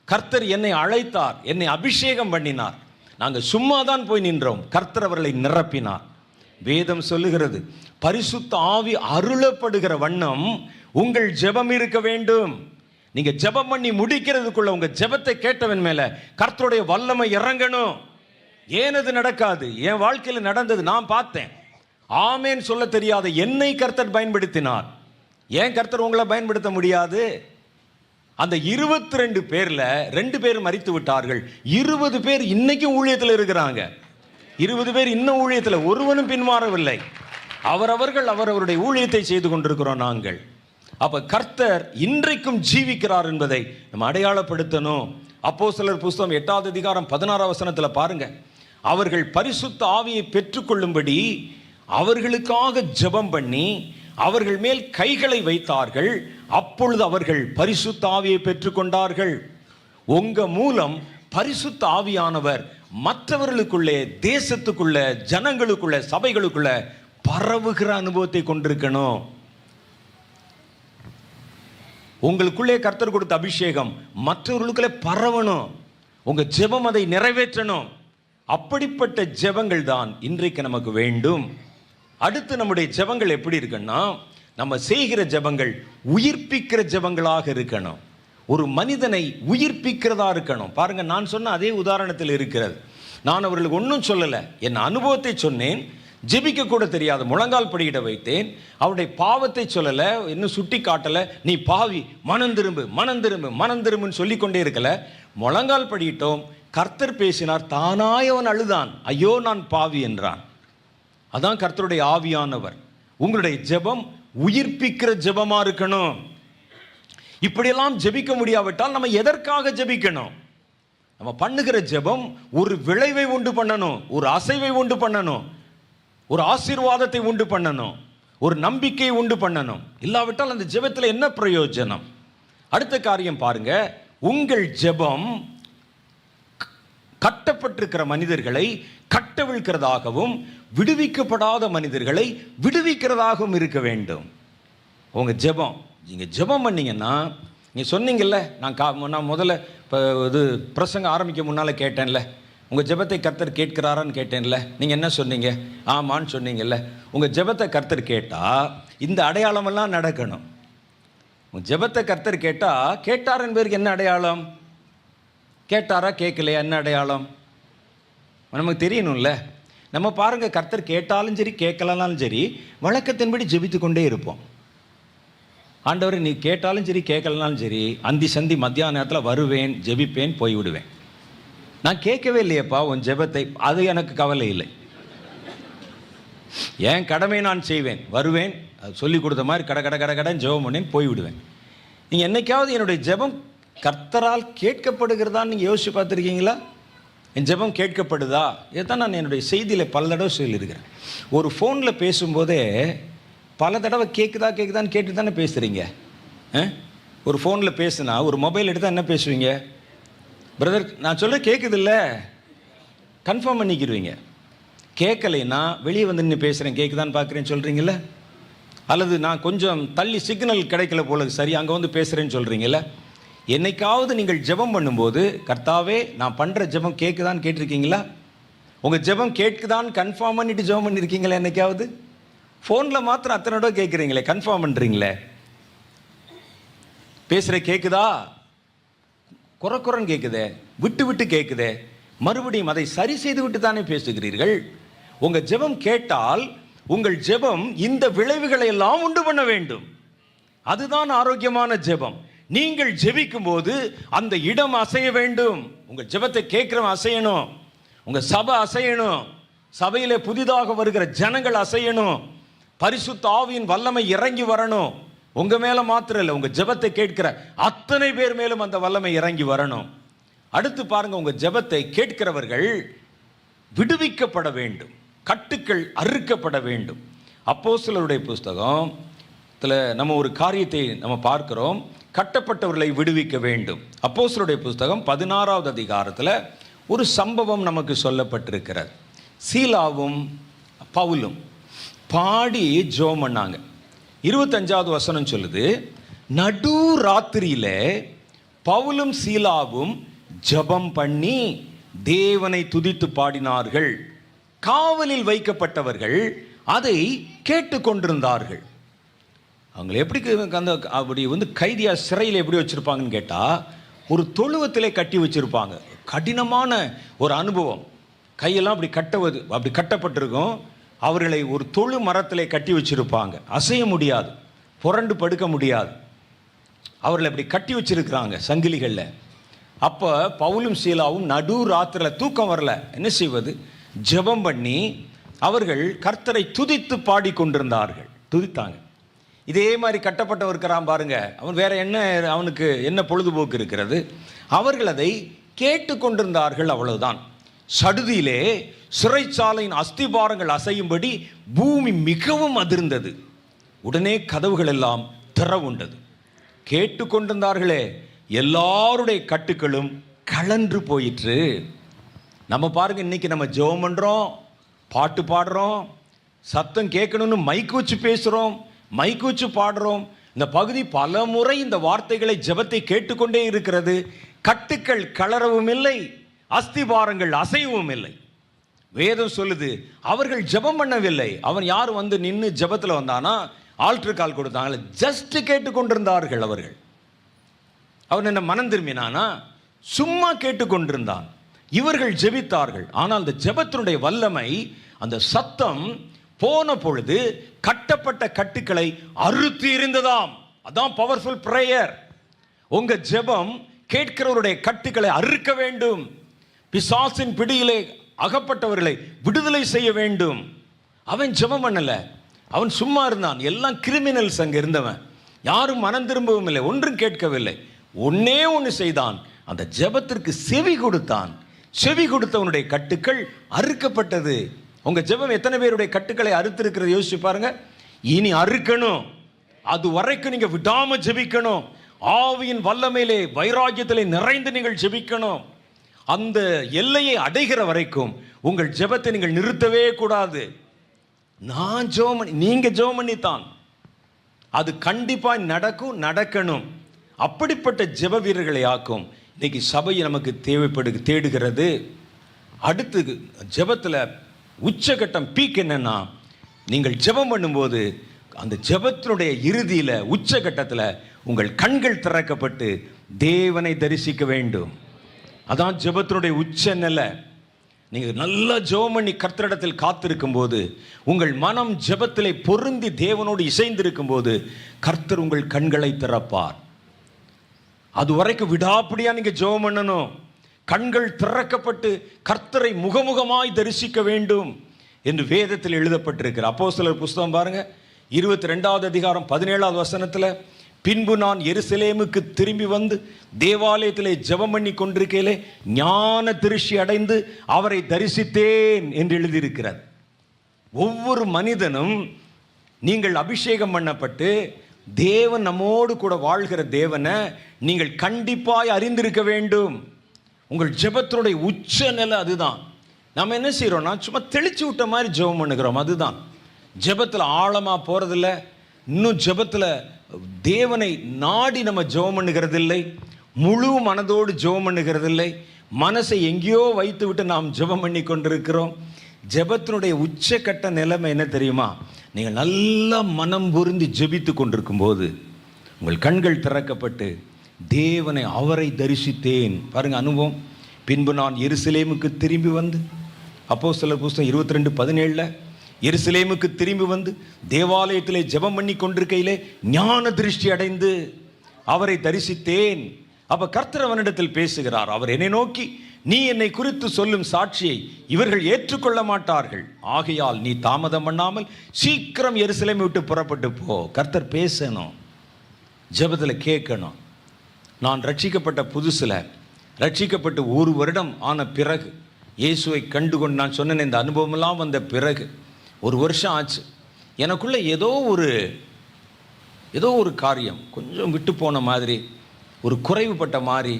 கர்த்தர் என்னை அழைத்தார், என்னை அபிஷேகம் பண்ணினார். நாங்கள் சும்மா தான் போய் நின்றோம். கர்த்தர் அவர்களை நிரப்பினார். வேதம் சொல்லுகிறது, பரிசுத்த ஆவி அருளப்படுகிற வண்ணம் உங்கள் ஜெபம் இருக்க வேண்டும். நீங்க ஜெபம் பண்ணி முடிக்கிறதுக்குள்ள உங்க ஜெபத்தை கேட்டவன் மேல கர்த்தருடைய வல்லமை இறங்கணும். ஏன் அது நடக்காது? என் வாழ்க்கையில் நடந்தது, நான் பார்த்தேன். ஆமேன் சொல்ல தெரியாத என்னை கர்த்தர் பயன்படுத்தினார். ஏன் கர்த்தர் உங்களை பயன்படுத்த முடியாது? அந்த 22 பேர்ல 2 பேர் மரித்து விட்டார்கள். 20 பேர் இன்னைக்கும் ஊழியத்தில் இருக்கிறாங்க. 20 பேர் இன்னும் ஊழியத்தில், ஒருவனும் பின்மாறவில்லை. அவரவருடைய ஊழியத்தை செய்து கொண்டிருக்கிறோம் நாங்கள். அப்ப கர்த்தர் இன்றைக்கும் ஜீவிக்கிறார் என்பதை நம்ம அடையாளப்படுத்தணும். அப்போஸ்தலர் புஸ்தகம் 8வது அதிகாரம் 16வது வசனத்தில் பாருங்க. அவர்கள் பரிசுத்த ஆவியை பெற்றுக்கொள்ளும்படி அவர்களுக்காக ஜெபம் பண்ணி அவர்கள் மேல் கைகளை வைத்தார்கள். அப்பொழுது அவர்கள் பரிசுத்த ஆவியை பெற்றுக்கொண்டார்கள். உங்க மூலம் பரிசுத்த ஆவியானவர் மற்றவர்களுக்குள்ளே, தேசத்துக்குள்ள, ஜனங்களுக்குள்ள, சபைகளுக்குள்ள பரவுகிற அனுபவத்தை கொண்டிருக்கணும். உங்களுக்குள்ளே கர்த்தர் கொடுத்த அபிஷேகம் மற்றவர்களுக்குள்ளே பரவணும். உங்க ஜெபம் அதை நிறைவேற்றணும். அப்படிப்பட்ட ஜெபங்கள் தான் இன்றைக்கு நமக்கு வேண்டும். அடுத்து நம்முடைய ஜெபங்கள் எப்படி இருக்குன்னா, நம்ம செய்கிற ஜெபங்கள் உயிர்ப்பிக்கிற ஜெபங்களாக இருக்கணும். ஒரு மனிதனை உயிர்ப்பிக்கிறதா இருக்கணும். பாருங்க, நான் சொன்ன அதே உதாரணத்தில் இருக்கிறது. நான் அவர்களுக்கு ஒன்றும் சொல்லலை, என் அனுபவத்தை சொன்னேன். ஜெபிக்க கூட தெரியாத முழங்கால் படியிட வைத்தேன். அவருடைய பாவத்தை சொல்லலை, இன்னும் சுட்டி காட்டலை. நீ பாவி, மனம் திரும்புன்னு சொல்லிக்கொண்டே இருக்கல. முழங்கால் படியிட்டோம். கர்த்தர் பேசினார். தானாய் அவன் அழுதான், ஐயோ நான் பாவி என்றான். அதான் கர்த்தருடைய ஆவியானவர். உங்களுடைய ஜெபம் உயிர்ப்பிக்கிற ஜெபமா இருக்கணும். இப்படியெல்லாம் ஜெபிக்க முடியாவிட்டால் நம்ம எதற்காக ஜெபிக்கணும்? நம்ம பண்ணுகிற ஜெபம் ஒரு விளைவை உண்டு பண்ணணும், ஒரு அசைவை உண்டு பண்ணணும், ஒரு ஆசீர்வாதத்தை உண்டு பண்ணணும், ஒரு நம்பிக்கையை உண்டு பண்ணணும். இல்லாவிட்டால் அந்த ஜெபத்தில் என்ன பிரயோஜனம்? அடுத்த காரியம் பாருங்க. உங்கள் ஜெபம் கட்டப்பட்டிருக்கிற மனிதர்களை கட்டவிழ்க்கிறதாகவும் விடுவிக்கப்படாத மனிதர்களை விடுவிக்கிறதாகவும் இருக்க வேண்டும். உங்கள் ஜெபம், நீங்கள் ஜெபம் பண்ணீங்கன்னா, நீங்கள் சொன்னீங்கல்ல, நான் முதல்ல இப்போ இது பிரசங்கம் ஆரம்பிக்க முன்னால் கேட்டேன்ல, உங்கள் ஜெபத்தை கர்த்தர் கேட்கிறாரான்னு கேட்டேன்ல. நீங்கள் என்ன சொன்னீங்க? ஆமான்னு சொன்னீங்கல்ல. உங்கள் ஜெபத்தை கர்த்தர் கேட்டால் இந்த அடையாளமெல்லாம் நடக்கணும். உங்கள் ஜெபத்தை கர்த்தர் கேட்டார் என்பதற்கு என்ன அடையாளம்? கேட்டாரா கேட்கலையா என்ன அடையாளம்? நமக்கு தெரியணும்ல. நம்ம பாருங்க, கர்த்தர் கேட்டாலும் சரி கேட்கலனாலும் சரி வழக்கத்தின்படி ஜெபித்து கொண்டே இருப்போம். ஆண்டவர் நீ கேட்டாலும் சரி கேட்கலனாலும் சரி அந்தி சந்தி மத்தியான நேரத்தில் வருவேன், ஜெபிப்பேன், போய்விடுவேன். நான் கேட்கவே இல்லையப்பா உன் ஜெபத்தை, அது எனக்கு கவலை இல்லை. என் கடமை நான் செய்வேன், வருவேன், அது சொல்லி கொடுத்த மாதிரி கடன் ஜெபம் பண்ணேன், போய்விடுவேன். நீங்கள் என்னைக்காவது என்னுடைய ஜெபம் கர்த்தரால் கேட்கப்படுகிறதான்னு நீங்கள் யோசிச்சு பார்த்துருக்கீங்களா? என் ஜெபம் கேட்கப்படுதா? இதுதான் நான் என்னுடைய செய்தியில் பல தடவை சொல்லியிருக்கிறேன். ஒரு ஃபோனில் பேசும்போதே பல தடவை கேட்குதான்னு கேட்டு தானே பேசுகிறீங்க. ஒரு ஃபோனில் பேசுனா, ஒரு மொபைல் எடுத்தால் என்ன பேசுவீங்க? பிரதர் நான் சொல்ல கேட்குதில்ல, கன்ஃபார்ம் பண்ணிக்கிடுவீங்க. கேட்கலைன்னா வெளியே வந்து நின்று பேசுகிறேன், கேட்குதான்னு பார்க்குறேன்னு சொல்கிறீங்கள. அல்லது நான் கொஞ்சம் தள்ளி சிக்னல் கிடைக்கல போல, சரி அங்கே வந்து பேசுகிறேன்னு சொல்கிறீங்கள. என்னைக்காவது நீங்கள் ஜெபம் பண்ணும்போது கர்த்தாவே நான் பண்ணுற ஜெபம் கேட்குதான்னு கேட்டிருக்கீங்களா? உங்கள் ஜெபம் கேட்குதான்னு கன்ஃபார்ம் பண்ணிட்டு ஜெபம் பண்ணியிருக்கீங்களா? என்னைக்காவது? ஃபோனில் மாத்திரம் அத்தனை தடவை கேட்குறீங்களே, கன்ஃபார்ம் பண்ணுறீங்களே. பேசுகிற கேட்குதா? குறன்னு கேட்குதே, விட்டு விட்டு கேட்குதே, மறுபடியும் அதை சரி செய்து விட்டு தானே பேசுகிறீர்கள். உங்கள் ஜெபம் கேட்டால் உங்கள் ஜெபம் இந்த விளைவுகளை எல்லாம் உண்டு பண்ண வேண்டும். அதுதான் ஆரோக்கியமான ஜெபம். நீங்கள் ஜெபிக்கும் போது அந்த இடம் அசைய வேண்டும். உங்கள் ஜெபத்தை கேட்கிறவன் அசையணும், உங்கள் சபை அசையணும், சபையிலே புதிதாக வருகிற ஜனங்கள் அசையணும், பரிசுத்த ஆவியின் வல்லமை இறங்கி வரணும். உங்க மேல மாத்திரம் இல்லை, உங்க ஜெபத்தை கேட்கிற அத்தனை பேர் மேலும் அந்த வல்லமை இறங்கி வரணும். அடுத்து பாருங்க, உங்க ஜெபத்தை கேட்கிறவர்கள் விடுவிக்கப்பட வேண்டும், கட்டுக்கள் அறுக்கப்பட வேண்டும். அப்போஸ்தலருடைய புஸ்தகத்தில் நம்ம ஒரு காரியத்தை நம்ம பார்க்கிறோம், கட்டப்பட்டவர்களை விடுவிக்க வேண்டும். அப்போஸ்தலருடைய புஸ்தகம் 16வது அதிகாரத்தில் ஒரு சம்பவம் நமக்கு சொல்லப்பட்டிருக்கிறது. சீலாவும் பவுலும் பாடி ஜெபம் பண்ணாங்க. 25வது வசனம் சொல்லுது, நடு ராத்திரியில பவுலும் சீலாவும் ஜெபம் பண்ணி தேவனை துதித்து பாடினார்கள். காவலில் வைக்கப்பட்டவர்கள் அதை கேட்டுக்கொண்டிருந்தார்கள். அவங்க எப்படி அந்த அப்படி வந்து கைதியா சிறையில் எப்படி வச்சிருப்பாங்கன்னு கேட்டா, ஒரு தொழுவத்திலே கட்டி வச்சிருப்பாங்க. கடினமான ஒரு அனுபவம். கையெல்லாம் அப்படி கட்டப்பட்டிருக்கும். அவர்களை ஒரு தொழு மரத்திலே கட்டி வச்சிருப்பாங்க. அசைய முடியாது, புரண்டு படுக்க முடியாது. அவர்களை அப்படி கட்டி வச்சிருக்கிறாங்க சங்கிலிகளில். அப்போ பவுலும் சீலாவும் நடு ராத்திரியில் தூக்கம் வரல, என்ன செய்வது? ஜெபம் பண்ணி அவர்கள் கர்த்தரை துதித்து பாடிக்கொண்டிருந்தார்கள். துதித்தாங்க. இதே மாதிரி கட்டப்பட்டவர் இருக்கிறான் பாருங்க, அவன் வேற என்ன, அவனுக்கு என்ன பொழுதுபோக்கு இருக்கிறது? அவர்கள் அதை கேட்டு கொண்டிருந்தார்கள், அவ்வளவுதான். சடுதியிலே சிறைச்சாலையின் அஸ்திபாரங்கள் அசையும்படி பூமி மிகவும் அதிர்ந்தது. உடனே கதவுகள் எல்லாம் திறவுண்டது. கேட்டு கொண்டிருந்தார்களே, எல்லாருடைய கட்டுக்களும் கலன்று போயிற்று. நம்ம பாருங்க, இன்னைக்கு நம்ம ஜெபம் பண்றோம், பாட்டு பாடுறோம், சத்தம் கேட்கணும்னு மைக்கு வச்சு பேசுறோம், மைக்கு வச்சு பாடுறோம். இந்த பகுதி பல முறை இந்த வார்த்தைகளை ஜெபத்தை கேட்டுக்கொண்டே இருக்கிறது. கட்டுக்கள் கலரவும் இல்லை, அஸ்திபாரங்கள் அசையவும் இல்லை. வேதம் சொல்லுது, அவர்கள் ஜெபம் பண்ணவில்லை. அவன் யார் வந்து நின்று ஜெபத்தில் வந்தானா, ஆல்டர் கால் கொடுத்தாங்க, ஜஸ்ட் கேட்டுக்கொண்டிருந்தார்கள். அவன் என்ன மனம் திரும்பினானா? சும்மா கேட்டுக்கொண்டிருந்தான். இவர்கள் ஜெபித்தார்கள். ஆனால் அந்த ஜெபத்தினுடைய வல்லமை, அந்த சத்தம் போன பொழுது கட்டப்பட்ட கட்டுக்களை அறுத்து எறிந்ததாம். அதான் பவர்ஃபுல் பிரேயர். உங்க ஜெபம் கேட்கிறவருடைய கட்டுக்களை அறுக்க வேண்டும். பிசாசின் பிடியிலே அகப்பட்டவர்களை விடுதலை செய்ய வேண்டும். அவன் ஜெபம் பண்ணல, அவன் சும்மா இருந்தான். எல்லாம் கிரிமினல்ஸ் அங்க இருந்தவன். யாரும் மனம் திரும்பவும் இல்லை, ஒன்றும் கேட்கவில்லை. ஒன்னே ஒன்று செய்தான், அந்த ஜெபத்திற்கு செவி கொடுத்தான். செவி கொடுத்தவனுடைய கட்டுக்கள் அறுக்கப்பட்டது. உங்க ஜெபம் எத்தனை பேருடைய கட்டுக்களை அறுத்திருக்கிறது யோசிச்சு பாருங்க. இனி அறுக்கணும், அது வரைக்கும் நீங்க விடாம ஜெபிக்கணும். ஆவியின் வல்லமையிலே வைராக்கியத்திலே நிறைந்து நீங்கள் ஜெபிக்கணும். அந்த எல்லையை அடைகிற வரைக்கும் உங்கள் ஜெபத்தை நீங்கள் நிறுத்தவே கூடாது. நான் ஜெபம் பண்ணி, நீங்க ஜெபம் பண்ணித்தான் அது கண்டிப்பா நடக்கணும். அப்படிப்பட்ட ஜெப வீரர்களை ஆக்கும் இன்னைக்கு சபை நமக்கு தேடுகிறது. அடுத்து ஜெபத்தில் உச்சகட்டம் பீக் என்னன்னா, நீங்கள் ஜெபம் பண்ணும்போது அந்த ஜெபத்தினுடைய இறுதியில் உச்சகட்டத்தில் உங்கள் கண்கள் திறக்கப்பட்டு தேவனை தரிசிக்க வேண்டும். அதான் ஜெபத்தினுடைய உச்ச நிலை. நீங்கள் நல்லா ஜெபம் பண்ணி கர்த்தரிடத்தில் காத்திருக்கும் போது, உங்கள் மனம் ஜெபத்திலே பொருந்தி தேவனோடு இசைந்திருக்கும் போது கர்த்தர் உங்கள் கண்களை திறப்பார். அது வரைக்கும் விடாப்பிடியா நீங்க ஜெபம் பண்ணணும். கண்கள் திறக்கப்பட்டு கர்த்தரை முகமுகமாய் தரிசிக்க வேண்டும் என்று வேதத்தில் எழுதப்பட்டிருக்கிற அப்போஸ்தலர் புஸ்தகம் பாருங்க, 22வது அதிகாரம் 17வது வசனத்தில், பின்பு நான் எருசலேமுக்கு திரும்பி வந்து தேவாலயத்திலே ஜெபம் பண்ணி கொண்டிருக்கையிலே ஞான திருஷ்டி அடைந்து அவரை தரிசித்தேன் என்று எழுதியிருக்கிறார். ஒவ்வொரு மனிதனும் நீங்கள் அபிஷேகம் பண்ணப்பட்டு தேவன் நம்மோடு கூட வாழ்கிற தேவனை நீங்கள் கண்டிப்பாய் அறிந்திருக்க வேண்டும். உங்கள் ஜெபத்தினுடைய உச்ச நிலை அதுதான். நம்ம என்ன செய்கிறோம்னா சும்மா தெளிச்சு விட்ட மாதிரி ஜெபம் பண்ணுகிறோம். அதுதான் ஜெபத்தில் ஆழமாக போகிறதில்ல. இன்னும் ஜெபத்தில் தேவனை நாடி நம்ம ஜெபம் பண்ணுகிறதில்லை. முழு மனதோடு ஜெபம் பண்ணுகிறதில்லை. மனசை எங்கேயோ வைத்து விட்டு நாம் ஜெபம் பண்ணி கொண்டிருக்கிறோம். ஜெபத்தினுடைய உச்சக்கட்ட நிலைமை என்ன தெரியுமா? நீங்கள் நல்லா மனம் பொருந்தி ஜெபித்து கொண்டிருக்கும் போது உங்கள் கண்கள் திறக்கப்பட்டு தேவனை அவரை தரிசித்தேன். பாருங்க அனுபவம். பின்பு நான் எருசலேமுக்கு திரும்பி வந்து, அப்போஸ்தலர் புஸ்தகம் 22:17, எருசலேமுக்கு திரும்பி வந்து தேவாலயத்திலே ஜெபம் பண்ணி கொண்டிருக்கையிலே ஞான திருஷ்டி அடைந்து அவரை தரிசித்தேன். அப்ப கர்த்தர் அவனிடத்தில் பேசுகிறார். அவர் என்னை நோக்கி, நீ என்னை குறித்து சொல்லும் சாட்சியை இவர்கள் ஏற்றுக்கொள்ள மாட்டார்கள். ஆகையால் நீ தாமதம் பண்ணாமல் சீக்கிரம் எருசலேமை விட்டு புறப்பட்டு போ. கர்த்தர் பேசணும், ஜெபத்தில் கேட்கணும். நான் ரட்சிக்கப்பட்ட புதுசில், ரட்சிக்கப்பட்டு 1 வருடம் ஆன பிறகு, இயேசுவை கண்டுகொண்டு நான் சொன்னேன் இந்த அனுபவமெல்லாம் வந்த பிறகு 1 வருஷம் ஆச்சு. எனக்குள்ளே ஏதோ ஒரு காரியம் கொஞ்சம் விட்டு போன மாதிரி, ஒரு குறைவுபட்ட மாதிரி,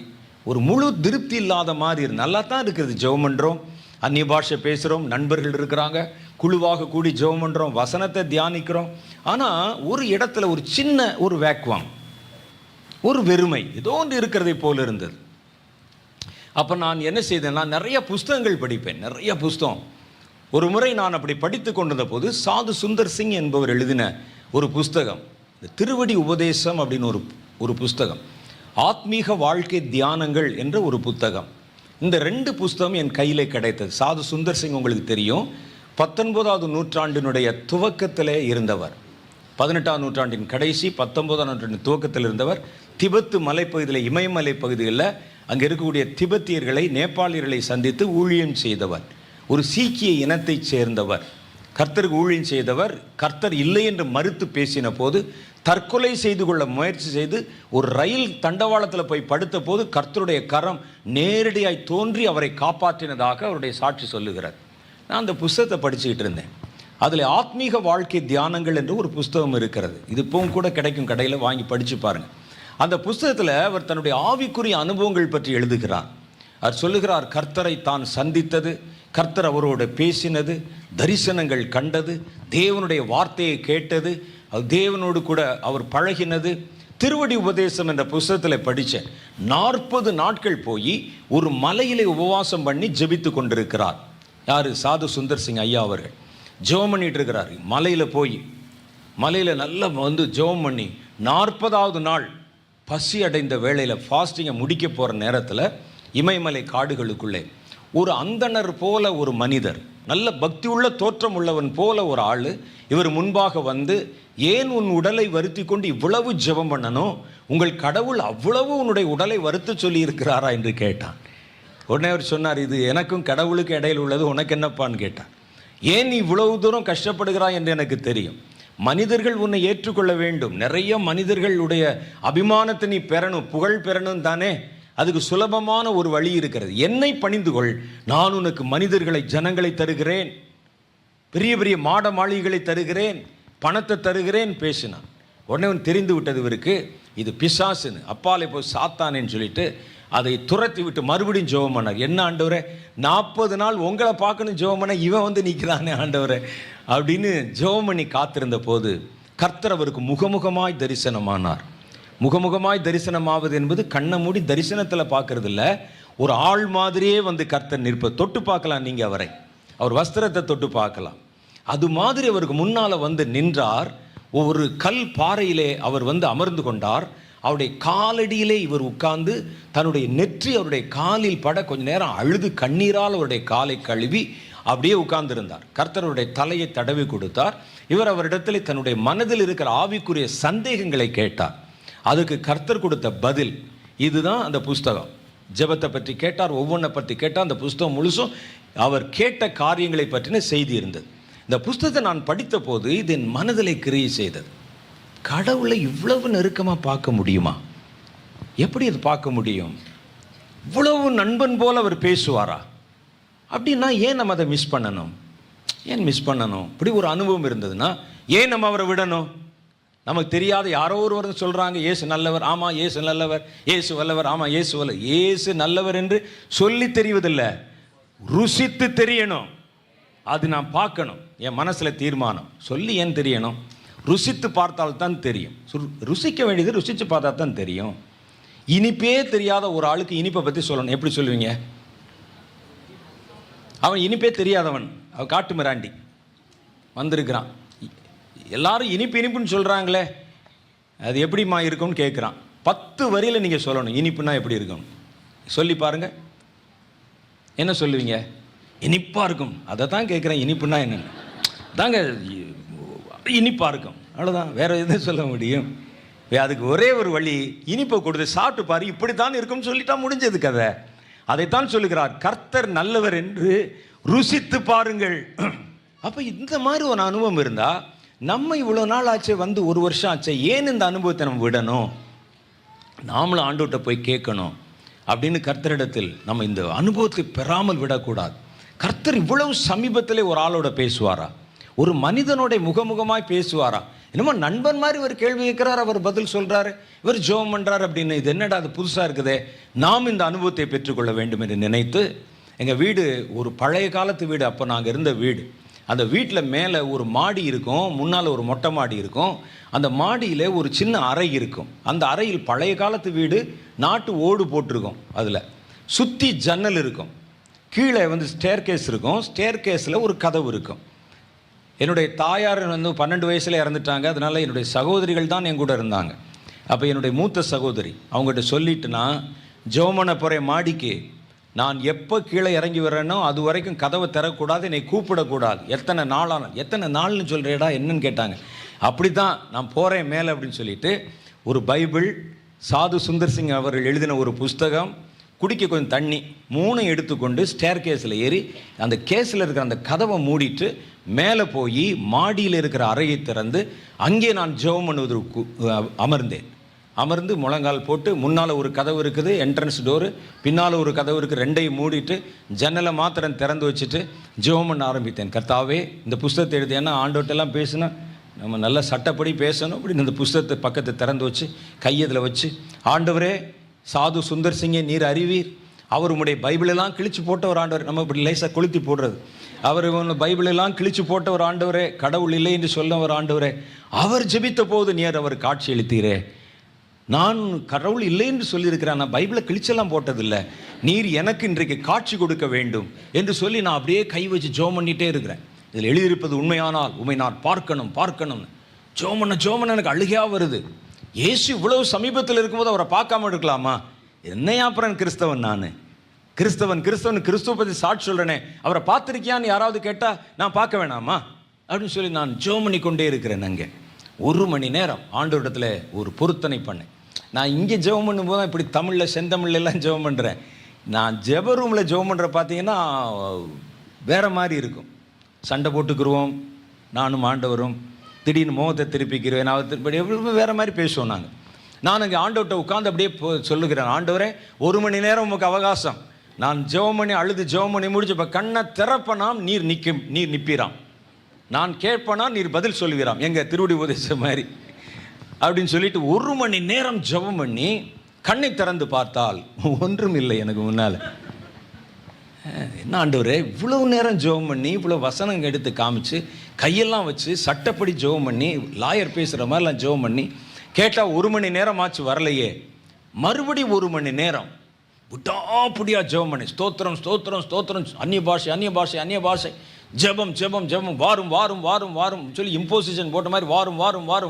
ஒரு முழு திருப்தி இல்லாத மாதிரி. நல்லா தான் இருக்குது, ஜெபம் பண்ணுறோம், அந்நிய பாஷை பேசுகிறோம், நண்பர்கள் இருக்கிறாங்க, குழுவாக கூடி ஜெபம் பண்ணுறோம், வசனத்தை தியானிக்கிறோம். ஆனால் ஒரு இடத்துல ஒரு சின்ன ஒரு வேக்வாம், ஒரு வெறுமை ஏதோ ஒன்று இருக்கிறதை போல இருந்தது. அப்போ நான் என்ன செய்தேன், நான் நிறைய புஸ்தகங்கள் படிப்பேன், நிறைய புஸ்தகம். ஒரு முறை நான் அப்படி படித்து கொண்டிருந்த போது சாது சுந்தர் சிங் என்பவர் எழுதின ஒரு புஸ்தகம், திருவடி உபதேசம் அப்படின்னு ஒரு புஸ்தகம், ஆத்மீக வாழ்க்கை தியானங்கள் என்ற ஒரு புத்தகம். இந்த 2 புஸ்தகம் என் கையில் கிடைத்தது. சாது சுந்தர் சிங் உங்களுக்கு தெரியும், 19வது நூற்றாண்டினுடைய துவக்கத்திலே இருந்தவர். 18ஆம் நூற்றாண்டின் கடைசி, 19ஆம் நூற்றாண்டின் துவக்கத்தில் இருந்தவர். திபெத்து மலைப்பகுதியில், இமயமலை பகுதிகளில் அங்கே இருக்கக்கூடிய திபெத்தியர்களை, நேபாளியர்களை சந்தித்து ஊழியம் செய்தவர். ஒரு சீக்கிய இனத்தைச் சேர்ந்தவர், கர்த்தருக்கு ஊழியம் செய்தவர். கர்த்தர் இல்லை என்று மறுத்து பேசின போது தற்கொலை செய்து கொள்ள முயற்சி செய்து ஒரு ரயில் தண்டவாளத்தில் போய் படுத்த போது கர்த்தருடைய கரம் நேரடியாய் தோன்றி அவரை காப்பாற்றினதாக அவருடைய சாட்சி சொல்லுகிறார். நான் அந்த புஸ்தகத்தை படிச்சுக்கிட்டு இருந்தேன். அதில் ஆத்மீக வாழ்க்கை தியானங்கள் என்று ஒரு புஸ்தகம் இருக்கிறது. இது இப்பவும் கூட கிடைக்கும், கடையில் வாங்கி படித்து பாருங்கள். அந்த புஸ்தகத்தில் அவர் தன்னுடைய ஆவிக்குரிய அனுபவங்கள் பற்றி எழுதுகிறார். அவர் சொல்லுகிறார், கர்த்தரை தான் சந்தித்தது, கர்த்தர் அவரோடு பேசினது, தரிசனங்கள் கண்டது, தேவனுடைய வார்த்தையை கேட்டது, தேவனோடு கூட அவர் பழகினது. திருவடி உபதேசம் என்ற புஸ்தகத்தில் படித்தேன். 40 நாட்கள் போய் ஒரு மலையிலே உபவாசம் பண்ணி ஜெபித்து கொண்டிருக்கிறார். யார்? சாது சுந்தர் சிங் ஐயா அவர்கள் ஜெபம் பண்ணிட்டு இருக்கிறார். மலையில் நல்லா வந்து ஜெபம் பண்ணி 40வது நாள் பசி அடைந்த வேளையில், ஃபாஸ்டிங்கை முடிக்க போகிற நேரத்தில், இமயமலை காடுகளுக்குள்ளே ஒரு அந்தணர் போல ஒரு மனிதர், நல்ல பக்தி உள்ள தோற்றம் உள்ளவன் போல ஒரு ஆள் இவர் முன்பாக வந்து, ஏன் உன் உடலை வருத்தி கொண்டு இவ்வளவு ஜெபம் பண்ணணும்? உங்கள் கடவுள் அவ்வளவு உன்னுடைய உடலை வருத்த சொல்லி இருக்கிறாரா என்று கேட்டான். உடனே அவர் சொன்னார், இது எனக்கும் கடவுளுக்கு இடையில் உள்ளது, உனக்கு என்னப்பான்னு கேட்டான். ஏன் நீ இவ்வளவு தூரம் கஷ்டப்படுகிறாய் என்று எனக்கு தெரியும். மனிதர்கள் உன்னை ஏற்றுக்கொள்ள வேண்டும், நிறைய மனிதர்களுடைய அபிமானத்தை நீ பெறணும், புகழ் பெறணும் தானே. அதுக்கு சுலபமான ஒரு வழி இருக்கிறது. என்னை பணிந்து கொள், நான் உனக்கு மனிதர்களை, ஜனங்களை தருகிறேன், பெரிய பெரிய மாட மாளிகைகளை தருகிறேன், பணத்தை தருகிறேன் பேசினான். உடனே அவன் தெரிந்து விட்டது இவருக்கு இது பிசாசுன்னு. அப்பாலே போய் சாத்தானேன்னு சொல்லிட்டு அதை துரத்தி விட்டு மறுபடியும் ஜெபம் பண்ணார். என்ன ஆண்டவரே, 40 நாள் உங்களை பார்க்கணும் ஜெபம் பண்ண, இவன் வந்து நிற்கிறானே ஆண்டவரே அப்படின்னு ஜெபம் பண்ணி காத்திருந்த போது கர்த்தர் அவருக்கு முகமுகமாய் தரிசனமானார். முகமுகமாய் தரிசனமாவது என்பது கண்ணை மூடி தரிசனத்தில் பார்க்கறது இல்லை, ஒரு ஆள் மாதிரியே வந்து கர்த்தர் நிற்பது. தொட்டு பார்க்கலாம், நீங்கள் அவரை, அவர் வஸ்திரத்தை தொட்டு பார்க்கலாம். அது மாதிரி அவருக்கு முன்னால் வந்து நின்றார். ஒரு கல் பாறையிலே அவர் வந்து அமர்ந்து கொண்டார். அவருடைய காலடியிலே இவர் உட்கார்ந்து தன்னுடைய நெற்றி அவருடைய காலில் பட கொஞ்ச நேரம் அழுது கண்ணீரால் அவருடைய காலை கழுவி அப்படியே உட்கார்ந்திருந்தார். கர்த்தருடைய தலையை தடவி கொடுத்தார். இவர் அவரிடத்தில் தன்னுடைய மனதில் இருக்கிற ஆவிக்குரிய சந்தேகங்களை கேட்டார். அதுக்கு கர்த்தர் கொடுத்த பதில் இதுதான் அந்த புஸ்தகம். ஜெபத்தை பற்றி கேட்டார், ஒவ்வொன்றை பற்றி கேட்டார். அந்த புஸ்தகம் முழுசும் அவர் கேட்ட காரியங்களை பற்றின செய்தி இருந்தது. இந்த புஸ்தகத்தை நான் படித்த போது இது என் மனதிலே கிரியை செய்தது. கடவுளை இவ்வளவு நெருக்கமாக பார்க்க முடியுமா? எப்படி அது பார்க்க முடியும்? இவ்வளவு நண்பன் போல் அவர் பேசுவாரா? அப்படின்னா ஏன் நம்ம அதை மிஸ் பண்ணணும்? ஏன் மிஸ் பண்ணணும்? இப்படி ஒரு அனுபவம் இருந்ததுன்னா ஏன் நம்ம அவரை விடணும்? நமக்கு தெரியாத யாரோ ஒருவர் சொல்கிறாங்க இயேசு நல்லவர், ஆமாம் இயேசு நல்லவர், இயேசு வல்லவர், ஆமாம் இயேசு வல்ல. இயேசு நல்லவர் என்று சொல்லி தெரிவதில்லை, ருசித்து தெரியணும். அது நான் பார்க்கணும், என் மனசில் தீர்மானம். சொல்லி ஏன் தெரியணும்? ருசித்து பார்த்தால்தான் தெரியும். ருசிக்க வேண்டியது ருசித்து பார்த்தா தான் தெரியும். இனிப்பே தெரியாத ஒரு ஆளுக்கு இனிப்பை பற்றி சொல்லணும், எப்படி சொல்லுவீங்க? அவன் இனிப்பே தெரியாதவன், அவன் காட்டு மிராண்டி வந்திருக்கிறான். எல்லாரும் இனிப்பு இனிப்புன்னு சொல்கிறாங்களே, அது எப்படிமா இருக்கும்னு கேட்குறான். 10 வரியில் நீங்கள் சொல்லணும் இனிப்புன்னா எப்படி இருக்கும் சொல்லி பாருங்கள். என்ன சொல்லுவீங்க? இனிப்பாக இருக்கும். அதை தான் கேட்குறேன், இனிப்புன்னா என்னென்னு தாங்க. இனிப்பாக இருக்கும், அவ்வளோதான். வேறு எதுவும் சொல்ல முடியும்? அதுக்கு ஒரே ஒரு வழி, இனிப்பை கொடுத்து சாப்பிட்டு பாரு, இப்படித்தான் இருக்கும்னு சொல்லிட்டா முடிஞ்சது கதை. அதைத்தான் சொல்லுகிறார், கர்த்தர் நல்லவர் என்று ருசித்து பாருங்கள். அப்போ இந்த மாதிரி ஒரு அனுபவம் இருந்தால், நம்ம இவ்வளோ நாள் ஆச்சு வந்து 1 வருஷம் ஆச்சு, ஏன் இந்த அனுபவத்தை நம்ம விடணும்? நாமளும் ஆண்டவர்கிட்ட போய் கேட்கணும் அப்படின்னு கர்த்தரிடத்தில் நம்ம இந்த அனுபவத்தை பெறாமல் விடக்கூடாது. கர்த்தர் இவ்வளவு சமீபத்திலே ஒரு ஆளோட பேசுவாரா? ஒரு மனிதனோட முகமுகமாய் பேசுவாரா? என்னமோ நண்பன் மாதிரி ஒரு கேள்வி கேட்கிறார், அவர் பதில் சொல்கிறாரு, இவர் ஜெபம் பண்ணுறாரு அப்படின்னு. இது என்னடா அது புதுசாக இருக்குதே. நாம் இந்த அனுபவத்தை பெற்றுக்கொள்ள வேண்டும் என்று நினைத்து, எங்கள் வீடு ஒரு பழைய காலத்து வீடு. அப்போ நாங்கள் இருந்த வீடு, அந்த வீட்டில் மேலே ஒரு மாடி இருக்கும், முன்னால் ஒரு மொட்டை மாடி இருக்கும். அந்த மாடியில் ஒரு சின்ன அறை இருக்கும். அந்த அறையில் பழைய காலத்து வீடு, நாட்டு ஓடு போட்டிருக்கும். அதில் சுற்றி ஜன்னல் இருக்கும். கீழே வந்து ஸ்டேர் கேஸ் இருக்கும். ஸ்டேர் கேஸில் ஒரு கதவு இருக்கும். என்னுடைய தாயார் வந்து 12 வயசில் இறந்துட்டாங்க. அதனால் என்னுடைய சகோதரிகள் தான் என் கூட இருந்தாங்க. அப்போ என்னுடைய மூத்த சகோதரி அவங்ககிட்ட சொல்லிட்டுனா, ஜெபமன போகிற மாடிக்கு நான் எப்போ கீழே இறங்கி வர்றேனோ அது வரைக்கும் கதவை திறக்கூடாது, என்னை கூப்பிடக்கூடாது. எத்தனை நாள்னு சொல்கிறேடா என்னன்னு கேட்டாங்க. அப்படி தான் நான் போகிறேன் மேலே அப்படின்னு சொல்லிட்டு, ஒரு பைபிள், சாது சுந்தர் சிங் அவர்கள் எழுதின ஒரு புஸ்தகம், குடிக்க கொஞ்சம் தண்ணி, 3 எடுத்துக்கொண்டு ஸ்டேர் கேஸில் ஏறி அந்த கேஸில் இருக்கிற அந்த கதவை மூடிட்டு மேலே போய் மாடியில் இருக்கிற அறையை திறந்து அங்கே நான் ஜெபம் பண்ணுவதற்கு அமர்ந்து முழங்கால் போட்டு, முன்னால் ஒரு கதவு இருக்குது, என்ட்ரன்ஸ் டோரு, பின்னால் ஒரு கதவு இருக்குது, 2ஐயும் மூடிட்டு ஜன்னலை மாத்திரம் திறந்து வச்சுட்டு ஜெபம் பண்ண ஆரம்பித்தேன். கர்த்தாவே, இந்த புஸ்தகத்தை எழுதி, ஏன்னா ஆண்டோட்டெல்லாம் பேசுனா நம்ம நல்ல சட்டப்படி பேசணும் அப்படின்னு இந்த புஸ்தகத்தை பக்கத்தை திறந்து வச்சு கையதில் வச்சு, ஆண்டவரே, சாது சுந்தர் சிங்கை நீர் அறிவீர், அவர் உங்களுடைய பைபிளெல்லாம் கிழிச்சு போட்ட ஒரு ஆண்டவர். நம்ம இப்படி லேசாக கொளுத்தி போடுறது. அவர் பைபிளெல்லாம் கிழிச்சு போட்ட ஒரு ஆண்டவரே, கடவுள் இல்லை என்று சொல்ல ஒரு ஆண்டவரே, அவர் ஜெபித்த போது நீர் அவர் காட்சி அளித்தீரே. நான் கடவுள் இல்லை என்று சொல்லியிருக்கிறேன், நான் பைபிளை கிழிச்செல்லாம் போட்டதில்லை, நீர் எனக்கு இன்றைக்கு காட்சி கொடுக்க வேண்டும் என்று சொல்லி நான் அப்படியே கை வச்சு ஜெபம் பண்ணிகிட்டே இருக்கிறேன். இதில் எழுதியிருப்பது உண்மையானால் உண்மை நான் பார்க்கணும்னு ஜெபம் பண்ண எனக்கு அழுகையாக வருது. இயேசு இவ்வளவு சமீபத்தில் இருக்கும்போது அவரை பார்க்காம இருக்கலாமா? என்னையா அப்புறம் கிறிஸ்தவன்? நான் கிறிஸ்தவன் கிறிஸ்துவ பற்றி சாட்சி சொல்கிறேனே, அவரை பார்த்துருக்கியான்னு யாராவது கேட்டால் நான் பார்க்க வேணாமா அப்படின்னு சொல்லி நான் ஜெபம் பண்ணி கொண்டே இருக்கிறேன். அங்கே 1 மணி நேரம் ஆண்டவரிடத்தில் ஒரு பொருத்தனை பண்ணேன். நான் இங்கே ஜெபம் பண்ணும்போது தான் இப்படி தமிழில் செந்தமிழ்லாம் ஜெபம் பண்ணுறேன். நான் ஜெப ரூமில் ஜெபம் பண்ணுற பார்த்தீங்கன்னா வேறு மாதிரி இருக்கும். சண்டை போட்டுக்குருவோம், நானும் ஆண்டவரும், திடீர்னு முகத்தை திருப்பிக்கிறேன், நான் திருப்பி எப்படி வேறு மாதிரி பேசுவோம். நான் அங்கே ஆண்டவர்கிட்ட உட்காந்து அப்படியே சொல்லுகிறேன், ஆண்டவரே 1 மணி நேரம் உங்களுக்கு அவகாசம், நான் ஜெபம் பண்ணி அழுது ஜெபம் பண்ணி முடிச்சு இப்போ கண்ணை திறப்பனாம் நீர் நிற்பீராம், நான் கேட்பனா நீர் பதில் சொல்லுவீராம், எங்கள் திருவடி உபதேசம் மாதிரி அப்படின்னு சொல்லிட்டு 1 மணி நேரம் ஜெபம் பண்ணி கண்ணை திறந்து பார்த்தால் ஒன்றும் இல்லை எனக்கு முன்னால். என்ன ஆண்டவரே, இவ்வளவு நேரம் ஜெபம் பண்ணி இவ்வளோ வசனங்கள் எடுத்து காமிச்சு கையெல்லாம் வச்சு சட்டப்படி ஜெபம் பண்ணி லாயர் பேசுகிற மாதிரிலாம் ஜெபம் பண்ணி கேட்டால் 1 மணி நேரம் ஆச்சு வரலையே. மறுபடி 1 மணி நேரம் விட்டாப்படியாக ஜெபம் பண்ணி ஸ்தோத்திரம் ஸ்தோத்திரம் ஸ்தோத்திரம், அந்நிய பாஷை ஜெபம் வாரும் சொல்லி இம்போசிஷன் போட்ட மாதிரி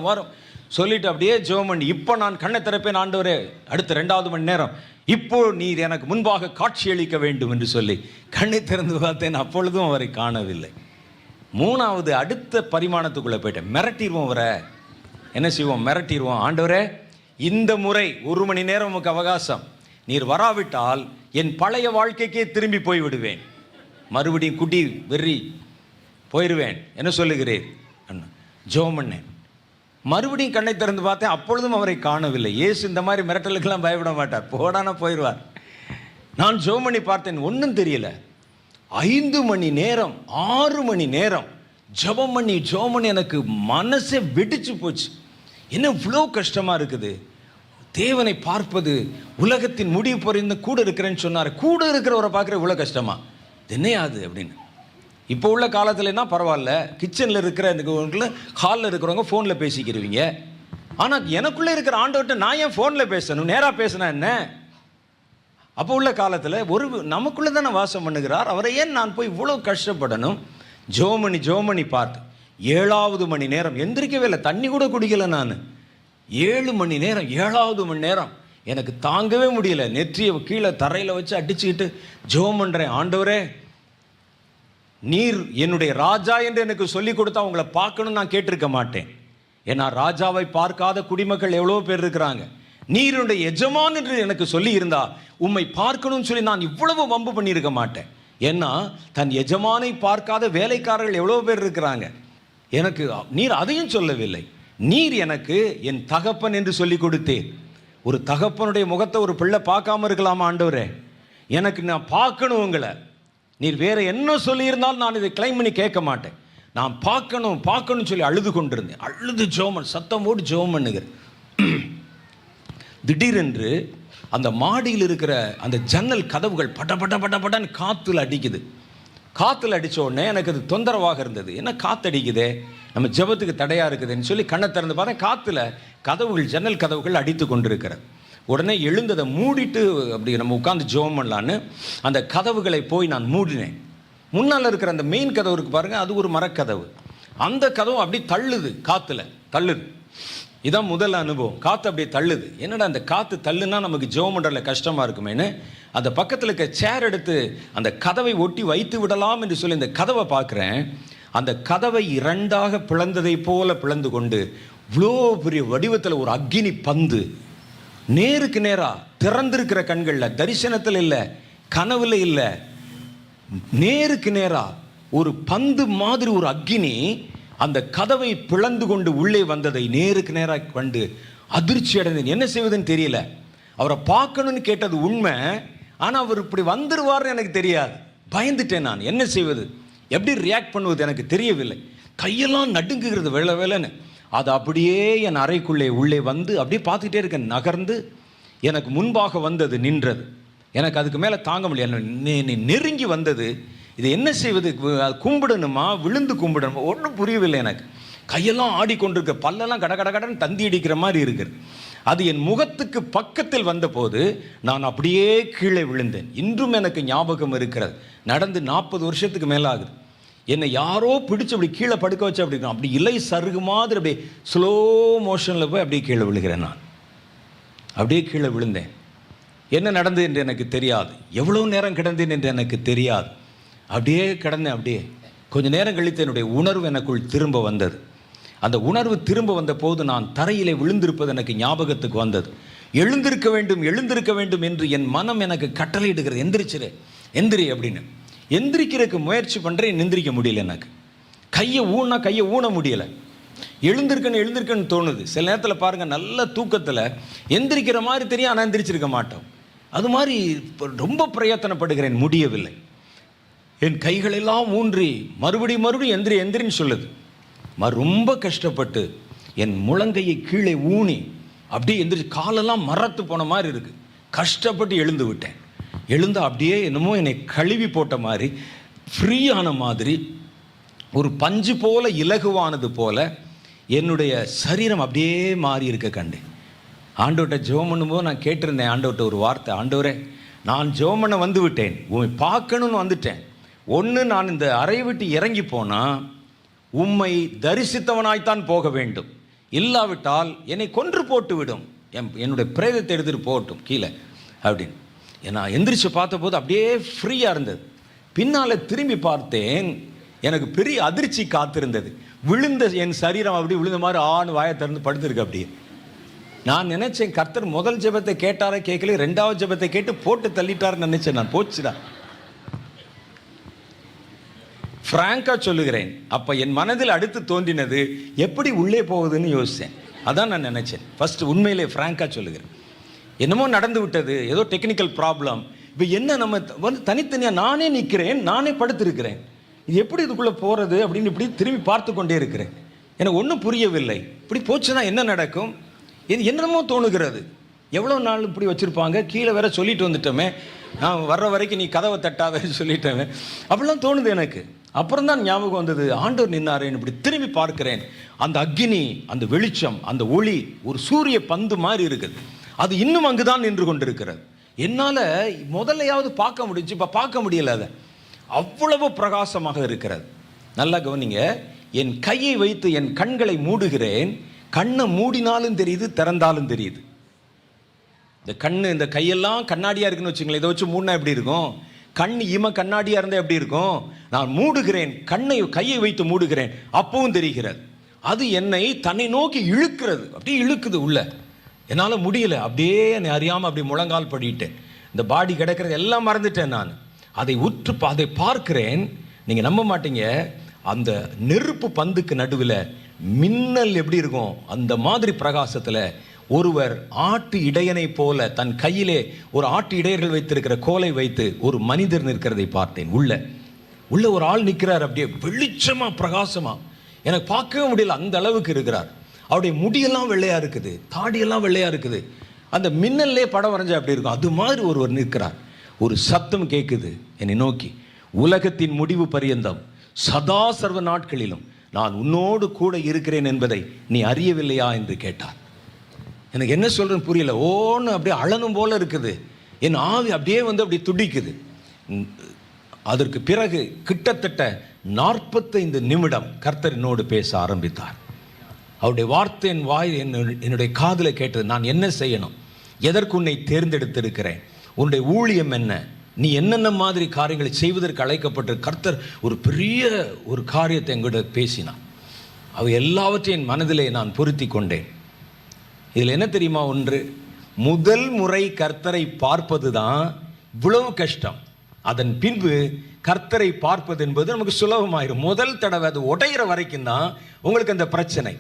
வாரும் சொல்லிட்டு அப்படியே ஜெபம் பண்ணி, இப்போ நான் கண்ணை திறப்பேன் ஆண்டவரே, அடுத்த 2வது மணி நேரம் இப்போ நீர் எனக்கு முன்பாக காட்சியளிக்க வேண்டும் என்று சொல்லி கண்ணை திறந்து பார்த்தேன். அப்பொழுதும் அவரை காணவில்லை. 3வது அடுத்த பரிமாணத்துக்குள்ளே போயிட்டேன். மிரட்டிடுவோம் அவரை. என்ன செய்வோம்? மிரட்டிடுவோம். ஆண்டவரே, இந்த முறை 1 மணி நேரம் உமக்கு அவகாசம், நீர் வராவிட்டால் என் பழைய வாழ்க்கைக்கே திரும்பி போய் விடுவேன், மறுபடியும் குடி வெறி போயிடுவேன், என்ன சொல்லுகிறேன் அண்ணா. ஜெபம் பண்ணேன். மறுபடியும் கண்ணை திறந்து பார்த்தேன். அப்பொழுதும் அவரை காணவில்லை. இயேசு இந்த மாதிரி மிரட்டலுக்கெல்லாம் பயப்பட மாட்டார், போடானா போயிடுவார். நான் ஜெபம் பண்ணி பார்த்தேன், ஒன்றும் தெரியல. 5 மணி நேரம் 6 மணி நேரம் ஜெபம் பண்ணி எனக்கு மனசே வெடிச்சு போச்சு. என்ன இவ்வளோ கஷ்டமாக இருக்குது, தேவனை பார்ப்பது, உலகத்தின் முடிவு பொறிந்து கூட இருக்கிறேன்னு சொன்னார். கூட இருக்கிறவரை பார்க்குற இவ்வளோ கஷ்டமா, என்னையாது அப்படின்னு. இப்போ உள்ள காலத்துலன்னா பரவாயில்ல, கிச்சனில் இருக்கிற இந்த ஹாலில் இருக்கிறவங்க ஃபோனில் பேசிக்கிறவங்க. ஆனால் எனக்குள்ளே இருக்கிற ஆண்டவர்கிட்ட நான் ஏன் ஃபோனில் பேசணும், நேராக பேசினா என்ன? அப்போ உள்ள காலத்தில் நமக்குள்ளே தானே வாசம் பண்ணுகிறார், அவரை ஏன் நான் போய் இவ்வளோ கஷ்டப்படணும்? ஜோமணி பார்த்து 7வது மணி நேரம் எந்திரிக்கவே இல்லை, தண்ணி கூட குடிக்கலை நான். 7 மணி நேரம் 7வது மணி நேரம் எனக்கு தாங்கவே முடியல. நெற்றியை கீழே தரையில் வச்சு அடிச்சுக்கிட்டு ஜெபம் பண்ணுறேன். ஆண்டவரே, நீர் என்னுடைய ராஜா என்று எனக்கு சொல்லிக் கொடுத்தா உங்களை பார்க்கணும்னு நான் கேட்டிருக்க மாட்டேன். ஏன்னா ராஜாவை பார்க்காத குடிமக்கள் எவ்வளோ பேர் இருக்கிறாங்க. நீர் என்னுடைய எஜமான் என்று எனக்கு சொல்லி இருந்தா உம்மை பார்க்கணும்னு சொல்லி நான் இவ்வளவு வம்பு பண்ணியிருக்க மாட்டேன். ஏன்னா தன் எஜமானை பார்க்காத வேலைக்காரர்கள் எவ்வளோ பேர் இருக்கிறாங்க. எனக்கு நீர் அதையும் சொல்லவில்லை. நீர் எனக்கு என் தகப்பன் என்று சொல்லி கொடுத்தேன். ஒரு தகப்பனுடைய முகத்தை ஒரு பிள்ளை பார்க்காம இருக்கலாமா? ஆண்டவரே, எனக்கு நான் பார்க்கணும் உங்களை. நீர் வேற என்ன சொல்லியிருந்தாலும் நான் இதை கிளைம் பண்ணி கேட்க மாட்டேன். நான் பார்க்கணும் சொல்லி அழுது கொண்டிருந்தேன். அழுது ஜெபம், சத்தமோடு ஜெபம் பண்ணுகிறேன். திடீரென்று அந்த மாடியில் இருக்கிற அந்த ஜன்னல் கதவுகள் பட்ட பட்ட பட்ட பட்டன்னு காற்றுல அடிக்குது. காற்றுல அடித்த உடனே எனக்கு அது தொந்தரவாக இருந்தது. என்ன காற்று அடிக்குதே, நம்ம ஜெபத்துக்கு தடையாக இருக்குதுன்னு சொல்லி கண்ணை திறந்து பார்த்தேன். காற்றுல கதவுகள், ஜன்னல் கதவுகள் அடித்து கொண்டிருக்கிறது. உடனே எழுந்ததை மூடிட்டு அப்படி நம்ம உட்காந்து ஜெபம் பண்ணலான்னு அந்த கதவுகளை போய் நான் மூடினேன். முன்னால் இருக்கிற அந்த மெயின் கதவு இருக்கு பாருங்க, அது ஒரு மரக்கதவு. அந்த கதவு அப்படி தள்ளுது, காற்றுல தள்ளுது. இதான் முதல் அனுபவம். காற்று அப்படியே தள்ளுது. என்னடா அந்த காற்று தள்ளுனா நமக்கு ஜெபம் பண்ணுறதுல கஷ்டமாக இருக்குமேன்னு அந்த பக்கத்தில் இருக்க சேர் எடுத்து அந்த கதவை ஒட்டி வைத்து விடலாம் என்று சொல்லி இந்த கதவை பார்க்குறேன். அந்த கதவை 2ஆக பிளந்ததை போல பிளந்து கொண்டு இவ்வளோ பெரிய வடிவத்தில் ஒரு அக்கினி பந்து நேருக்கு நேராக திறந்திருக்கிற கண்களில், தரிசனத்தில் இல்லை, கனவுல இல்லை, நேருக்கு நேராக ஒரு பந்து மாதிரி ஒரு அக்கினி அந்த கதவை பிளந்து கொண்டு உள்ளே வந்ததை நேருக்கு நேராக கண்டு அதிர்ச்சி அடைந்தேன். என்ன செய்வதுன்னு தெரியல. அவரை பார்க்கணும்னு கேட்டது உண்மை, ஆனால் அவர் இப்படி வந்துடுவார்னு எனக்கு தெரியாது. பயந்துட்டேன் நான். என்ன செய்வது, எப்படி ரியாக்ட் பண்ணுவது எனக்கு தெரியவில்லை. கையெல்லாம் நடுங்குகிறது வேலைன்னு. அது அப்படியே என் அறைக்குள்ளே உள்ளே வந்து அப்படியே பார்த்துக்கிட்டே இருக்கேன். நகர்ந்து எனக்கு முன்பாக வந்தது, நின்றது. எனக்கு அதுக்கு மேலே தாங்க முடியல. நெருங்கி வந்தது. இது என்ன செய்வது, கும்பிடணுமா, விழுந்து கும்பிடணுமா, ஒன்றும் புரியவில்லை எனக்கு. கையெல்லாம் ஆடிக்கொண்டிருக்க, பல்லெல்லாம் கட கட கடன்னு தந்தி அடிக்கிற மாதிரி இருக்குது. அது என் முகத்துக்கு பக்கத்தில் வந்தபோது நான் அப்படியே கீழே விழுந்தேன். இன்றும் எனக்கு ஞாபகம் இருக்கிறது. நடந்து 40 வருஷத்துக்கு மேலே ஆகுது. என்னை யாரோ பிடிச்சி அப்படி கீழே படுக்க வச்சு அப்படி இலை சருகு மாதிரி அப்படியே ஸ்லோ மோஷனில் போய் அப்படியே கீழே விழுகிறேன். நான் அப்படியே கீழே விழுந்தேன். என்ன நடந்தது என்று எனக்கு தெரியாது. எவ்வளோ நேரம் கிடந்தேன் என்று எனக்கு தெரியாது. அப்படியே கிடந்தேன். அப்படியே கொஞ்சம் நேரம் கழித்து என்னுடைய உணர்வு எனக்குள் திரும்ப வந்தது. அந்த உணர்வு திரும்ப வந்த போது நான் தரையிலே விழுந்திருப்பது எனக்கு ஞாபகத்துக்கு வந்தது. எழுந்திருக்க வேண்டும் என்று என் மனம் எனக்கு கட்டளையிடுகிறது. எந்திரி அப்படின்னு. எந்திரிக்கிறதுக்கு முயற்சி பண்ணுறேன், எந்திரிக்க முடியல. எனக்கு கையை ஊன முடியலை. எழுந்திருக்கன்னு தோணுது. சில நேரத்தில் பாருங்கள், நல்ல தூக்கத்தில் எந்திரிக்கிற மாதிரி தெரியும், ஆனால் எந்திரிச்சிருக்க மாட்டோம். அது மாதிரி ரொம்ப பிரயத்தனப்படுகிறேன், முடியவில்லை. என் கைகளெல்லாம் ஊன்றி மறுபடியும் எந்திரின்னு சொல்லுது. ரொம்ப கஷ்டப்பட்டு என் முழங்கையை கீழே ஊனி அப்படியே எந்திரிச்சு, காலெல்லாம் மரத்து போன மாதிரி இருக்குது. கஷ்டப்பட்டு எழுந்து விட்டேன். எழுந்து அப்படியே என்னமோ என்னை கழுவி போட்ட மாதிரி, ஃப்ரீயான மாதிரி, ஒரு பஞ்சு போல இலகுவானது போல என்னுடைய சரீரம் அப்படியே மாறி இருக்க கண்டேன். ஆண்டவர்கிட்ட ஜெபம் பண்ணும்போது நான் கேட்டிருந்தேன் ஆண்டவர்கிட்ட ஒரு வார்த்தை, ஆண்டவரே, நான் ஜெபம் பண்ண வந்து விட்டேன், உம்மை பார்க்கணும்னு வந்துட்டேன். ஒன்று, நான் இந்த அறையை விட்டு இறங்கி போனால் உம்மை தரிசித்தவனாய்த்தான் போக வேண்டும். இல்லாவிட்டால் என்னை கொன்று போட்டு விடும், என்னுடைய பிரேதத்தை எடுத்துகிட்டு போகட்டும் கீழே அப்படின்னு. நான் எந்திரிச்சு பார்த்தபோது அப்படியே ஃப்ரீயாக இருந்தது. பின்னால் திரும்பி பார்த்தேன், எனக்கு பெரிய அதிர்ச்சி காத்திருந்தது. விழுந்த என் சரீரம் அப்படி விழுந்த மாதிரி ஆண் வாயை திறந்து படுத்திருக்கு. அப்படியே நான் நினைச்சேன், கர்த்தர் முதல் ஜெபத்தை கேட்டாரா கேட்கல, ரெண்டாவது ஜெபத்தை கேட்டு போட்டு தள்ளிட்டாருன்னு நினைச்சேன். நான் போச்சுடா. ஃப்ராங்கா சொல்லுகிறேன், அப்ப என் மனதில் அடுத்து தோன்றினது எப்படி உள்ளே போகுதுன்னு யோசிச்சேன். அதான் நான் நினைச்சேன். ஃபர்ஸ்ட் உண்மையிலே ஃப்ராங்கா சொல்லுகிறேன், என்னமோ நடந்து விட்டது, ஏதோ டெக்னிக்கல் ப்ராப்ளம். இப்போ என்ன, நம்ம வந்து தனித்தனியாக நானே நிற்கிறேன், நானே படுத்திருக்கிறேன், இது எப்படி இதுக்குள்ளே போகிறது அப்படின்னு இப்படி திரும்பி பார்த்து கொண்டே இருக்கிறேன். எனக்கு ஒன்றும் புரியவில்லை. இப்படி போச்சுன்னா என்ன நடக்கும், இது என்னமோ தோணுகிறது. எவ்வளோ நாள் இப்படி வச்சுருப்பாங்க, கீழே வேற சொல்லிட்டு வந்துட்டோமே, நான் வர்ற வரைக்கும் நீ கதவை தட்டாதன்னு சொல்லிட்டேன், அப்படிலாம் தோணுது எனக்கு. அப்புறம் தான் ஞாபகம் வந்தது, ஆண்டவர் நின்னாரேன்னு. இப்படி திரும்பி பார்க்கிறேன், அந்த அக்கினி, அந்த வெளிச்சம், அந்த ஒளி ஒரு சூரிய பந்து மாதிரி இருக்குது. அது இன்னும் அங்குதான் நின்று கொண்டிருக்கிறது. என்னால் முதல்லையாவது பார்க்க முடிஞ்சு, இப்போ பார்க்க முடியல. அதை அவ்வளவு பிரகாசமாக இருக்கிறது. நல்லா கவனிங்க, என் கையை வைத்து என் கண்களை மூடுகிறேன், கண்ணை மூடினாலும் தெரியுது, திறந்தாலும் தெரியுது. இந்த கண்ணு, இந்த கையெல்லாம் கண்ணாடியாக இருக்குன்னு வச்சுங்களேன், இதை வச்சு மூடினா எப்படி இருக்கும்? கண் இம கண்ணாடியாக இருந்தால் எப்படி இருக்கும்? நான் மூடுகிறேன், கையை வைத்து மூடுகிறேன், அப்பவும் தெரிகிறது. அது என்னை தன்னை நோக்கி இழுக்கிறது, அப்படியே இழுக்குது உள்ள. என்னால் முடியல, அப்படியே என்னை அறியாமல் அப்படி முழங்கால் படிட்டேன். இந்த பாடி கிடக்கிறது எல்லாம் மறந்துட்டேன். நான் அதை அதை பார்க்கிறேன். நீங்கள் நம்ப மாட்டீங்க, அந்த நெருப்பு பந்துக்கு நடுவில் மின்னல் எப்படி இருக்கும், அந்த மாதிரி பிரகாசத்தில் ஒருவர் ஆட்டு இடையனை போல தன் கையிலே ஒரு ஆட்டு இடையர்கள் வைத்திருக்கிற கோலை வைத்து ஒரு மனிதர் நிற்கிறதை பார்த்தேன். உள்ள ஒரு ஆள் நிற்கிறார், அப்படியே வெளிச்சமா பிரகாசமா, எனக்கு பார்க்கவே முடியல, அந்த அளவுக்கு இருக்கிறார். அவருடைய முடியெல்லாம் வெள்ளையா இருக்குது, தாடியெல்லாம் வெள்ளையா இருக்குது. அந்த மின்னல்லே படம் வரைஞ்சா அப்படி இருக்கும், அது மாதிரி ஒருவர் நிற்கிறார். ஒரு சத்தம் கேட்குது என்னை நோக்கி, உலகத்தின் முடிவு பரியந்தம் சதா சர்வ நாட்களிலும் நான் உன்னோடு கூட இருக்கிறேன் என்பதை நீ அறியவில்லையா என்று கேட்டார். எனக்கு என்ன சொல்றேன்னு புரியல. ஓன்னு அப்படியே அழனும் போல இருக்குது, என் ஆவி அப்படியே வந்து அப்படி துடிக்குது. அதற்கு பிறகு கிட்டத்தட்ட 45 நிமிடம் கர்த்தர் என்னோடு பேச ஆரம்பித்தார். அவருடைய வார்த்தை என் வாய் என்னுடைய காதில் கேட்டது. நான் என்ன செய்யணும், எதற்கு உன்னை தேர்ந்தெடுத்திருக்கிறேன், உன்னுடைய ஊழியம் என்ன, நீ என்னென்ன மாதிரி காரியங்களை செய்வதற்கு அழைக்கப்பட்ட கர்த்தர் ஒரு பெரிய ஒரு காரியத்தை எங்கிட்ட பேசினான். அவை எல்லாவற்றையும் என் மனதிலே நான் பொருத்தி கொண்டேன். இதில் என்ன தெரியுமா, ஒன்று, முதல் முறை கர்த்தரை பார்ப்பது தான் இவ்வளவு கஷ்டம். அதன் பின்பு கர்த்தரை பார்ப்பது என்பது நமக்கு சுலபமாயிரும். முதல் தடவை அது உடையிற வரைக்கும் தான் உங்களுக்கு அந்த பிரச்சனை.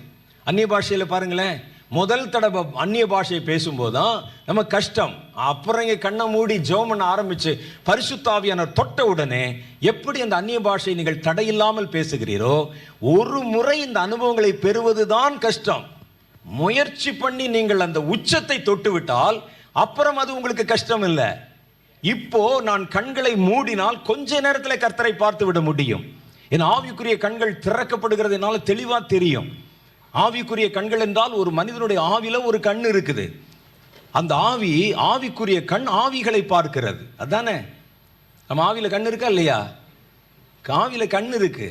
அந்நிய பாஷையில் பாருங்களேன், முதல் தடவை அந்நிய பாஷையை பேசும்போது தான் நம்ம கஷ்டம். அப்புறம் இங்கே கண்ணை மூடி ஜெபம் பண்ண ஆரம்பித்து பரிசுத்த ஆவியானவர் தொட்ட உடனே எப்படி அந்த அந்நிய பாஷையை நீங்கள் தடையில்லாமல் பேசுகிறீரோ, ஒரு முறை இந்த அனுபவங்களை பெறுவது தான் கஷ்டம். முயற்சி பண்ணி நீங்கள் அந்த உச்சத்தை தொட்டு விட்டால் அப்புறம் அது உங்களுக்கு கஷ்டம் இல்லை. இப்போ நான் கண்களை மூடினால் கொஞ்ச நேரத்தில் கர்த்தரை பார்த்து விட முடியும். என் ஆவிக்குரிய கண்கள் திறக்கப்படுகிறது, என்னால் தெளிவா தெரியும். ஆவிக்குரிய கண்கள் என்றால் ஒரு மனிதனுடைய ஆவில ஒரு கண் இருக்குது. அந்த ஆவிக்குரிய கண் ஆவிகளை பார்க்கிறது. அதானே, நம்ம ஆவில கண் இருக்கா இல்லையா? ஆவில கண் இருக்கு.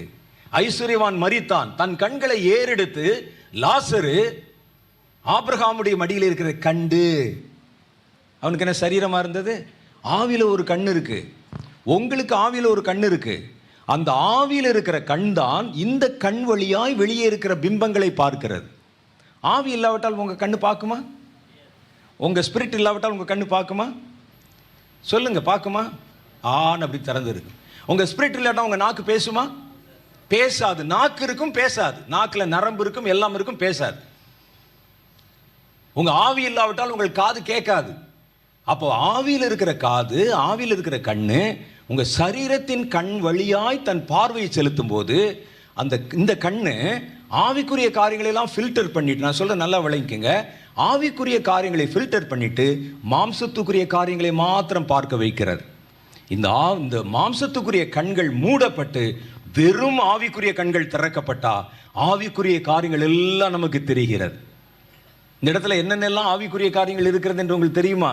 ஐஸ்வர்யவான் மரித்தான், தன் கண்களை ஏறெடுத்து லாசரு ஆபிரகாமுடைய மடியில் இருக்கிற கண்டு. அவனுக்கு என்ன சரீரமா இருந்தது? ஆவில ஒரு கண் இருக்கு. உங்களுக்கு ஆவில ஒரு கண் இருக்கு. அந்த ஆவியில் இருக்கிற கண் தான் இந்த கண் வழியாய் வெளியே இருக்கிற பிம்பங்களை பார்க்கிறது. ஆவி இல்லாவிட்டால் உங்க கண்ணு பார்க்குமா? உங்க ஸ்பிரிட் இல்லாவிட்டால் உங்க கண்ணு பார்க்குமா? சொல்லுங்க, பார்க்குமா? ஆன்னு அப்படி திறந்து இருக்கு. உங்க ஸ்பிரிட் இல்லாட்டா உங்க நாக்கு பேசுமா? பேசாது. நாக்கு இருக்கும், பேசாது. நாக்குல நரம்பு இருக்கும், எல்லாம் இருக்கும், பேசாது. உங்க ஆவி இல்லாவிட்டால் உங்கள் காது கேட்காது. அப்போ ஆவியில் இருக்கிற காது, ஆவியில் இருக்கிற கண்ணு உங்க சரீரத்தின் கண் வழியாய் தன் பார்வையை செலுத்தும் போது இந்த கண்ணு ஆவிக்குரிய காரியங்களை எல்லாம் ஃபில்டர் பண்ணிட்டு, நான் சொல்ற நல்லா விளங்கிக்கங்க, ஆவிக்குரிய காரியங்களை ஃபில்டர் பண்ணிட்டு மாம்சத்துக்குரிய காரியங்களை மாத்திரம் பார்க்க வைக்கிறது. இந்த மாம்சத்துக்குரிய கண்கள் மூடப்பட்டு வெறும் ஆவிக்குரிய கண்கள் திறக்கப்பட்டா ஆவிக்குரிய காரியங்கள் எல்லாம் நமக்கு தெரிகிறது. இந்த இடத்துல என்னென்னலாம் ஆவிக்குரிய காரியங்கள் இருக்கிறது என்று உங்களுக்கு தெரியுமா?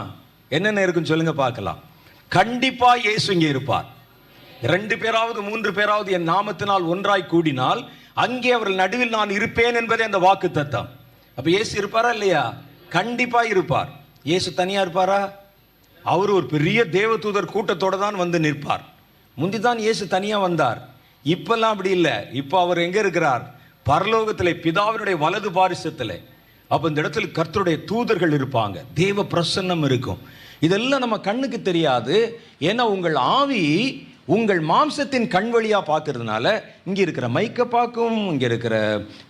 என்னென்ன இருக்குன்னு சொல்லுங்க பார்க்கலாம். கண்டிப்பா இயேசு இங்கே இருப்பார். 2 பேராவது 3 பேராவது என் நாமத்தினால் ஒன்றாய் கூடினால் அங்கே அவர்கள் நடுவில் நான் இருப்பேன் என்பதே அந்த வாக்கு தத்தம். அப்ப இயேசு இருப்பாரா இல்லையா? கண்டிப்பா இருப்பார். இயேசு தனியா இருப்பாரா? அவர் ஒரு பெரிய தேவதூதர் கூட்டத்தோட தான் வந்து நிற்பார். முந்திதான் இயேசு தனியா வந்தார். இப்பெல்லாம் அப்படி இல்லை. இப்போ அவர் எங்க இருக்கிறார்? பரலோகத்திலே, பிதாவினுடைய வலது பாரிசத்திலே. அப்ப இந்த இடத்துல கர்த்தருடைய தூதர்கள் இருப்பாங்க, தேவ பிரசன்னம் இருக்கும். இதெல்லாம் நம்ம கண்ணுக்கு தெரியாது. ஏன்னா உங்கள் ஆவி உங்கள் மாம்சத்தின் கண் வழியா பார்க்கறதுனால இங்க இருக்கிற மைக்கை பார்க்கும், இங்க இருக்கிற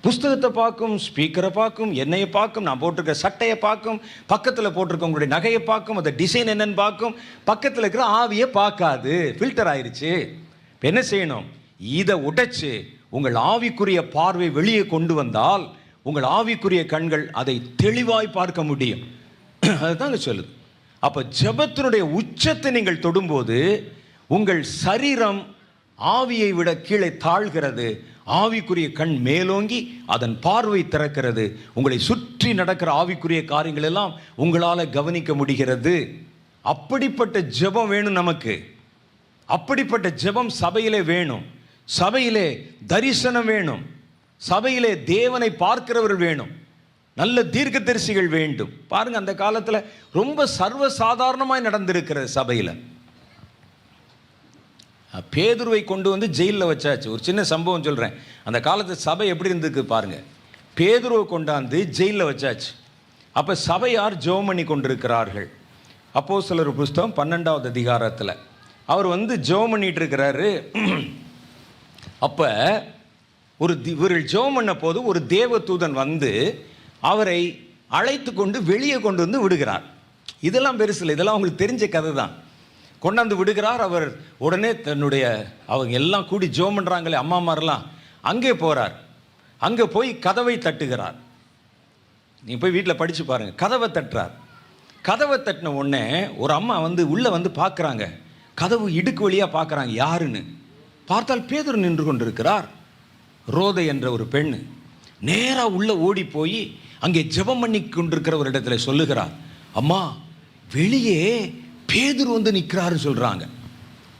புஸ்தகத்தை பார்க்கும், ஸ்பீக்கரை பார்க்கும், என்னையை பார்க்கும், நான் போட்டிருக்க சட்டையை பார்க்கும், பக்கத்தில் போட்டிருக்க உங்களுடைய நகையை பார்க்கும், அந்த டிசைன் என்னன்னு பார்க்கும். பக்கத்தில் இருக்கிற ஆவியை பார்க்காது, ஃபில்டர் ஆயிருச்சு. இப்போ என்ன செய்யணும்? இதை உடைச்சு உங்கள் ஆவிக்குரிய பார்வை வெளியே கொண்டு வந்தால் உங்கள் ஆவிக்குரிய கண்கள் அதை தெளிவாய் பார்க்க முடியும். அதுதான் சொல்லுது. அப்ப ஜெபத்தினுடைய உச்சத்தை நீங்கள் தொடும்போது உங்கள் சரீரம் ஆவியை விட கீழே தாழ்கிறது, ஆவிக்குரிய கண் மேலோங்கி அதன் பார்வை திறக்கிறது. உங்களை சுற்றி நடக்கிற ஆவிக்குரிய காரியங்கள் எல்லாம் உங்களால் கவனிக்க முடிகிறது. அப்படிப்பட்ட ஜெபம் வேணும் நமக்கு. அப்படிப்பட்ட ஜெபம் சபையிலே வேணும். சபையிலே தரிசனம் வேணும். சபையிலே தேவனை பார்க்கிறவர்கள் வேணும். நல்ல தீர்க்கதரிசிகள் வேண்டும். பாருங்க, அந்த காலத்தில் ரொம்ப சர்வசாதாரணமாய் நடந்திருக்கிறது. சபையில் பேதுருவை கொண்டு வந்து ஜெயிலில் வச்சாச்சு. ஒரு சின்ன சம்பவம் சொல்கிறேன். அந்த காலத்து சபை எப்படி இருந்துக்கு பாருங்க. பேதுருவை கொண்டாந்து ஜெயிலில் வச்சாச்சு. அப்போ சபையார் ஜெபம் பண்ணி கொண்டிருக்கிறார்கள். அப்போஸ்தலர் புஸ்தகம் 12வது அதிகாரத்தில் அவர் வந்து ஜெபம் பண்ணிட்டு இருக்கிறாரு. அப்போ இவர்கள் ஜெபம் பண்ண போது ஒரு தேவதூதன் வந்து அவரை அழைத்து கொண்டு வெளியே கொண்டு வந்து விடுகிறார். இதெல்லாம் பெருசு இல்லை, இதெல்லாம் அவங்களுக்கு தெரிஞ்ச கதை தான். கொண்டாந்து விடுகிறார். அவர் உடனே தன்னுடைய அவங்க எல்லாம் கூடி ஜெபம் பண்ணுறாங்களே அம்மாமாரெல்லாம், அங்கே போகிறார். அங்கே போய் கதவை தட்டுகிறார். நீ போய் வீட்டில் படித்து பாருங்கள். கதவை தட்டுறார். கதவை தட்டின உடனே ஒரு அம்மா வந்து உள்ளே வந்து பார்க்குறாங்க. கதவு இடுக்கு வழியாக பார்க்குறாங்க. யாருன்னு பார்த்தால் பேதுரு நின்று கொண்டிருக்கிறார். ரோதை என்ற ஒரு பெண் நேராக உள்ள ஓடி போய் அங்கே ஜெபம் பண்ணி கொண்டிருக்கிற ஒரு இடத்துல சொல்லுகிறார், அம்மா வெளியே பேதுரு வந்து நிற்கிறாரு சொல்கிறாங்க.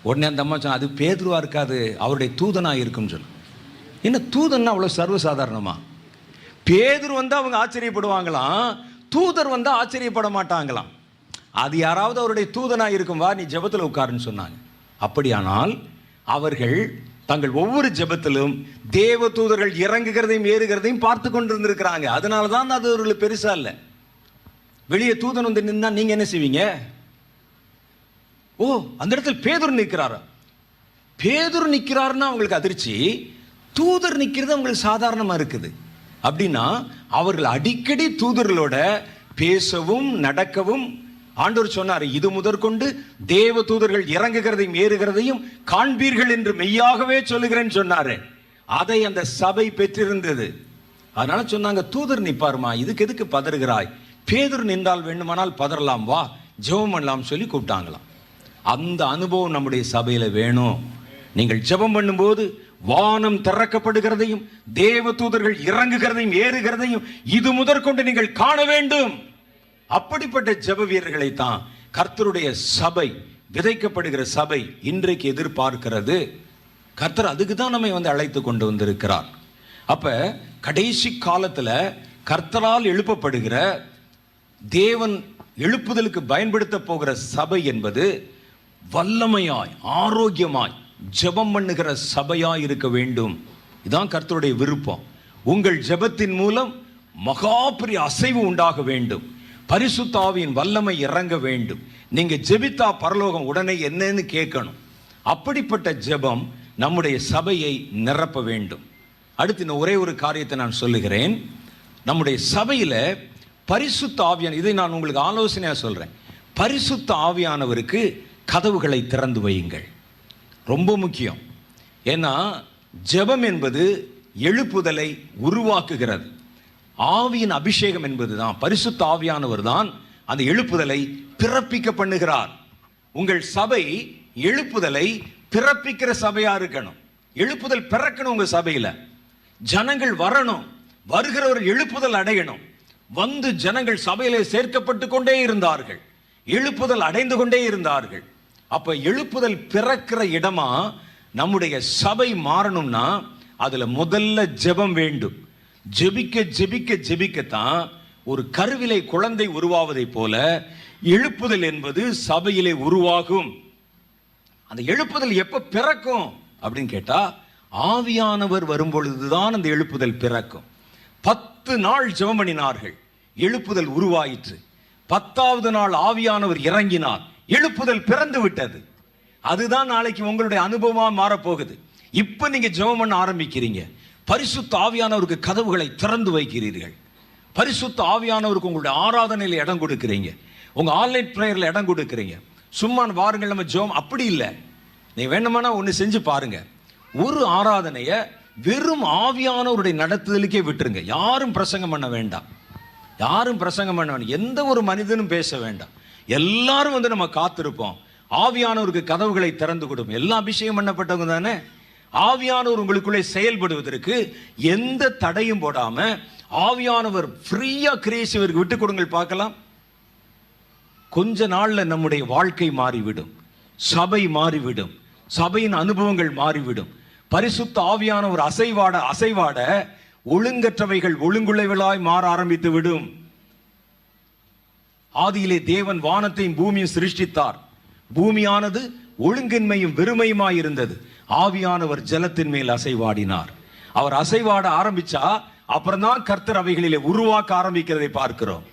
உடனே அந்த அம்மா சொன்னா, அது பேதுருவா இருக்காது, அவருடைய தூதனாக இருக்குன்னு சொல்லு. என்ன தூதன்னா அவ்வளோ சர்வசாதாரணமா? பேதுரு வந்து அவங்க ஆச்சரியப்படுவாங்களாம், தூதர் வந்து ஆச்சரியப்பட மாட்டாங்களாம். அது யாராவது அவருடைய தூதனாக இருக்கும், வா நீ ஜெபத்தில் உட்காருன்னு சொன்னாங்க. அப்படியானால் அவர்கள் தங்கள் ஒவ்வொரு ஜெபத்திலும் தேவ தூதர்கள் இறங்குகிறதையும் ஏறுகிறதையும் பார்த்து கொண்டிருந்திருக்கிறாங்க. அதனால தான் அது அவர்களுக்கு பெருசா இல்லை. வெளியே தூதன் வந்து நின்னா நீங்க என்ன செய்வீங்க? ஓ, அந்த இடத்துல பேதுரு நிற்கிறாரா? பேதுரு நிற்கிறாருன்னா அவங்களுக்கு அதிர்ச்சி, தூதர் நிற்கிறது அவங்களுக்கு சாதாரணமா இருக்குது. அப்படின்னா அவர்கள் அடிக்கடி தூதர்களோட பேசவும் நடக்கவும் ஆண்டவர் சொன்னார், இது முதற்கொண்டு தேவ தூதர்கள் இறங்குகிறதையும் ஏறுகிறதையும் காண்பீர்கள் என்று மெய்யாகவே சொல்லுகிறேன்னு சொன்னாரு. அதை அந்த சபை பெற்றிருந்தது. அதனால சொன்னாங்க, தூதர் நிப்பாருமா, இதுக்கு எதுக்கு பதறுகிறாய்? பேதுரு நின்றால் வேண்டுமானால் பதறலாம், வா ஜெபம் பண்ணலாம் சொல்லி கூப்பிட்டாங்களாம். அந்த அனுபவம் நம்முடைய சபையில வேணும். நீங்கள் ஜெபம் பண்ணும்போது வானம் திறக்கப்படுகிறதையும் தேவ தூதர்கள் இறங்குகிறதையும் ஏறுகிறதையும் இது முதற்கொண்டு நீங்கள் காண வேண்டும். அப்படிப்பட்ட ஜெப வீரர்களை தான் கர்த்தருடைய சபை, விதைக்கப்படுகிற சபை இன்றைக்கு எதிர்பார்க்கிறது. கர்த்தர் அதுக்கு தான் நம்மை வந்து அழைத்து கொண்டு வந்திருக்கிறார். அப்ப கடைசி காலத்துல கர்த்தரால் எழுப்பப்படுகிற, தேவன் எழுப்புதலுக்கு பயன்படுத்த போகிற சபை என்பது வல்லமையாய் ஆரோக்கியமாய் ஜெபம் பண்ணுகிற சபையாய் இருக்க வேண்டும். இதுதான் கர்த்தருடைய விருப்பம். உங்கள் ஜெபத்தின் மூலம் மகா பெரிய அசைவு உண்டாக வேண்டும். பரிசுத்த ஆவியின் வல்லமை இறங்க வேண்டும். நீங்க ஜெபித்தா பரலோகம் உடனே என்னன்னு கேட்கணும். அப்படிப்பட்ட ஜெபம் நம்முடைய சபையை நிரப்ப வேண்டும். அடுத்து இன்னும் ஒரே ஒரு காரியத்தை நான் சொல்லுகிறேன். நம்முடைய சபையில பரிசுத்த ஆவியான, இதை நான் உங்களுக்கு ஆலோசனையா சொல்றேன், பரிசுத்த ஆவியானவருக்கு கதவுகளை திறந்து வையுங்கள். ரொம்ப முக்கியம். ஏன்னா ஜெபம் என்பது எழுப்புதலை உருவாக்குகிறது. ஆவியின் அபிஷேகம் என்பதுதான், பரிசுத்த ஆவியானவர் தான் அந்த எழுப்புதலை பிறப்பிக்க பண்ணுகிறார். உங்கள் சபை எழுப்புதலை பிறப்பிக்கிற சபையா இருக்கணும். எழுப்புதல் பிறக்கணும் உங்க சபையில. ஜனங்கள் வரணும், வருகிறவர் எழுப்புதல் அடையணும். வந்து ஜனங்கள் சபையிலே சேர்க்கப்பட்டு கொண்டே இருந்தார்கள், எழுப்புதல் அடைந்து கொண்டே இருந்தார்கள். அப்ப எழுப்புதல் பிறக்கிற இடமா நம்முடைய சபை மாறணும்னா அதுல முதல்ல ஜெபம் வேண்டும். ஜெபிக்க ஜெபிக்க ஜெபிக்கத்தான் ஒரு கருவிலை குழந்தை உருவாவதை போல எழுப்புதல் என்பது சபையிலே உருவாகும். அந்த எழுப்புதல் எப்ப பிறக்கும் அப்படின்னு கேட்டா, ஆவியானவர் வரும்பொழுதுதான் அந்த எழுப்புதல் பிறக்கும். 10 நாள் ஜெபம் பண்ணினார்கள், எழுப்புதல் உருவாயிற்று. 10வது நாள் ஆவியானவர் இறங்கினார், எழுப்புதல் பிறந்து விட்டது. அதுதான் நாளைக்கு உங்களுடைய அனுபவமா மாறப்போகுது. இப்ப நீங்க ஜெபம் பண்ண ஆரம்பிக்கிறீங்க, பரிசுத்த ஆவியானவருக்கு கதவுகளை திறந்து வைக்கிறீர்கள். பரிசுத்த ஆவியானவருக்கு உங்களுடைய ஆராதனையில் இடம் கொடுக்கிறீங்க, உங்க ஆன்லைன் பிரேயர்ல இடம் கொடுக்கிறீங்க. சும்மா வாருங்கள் நம்ம ஜெபம் அப்படி இல்லை. நீ வேணுமானா ஒன்று செஞ்சு பாருங்க, ஒரு ஆராதனைய வெறும் ஆவியானவருடைய நடத்துதலுக்கே விட்டுருங்க. யாரும் பிரசங்கம் பண்ண வேண்டாம், யாரும் பிரசங்கம் பண்ண வேண்டாம், எந்த ஒரு மனிதனும் பேச வேண்டாம். எல்லாரும் வந்து நம்ம காத்திருப்போம். ஆவியானவருக்கு கதவுகளை திறந்து கொடுப்போம். எல்லாம் அபிஷேகம் பண்ணப்பட்டவங்க தானே. ஆவியானவர் உங்களுக்குள்ளே செயல்படுவதற்கு எந்த தடையும் போடாம ஆவியானவர் ஃப்ரீயா கிரியேசிவருக்கு விட்டு கொடுங்கள் பார்க்கலாம். கொஞ்ச நாள்ல நம்முடைய வாழ்க்கை மாறிவிடும், சபை மாறிவிடும், சபையின் அனுபவங்கள் மாறிவிடும். பரிசுத்த ஆவியானவர் அசைவாட அசைவாட ஒழுங்கற்றவைகள் ஒழுங்குள்ளவைகளாய் மாற ஆரம்பித்து விடும். ஆதியிலே தேவன் வானத்தையும் பூமியும் சிருஷ்டித்தார். பூமியானது ஒழுங்கின்மையும் வெறுமையுமாய் இருந்தது. ஆவியானவர் ஜலத்தின் மேல் அசைவாடினார். அவர் அசைவாட ஆரம்பிச்சா அப்புறம் தான் கர்த்தர் அவைகளிலே உருவாக்க ஆரம்பிக்கிறதை பார்க்கிறோம்.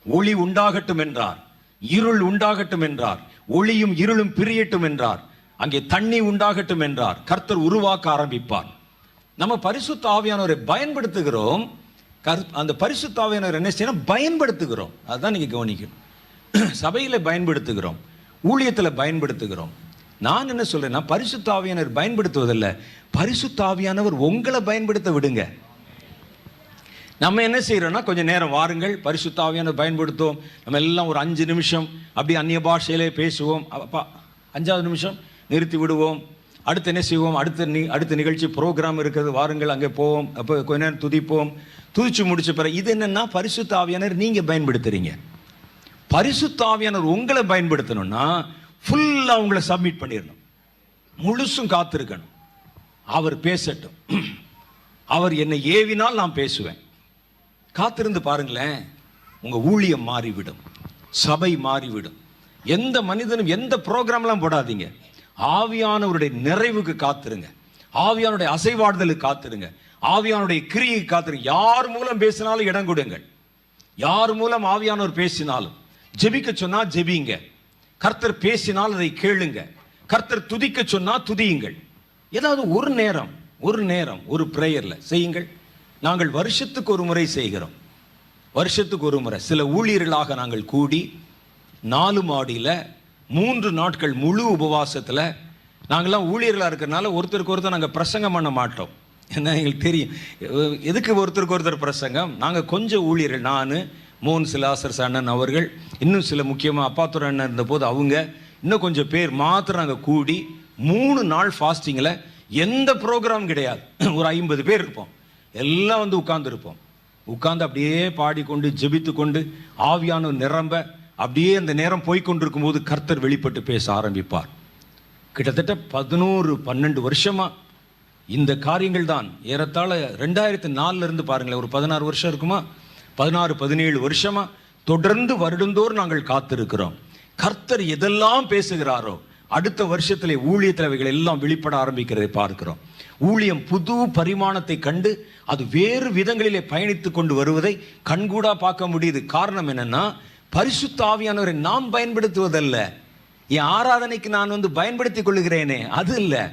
ஒளி உண்டாகட்டும் என்றார், இருள் உண்டாகட்டும் என்றார், ஒளியும் இருளும் பிரியட்டும் என்றார், அங்கே தண்ணி உண்டாகட்டும் என்றார். கர்த்தர் உருவாக்க ஆரம்பிப்பார். நம்ம பரிசுத்த ஆவியானவரை பயன்படுத்துகிறோம். அந்த பரிசுத்த ஆவியானவர் என்ன செய்யணும்? பயன்படுத்துகிறோம். அதுதான் நீங்க கவனிக்கணும். சபையில பயன்படுத்துகிறோம், ஊழியத்துல பயன்படுத்துகிறோம். நான் என்ன சொல்றேன்னா, பரிசுத்த ஆவியானவர் பயன்படுத்துவதில்லை, பரிசுத்த ஆவியானவர் உங்களை பயன்படுத்த விடுங்க. நம்ம என்ன செய்யறோம்னா, கொஞ்சம் நேரம் வாருங்கள், பரிசுத்த ஆவியானவர் பயன்படுத்துவோம். நம்ம எல்லாம் ஒரு 5 நிமிஷம் அப்படி அந்நிய பாஷையிலே பேசுவோம். 5வது நிமிஷம் நிறுத்தி விடுவோம். அடுத்து என்ன செய்வோம்? அடுத்த நிகழ்ச்சி ப்ரோக்ராம் இருக்கிறது, வாருங்கள் அங்கே போவோம். அப்போ கொஞ்ச நேரம் துதிப்போம். துதிச்சு முடிச்ச பிறகு இது என்னன்னா, பரிசுத்த ஆவியானவர் நீங்க பயன்படுத்துறீங்க. பரிசுத்த ஆவியானவர் உங்களை பயன்படுத்தணும்னா ஃபுல்லா உங்களை சப்மிட் பண்ணிடணும், முழுசும் காத்திருக்கணும். அவர் பேசட்டும், அவர் என்னை ஏவினால் நான் பேசுவேன். காத்திருந்து பாருங்களேன், உங்க ஊழியம் மாறிவிடும், சபை மாறிவிடும். எந்த மனிதனும் எந்த ப்ரோக்ராம்லாம் போடாதீங்க. ஆவியானவருடைய நிறைவுக்கு காத்திருங்க, ஆவியானுடைய அசைவாடுதலுக்கு காத்திருங்க, ஆவியானுடைய கிரியை காத்திருங்க. யார் மூலம் பேசினாலும் இடம் கொடுங்கள். யார் மூலம் ஆவியானவர் பேசினாலும், ஜெபிக்க சொன்னா ஜெபிங்க, கர்த்தர் பேசினால் அதை கேளுங்க, கர்த்தர் துதிக்க சொன்னா துதியுங்கள். ஏதாவது ஒரு நேரம் ஒரு பிரேயர்ல செய்யுங்கள். நாங்கள் வருஷத்துக்கு ஒரு முறை செய்கிறோம், வருஷத்துக்கு ஒரு முறை. சில ஊழியர்களாக நாங்கள் கூடி 4 மாடியில் 3 நாட்கள் முழு உபவாசத்தில், நாங்கள்லாம் ஊழியர்களாக இருக்கிறனால ஒருத்தருக்கு ஒருத்தர் நாங்கள் பிரசங்கம் பண்ண மாட்டோம். ஏன்னா எங்களுக்கு தெரியும் எதுக்கு ஒருத்தருக்கு ஒருத்தர் பிரசங்கம். நாங்கள் கொஞ்சம் ஊழியர்கள், நான், மோன் சிலாசர் அண்ணன் அவர்கள், இன்னும் சில முக்கியமாக அப்பாத்துறை அண்ணன் இருந்தபோது அவங்க, இன்னும் கொஞ்சம் பேர் மாத்திரம் நாங்கள் கூடி 3 நாள் ஃபாஸ்டிங்கில் எந்த ப்ரோக்ராம் கிடையாது. ஒரு 50 பேர் இருப்போம், எல்லாம் வந்து உட்கார்ந்துருப்போம். உட்கார்ந்து அப்படியே பாடிக்கொண்டு ஜெபித்து கொண்டு ஆவியான நிரம்ப அப்படியே அந்த நேரம் போய்கொண்டிருக்கும் போது கர்த்தர் வெளிப்பட்டு பேச ஆரம்பிப்பார். கிட்டத்தட்ட 11-12 வருஷமா இந்த காரியங்கள் தான். ஏறத்தாழ 2004 இருந்து பாருங்களேன், ஒரு 16 வருஷம் இருக்குமா, 16-17 வருஷமா தொடர்ந்து வருடந்தோறும் நாங்கள் காத்திருக்கிறோம். கர்த்தர் எதெல்லாம் பேசுகிறாரோ அடுத்த வருஷத்திலே ஊழியத்தில் அவைகள் எல்லாம் வெளிப்பட ஆரம்பிக்கிறதை பார்க்கிறோம். ஊழியம் புது பரிமாணத்தை கண்டு அது வேறு விதங்களிலே பயணித்து கொண்டு வருவதை கண்கூடா பார்க்க முடியுது. காரணம் என்னன்னா, பரிசுத்த ஆவியானவரை நாம் பயன்படுத்துவதல்ல. என் ஆராதனைக்கு நான் வந்து பயன்படுத்திக் கொள்ளுகிறேனே அது இல்லை,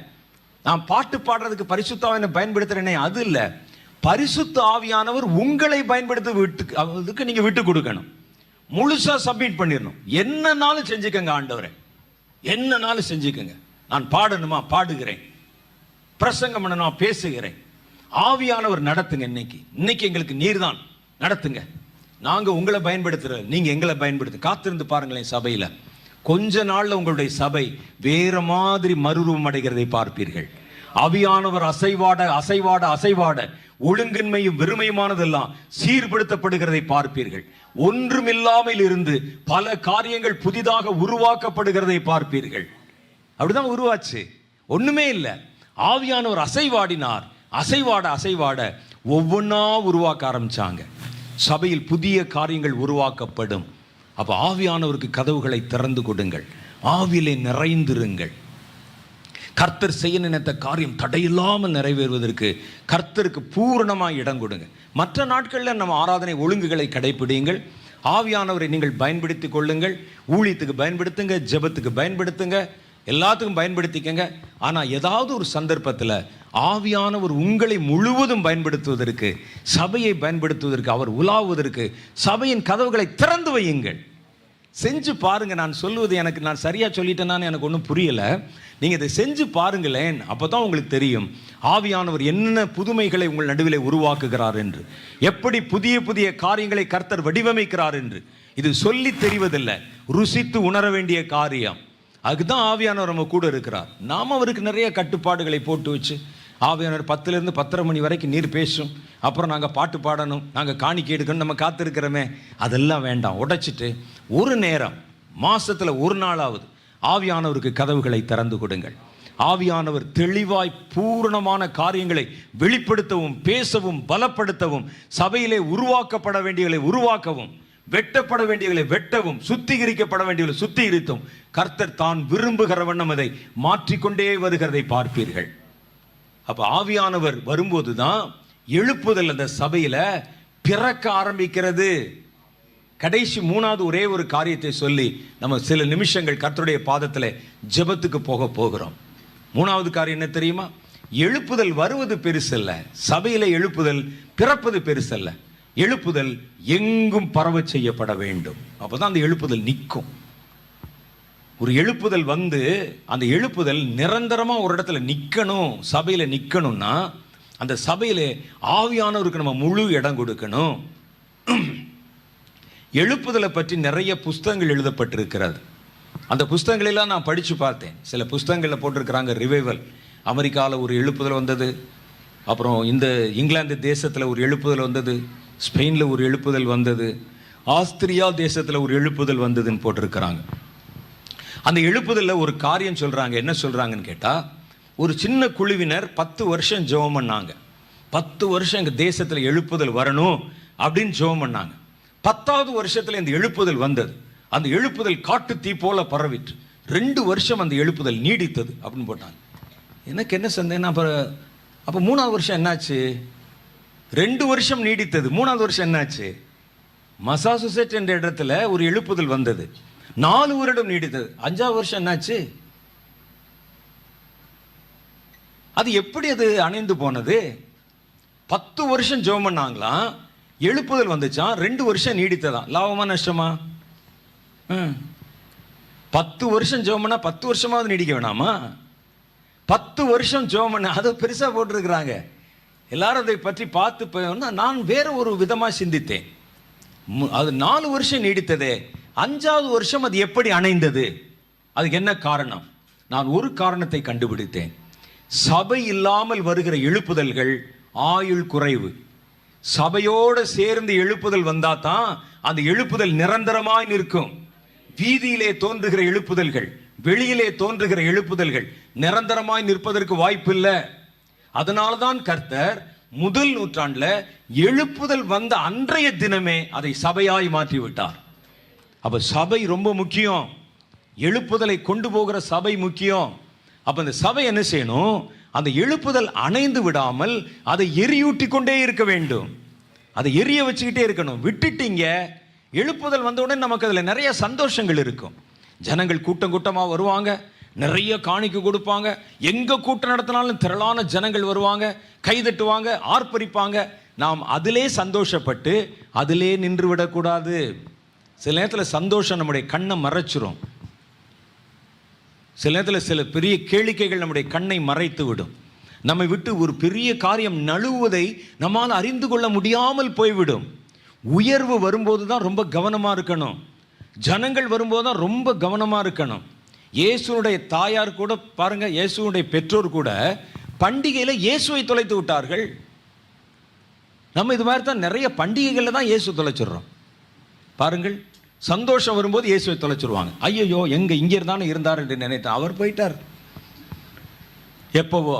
நான் பாட்டு பாடுறதுக்கு பரிசுத்த ஆவியானவரை பயன்படுத்துறேனே அது இல்லை. பரிசுத்த ஆவியானவர் உங்களை பயன்படுத்துவதற்கு நீங்க விட்டு கொடுக்கணும், முழுசா சப்மிட் பண்ணிடணும். என்னன்னாலும் செஞ்சுக்கங்க ஆண்டவரே, என்னன்னாலும் செஞ்சுக்கங்க. நான் பாடணுமா பாடுகிறேன், பிரசங்கம் பண்ணணுமா பேசுகிறேன். ஆவியானவர் நடத்துங்க. இன்னைக்கு எங்களுக்கு நீர் தான் நடத்துங்க. நாங்க உங்களை பயன்படுத்துற, நீங்க எங்களை பயன்படுத்து. காத்திருந்து பாருங்களேன், சபையில கொஞ்ச நாள்ல உங்களுடைய சபை வேற மாதிரி மறுரூபம் அடைகிறதை பார்ப்பீர்கள். ஆவியானவர் அசைவாட அசைவாட அசைவாட ஒழுங்கின்மையும் வெறுமையுமானதெல்லாம் சீர்படுத்தப்படுகிறதை பார்ப்பீர்கள். ஒன்றுமில்லாமல் இருந்து பல காரியங்கள் புதிதாக உருவாக்கப்படுகிறதை பார்ப்பீர்கள். அப்படிதான் உருவாச்சு, ஒண்ணுமே இல்லை. ஆவியானவர் அசைவாடினார், அசைவாட அசைவாட ஒவ்வொன்றா உருவாக்க ஆரம்பிச்சாங்க. சபையில் புதிய காரியங்கள் உருவாக்கப்படும். அப்போ ஆவியானவருக்கு கதவுகளை திறந்து கொடுங்கள், ஆவியிலே நிறைந்திருங்கள். கர்த்தர் செய்ய நினைத்த காரியம் தடையில்லாமல் நிறைவேறுவதற்கு கர்த்தருக்கு பூரணமாக இடம் கொடுங்க. மற்ற நாட்களில் நம்ம ஆராதனை ஒழுங்குகளை கடைப்பிடியுங்கள். ஆவியானவரை நீங்கள் பயன்படுத்தி கொள்ளுங்கள். ஊழியத்துக்கு பயன்படுத்துங்க, ஜெபத்துக்கு பயன்படுத்துங்க, எல்லாத்துக்கும் பயன்படுத்திக்கங்க. ஆனால் ஏதாவது ஒரு சந்தர்ப்பத்தில் ஆவியானவர் உங்களை முழுவதும் பயன்படுத்துவதற்கு, சபையை பயன்படுத்துவதற்கு, அவர் உலாவுவதற்கு சபையின் கதவுகளை திறந்து வையுங்கள். செஞ்சு பாருங்க. நான் சொல்லுவது நான் சரியா சொல்லிட்டேனான்னு எனக்கு ஒன்றும் புரியலை. நீங்கள் இதை செஞ்சு பாருங்களேன். அப்போ தான் உங்களுக்கு தெரியும் ஆவியானவர் என்ன புதுமைகளை உங்கள் நடுவிலே உருவாக்குகிறார் என்று, எப்படி புதிய புதிய காரியங்களை கர்த்தர் வடிவமைக்கிறார் என்று. இது சொல்லி தெரிவதில்லை, ருசித்து உணர வேண்டிய காரியம். அதுதான் ஆவியானவர் நம்ம கூட இருக்கிறார். நாம் அவருக்கு நிறைய கட்டுப்பாடுகளை போட்டு வச்சு, ஆவியானவர் 10லேருந்து 10:30 மணி வரைக்கும் நீர் பேசும், அப்புறம் நாங்கள் பாட்டு பாடணும், நாங்கள் காணிக்கை எடுக்கணும், நம்ம காத்திருக்கிறோமே, அதெல்லாம் வேண்டாம். உடைச்சிட்டு ஒரு நேரம் மாசத்தில் ஒரு நாளாவது ஆவியானவருக்கு கதவுகளை திறந்து கொடுங்கள். ஆவியானவர் தெளிவாய் பூரணமான காரியங்களை வெளிப்படுத்தவும், பேசவும், பலப்படுத்தவும், சபையிலே உருவாக்கப்பட வேண்டியவர்களை உருவாக்கவும், வெட்டப்பட வேண்டியவர்களை வெட்டவும், சுத்திகரிக்கப்பட வேண்டியவர்களை சுத்திகரித்தும் கர்த்தர் தான் விரும்புகிற வண்ணம் அதை மாற்றிக்கொண்டே வருகிறதை பார்ப்பீர்கள். அப்ப ஆவியானவர் வரும்போது தான் எழுப்புதல் அந்த சபையில பிறக்க ஆரம்பிக்கிறது. கடைசி 3வது ஒரே ஒரு காரியத்தை சொல்லி நம்ம சில நிமிஷங்கள் கர்த்தருடைய பாதத்தில் ஜெபத்துக்கு போக போகிறோம். 3வது காரியம் என்ன தெரியுமா? எழுப்புதல் வருவது பெருசல்ல, சபையில எழுப்புதல் பிறப்பது பெருசல்ல. எழுப்புதல் எங்கும் பரவ செய்யப்பட வேண்டும். அப்பதான் அந்த எழுப்புதல் நிற்கும். ஒரு எழுப்புதல் வந்து அந்த எழுப்புதல் நிரந்தரமா ஒரு இடத்துல நிற்கணும், சபையில நிற்கணும்னா அந்த சபையிலே ஆவியானவருக்கு நம்ம முழு இடம் கொடுக்கணும். எழுப்புதலை பற்றி நிறைய புஸ்தகங்கள் எழுதப்பட்டிருக்கிறது. அந்த புஸ்தகங்களெல்லாம் நான் படித்து பார்த்தேன். சில புஸ்தகங்களில் போட்டிருக்கிறாங்க ரிவைவல், அமெரிக்காவில் ஒரு எழுப்புதல் வந்தது, அப்புறம் இந்த இங்கிலாந்து தேசத்தில் ஒரு எழுப்புதல் வந்தது, ஸ்பெயினில் ஒரு எழுப்புதல் வந்தது, ஆஸ்திரியா தேசத்தில் ஒரு எழுப்புதல் வந்ததுன்னு போட்டிருக்கிறாங்க. அந்த எழுப்புதலில் ஒரு காரியம் சொல்கிறாங்க. என்ன சொல்கிறாங்கன்னு கேட்டால், ஒரு சின்ன குழுவினர் 10 வருஷம் ஜெபம் பண்ணாங்க. 10 வருஷம் எங்கள் தேசத்தில் எழுப்புதல் வரணும் அப்படின்னு ஜெபம் பண்ணாங்க. 10வது வருஷத்தில் இந்த எழுப்புதல் வந்தது. அந்த எழுப்புதல் காட்டு தீ போல பரவிட்டு 2 வருஷம் அந்த எழுப்புதல் நீடித்தது அப்படின்னு போட்டாங்க. எனக்கு என்ன சந்தேகம், அப்போ 3வது வருஷம் என்னாச்சு? 2 வருஷம் நீடித்தது, 3வது வருஷம் என்னாச்சு? மசாசுசெட் என்ற இடத்துல ஒரு எழுப்புதல் வந்தது, 4 வருடம் நீடித்தது. 5வது வருஷம் என்னாச்சு? அது எப்படி அது அணைந்து போனது? 10 வருஷம் ஜெபம் பண்ணாங்களாம், எழுப்புதல் வந்துச்சான், 2 வருஷம் நீடித்ததான். லாபமா நஷ்டமா? 10 வருஷம் ஜெபம் பண்ணா 10 வருஷமாவது நீடிக்க வேணாமா? 10 வருஷம் ஜெபம் பண்ண அதை பெருசா போட்டிருக்கிறாங்க. எல்லாரும் அதை பற்றி பார்த்து நான் வேற ஒரு விதமா சிந்தித்தேன். அது 4 வருஷம் நீடித்ததே, 5வது வருஷம் அது எப்படி அணைந்தது? அதுக்கு என்ன காரணம்? நான் ஒரு காரணத்தை கண்டுபிடித்தேன். சபை இல்லாமல் வருகிற எழுப்புதல்கள் ஆயுள் குறைவு. சபையோடு சேர்ந்து எழுப்புதல் வந்தா தான் அந்த எழுப்புதல் நிரந்தரமாய் நிற்கும். வீதியிலே தோன்றுகிற எழுப்புதல்கள், வெளியிலே தோன்றுகிற எழுப்புதல்கள் நிரந்தரமாய் நிற்பதற்கு வாய்ப்பில்லை. அதனால்தான் கர்த்தர் முதல் நூற்றாண்டுல எழுப்புதல் வந்த அன்றைய தினமே அதை சபையாய் மாற்றி விட்டார். அப்ப சபை ரொம்ப முக்கியம். எழுப்புதலை கொண்டு போகிற சபை முக்கியம். அப்ப இந்த சபை என்ன செய்யணும்? அந்த எழுப்புதல் அணைந்து விடாமல் அதை எரியூட்டி கொண்டே இருக்க வேண்டும். அதை எரிய வச்சுக்கிட்டே இருக்கணும். விட்டுட்டீங்க, எழுப்புதல் வந்த உடனே நமக்கு அதில் நிறைய சந்தோஷங்கள் இருக்கும். ஜனங்கள் கூட்டம் கூட்டமாக வருவாங்க, நிறைய காணிக்கை கொடுப்பாங்க. எங்க கூட்டம் நடத்தினாலும் திரளான ஜனங்கள் வருவாங்க, கைதட்டுவாங்க, ஆர்ப்பரிப்பாங்க. நாம் அதிலே சந்தோஷப்பட்டு அதிலே நின்று விடக்கூடாது. சில நேரத்தில் சந்தோஷம் நம்முடைய கண்ணை மறைச்சிரும். சில நேரத்தில் சில பெரிய கேளிக்கைகள் நம்முடைய கண்ணை மறைத்து விடும். நம்மை விட்டு ஒரு பெரிய காரியம் நழுவுவதை நம்மால் அறிந்து கொள்ள முடியாமல் போய்விடும். உயர்வு வரும்போது தான் ரொம்ப கவனமாக இருக்கணும். ஜனங்கள் வரும்போது தான் ரொம்ப கவனமாக இருக்கணும். இயேசுனுடைய தாயார் கூட பாருங்க, இயேசுனுடைய பெற்றோர் கூட பண்டிகையில் இயேசுவை தொலைத்து விட்டார்கள். நம்ம இது மாதிரி தான் நிறைய பண்டிகைகளில் தான் இயேசு தொலைச்சிடுறோம். பாருங்கள், சந்தோஷம் வரும்போது இயேசுவை தொலைச்சிருவாங்க. ஐயோ, எங்க இங்க இருந்தானே இருந்தார் என்று நினைத்தேன், அவர் போயிட்டார். எப்பவோ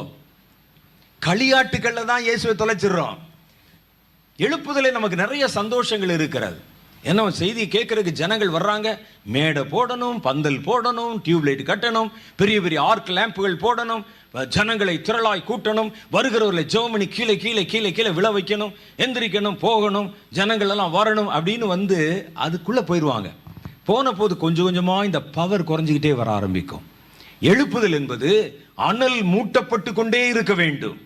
களியாட்டுக்கள்ல தான் இயேசுவை தொலைச்சிடுறோம். எழுப்புதலே நமக்கு நிறைய சந்தோஷங்கள் இருக்கிறது. என்ன செய்தியை கேட்கறதுக்கு ஜனங்கள் வர்றாங்க, மேடை போடணும், பந்தல் போடணும், டியூப்லைட் கட்டணும், பெரிய பெரிய ஆர்க் லேம்புகள் போடணும், ஜனங்களை திரளாய் கூட்டணும், வருகிறவர்களை ஜெபமணி கீழே கீழே கீழே கீழே விழ வைக்கணும், எந்திரிக்கணும், போகணும், ஜனங்கள் எல்லாம் வரணும் அப்படின்னு அதுக்குள்ளே போயிடுவாங்க. போன போது கொஞ்சம் கொஞ்சமாக இந்த பவர் குறைஞ்சிக்கிட்டே வர ஆரம்பிக்கும். எழுப்புதல் என்பது அனல் மூட்டப்பட்டு கொண்டே இருக்க வேண்டும்.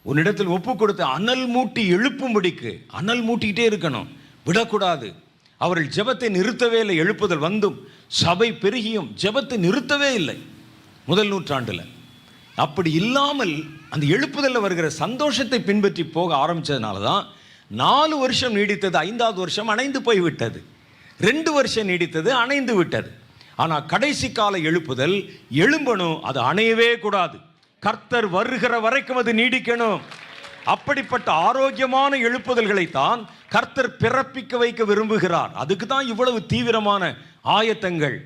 உன்னிடத்தில் ஒப்பு கொடுத்த அனல் மூட்டி எழுப்பும்படிக்கு அனல் மூட்டிக்கிட்டே இருக்கணும், விடக்கூடாது. அவர்கள் ஜெபத்தை நிறுத்தவே இல்லை. எழுப்புதல் வந்தும் சபை பெருகியும் ஜெபத்தை நிறுத்தவே இல்லை முதல் நூற்றாண்டில். அப்படி இல்லாமல் அந்த எழுப்புதலில் வருகிற சந்தோஷத்தை பின்பற்றி போக ஆரம்பித்ததுனால தான் 4 வருஷம் நீடித்தது, 5வது வருஷம் அணைந்து போய்விட்டது. 2 வருஷம் நீடித்தது, அணைந்து விட்டது. ஆனால் கடைசி கால எழுப்புதல் எழும்பணும், அது அணையவே கூடாது. கர்த்தர் வருகிற வரைக்கும் அது நீடிக்கணும். அப்படிப்பட்ட ஆரோக்கியமான எழுப்புதல்களைத்தான் கர்த்தர் பிறப்பிக்க வைக்க விரும்புகிறார். அதுக்கு தான் இவ்வளவு தீவிரமான ஆயத்தங்கள்.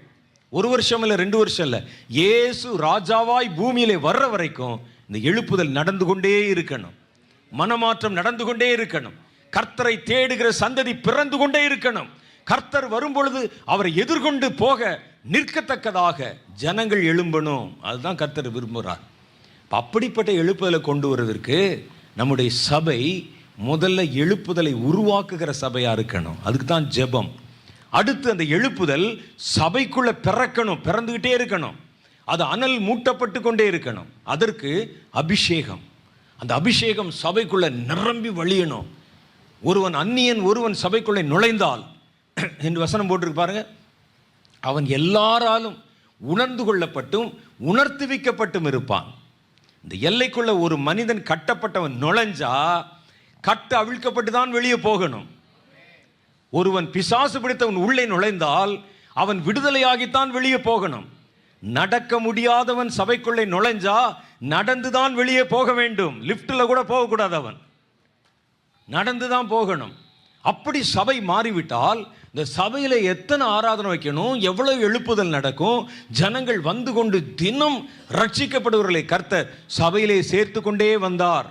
1 வருஷம் இல்லை, 2 வருஷம் இல்லை, இயேசு ராஜாவாய் பூமியிலே வர்ற வரைக்கும் இந்த எழுப்புதல் நடந்து கொண்டே இருக்கணும். மனமாற்றம் நடந்து கொண்டே இருக்கணும். கர்த்தரை தேடுகிற சந்ததி பிறந்து கொண்டே இருக்கணும். கர்த்தர் வரும்பொழுது அவரை எதிர்கொண்டு போக நிற்கத்தக்கதாக ஜனங்கள் எழும்பணும். அதுதான் கர்த்தர் விரும்புகிறார். அப்படிப்பட்ட எழுப்புதலை கொண்டு வருவதற்கு நம்முடைய சபை முதல்ல எழுப்புதலை உருவாக்குகிற சபையாக இருக்கணும். அதுக்கு தான் ஜெபம். அடுத்து அந்த எழுப்புதல் சபைக்குள்ள பிறக்கணும், பிறந்துகிட்டே இருக்கணும். அது அனல் மூட்டப்பட்டு கொண்டே இருக்கணும். அதற்கு அபிஷேகம், அந்த அபிஷேகம் சபைக்குள்ள நிரம்பி வழியணும். ஒருவன் அந்நியன் ஒருவன் சபைக்குள்ளே நுழைந்தால் என்று வசனம் போட்டிருக்கு பாருங்க, அவன் எல்லாராலும் உணர்ந்து கொள்ளப்பட்டும் உணர்த்துவிக்கப்பட்டும் இருப்பான். இந்த எல்லைக்குள்ள ஒரு மனிதன் கட்டப்பட்டவன் நுழைஞ்சா கட்டு அவிழ்க்கப்பட்டு தான் வெளியே போகணும். ஒருவன் பிசாசு பிடித்தவன் உள்ளே நுழைந்தால் அவன் விடுதலையாகித்தான் வெளியே போகணும். நடக்க முடியாதவன் சபைக்குள்ளே நுழைஞ்சா நடந்துதான் வெளியே போக வேண்டும். லிப்டில் கூட போகக்கூடாது, அவன் நடந்துதான் போகணும். அப்படி சபை மாறிவிட்டால் இந்த சபையில் எத்தனை ஆராதனை வைக்கணும், எவ்வளவு எழுப்புதல் நடக்கும், ஜனங்கள் வந்து கொண்டு தினம் ரட்சிக்கப்படுவர்களை கர்த்தர் சபையிலே சேர்த்து கொண்டே வந்தார்.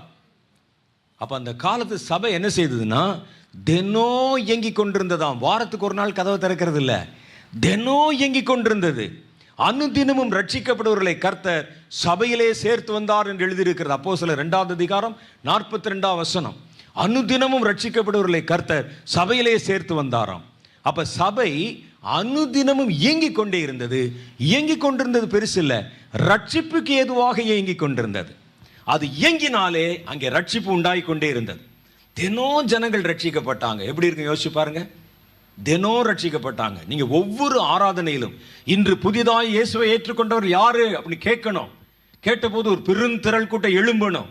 அப்போ அந்த காலத்து சபை என்ன செய்ததுன்னா தினம் இயங்கி கொண்டிருந்ததாம். வாரத்துக்கு ஒரு நாள் கதவை திறக்கிறது இல்லை, தினம் இயங்கி கொண்டிருந்தது. அனுதினமும் ரட்சிக்கப்படுவர்களை கர்த்தர் சபையிலே சேர்த்து வந்தார் என்று எழுதியிருக்கிறது. அப்போஸ்தலர் 2வது அதிகாரம் 42வது வசனம். அனுதினமும் ரட்சிக்கப்படுவர்களை கர்த்தர் சபையிலே சேர்த்து வந்தாராம். அப்ப சபை அனுதினமும் இயங்கிக் கொண்டே இருந்தது. இயங்கிக் கொண்டிருந்தது பெருசு இல்லை, ரட்சிப்புக்கு ஏதுவாக இயங்கிக் கொண்டிருந்தது. அது இயங்கினாலே அங்கே ரட்சிப்பு உண்டாகி கொண்டே இருந்தது. தினம் ஜனங்கள் ரட்சிக்கப்பட்டாங்க. எப்படி இருக்கு யோசிச்சு பாருங்க, தினம் ரட்சிக்கப்பட்டாங்க. நீங்க ஒவ்வொரு ஆராதனையிலும் இன்று புதிதாய் இயேசுவை ஏற்றுக்கொண்டவர் யாரு அப்படின்னு கேட்கணும். கேட்டபோது ஒரு பெருந்திரள் கூட்டம் எழும்பணும்.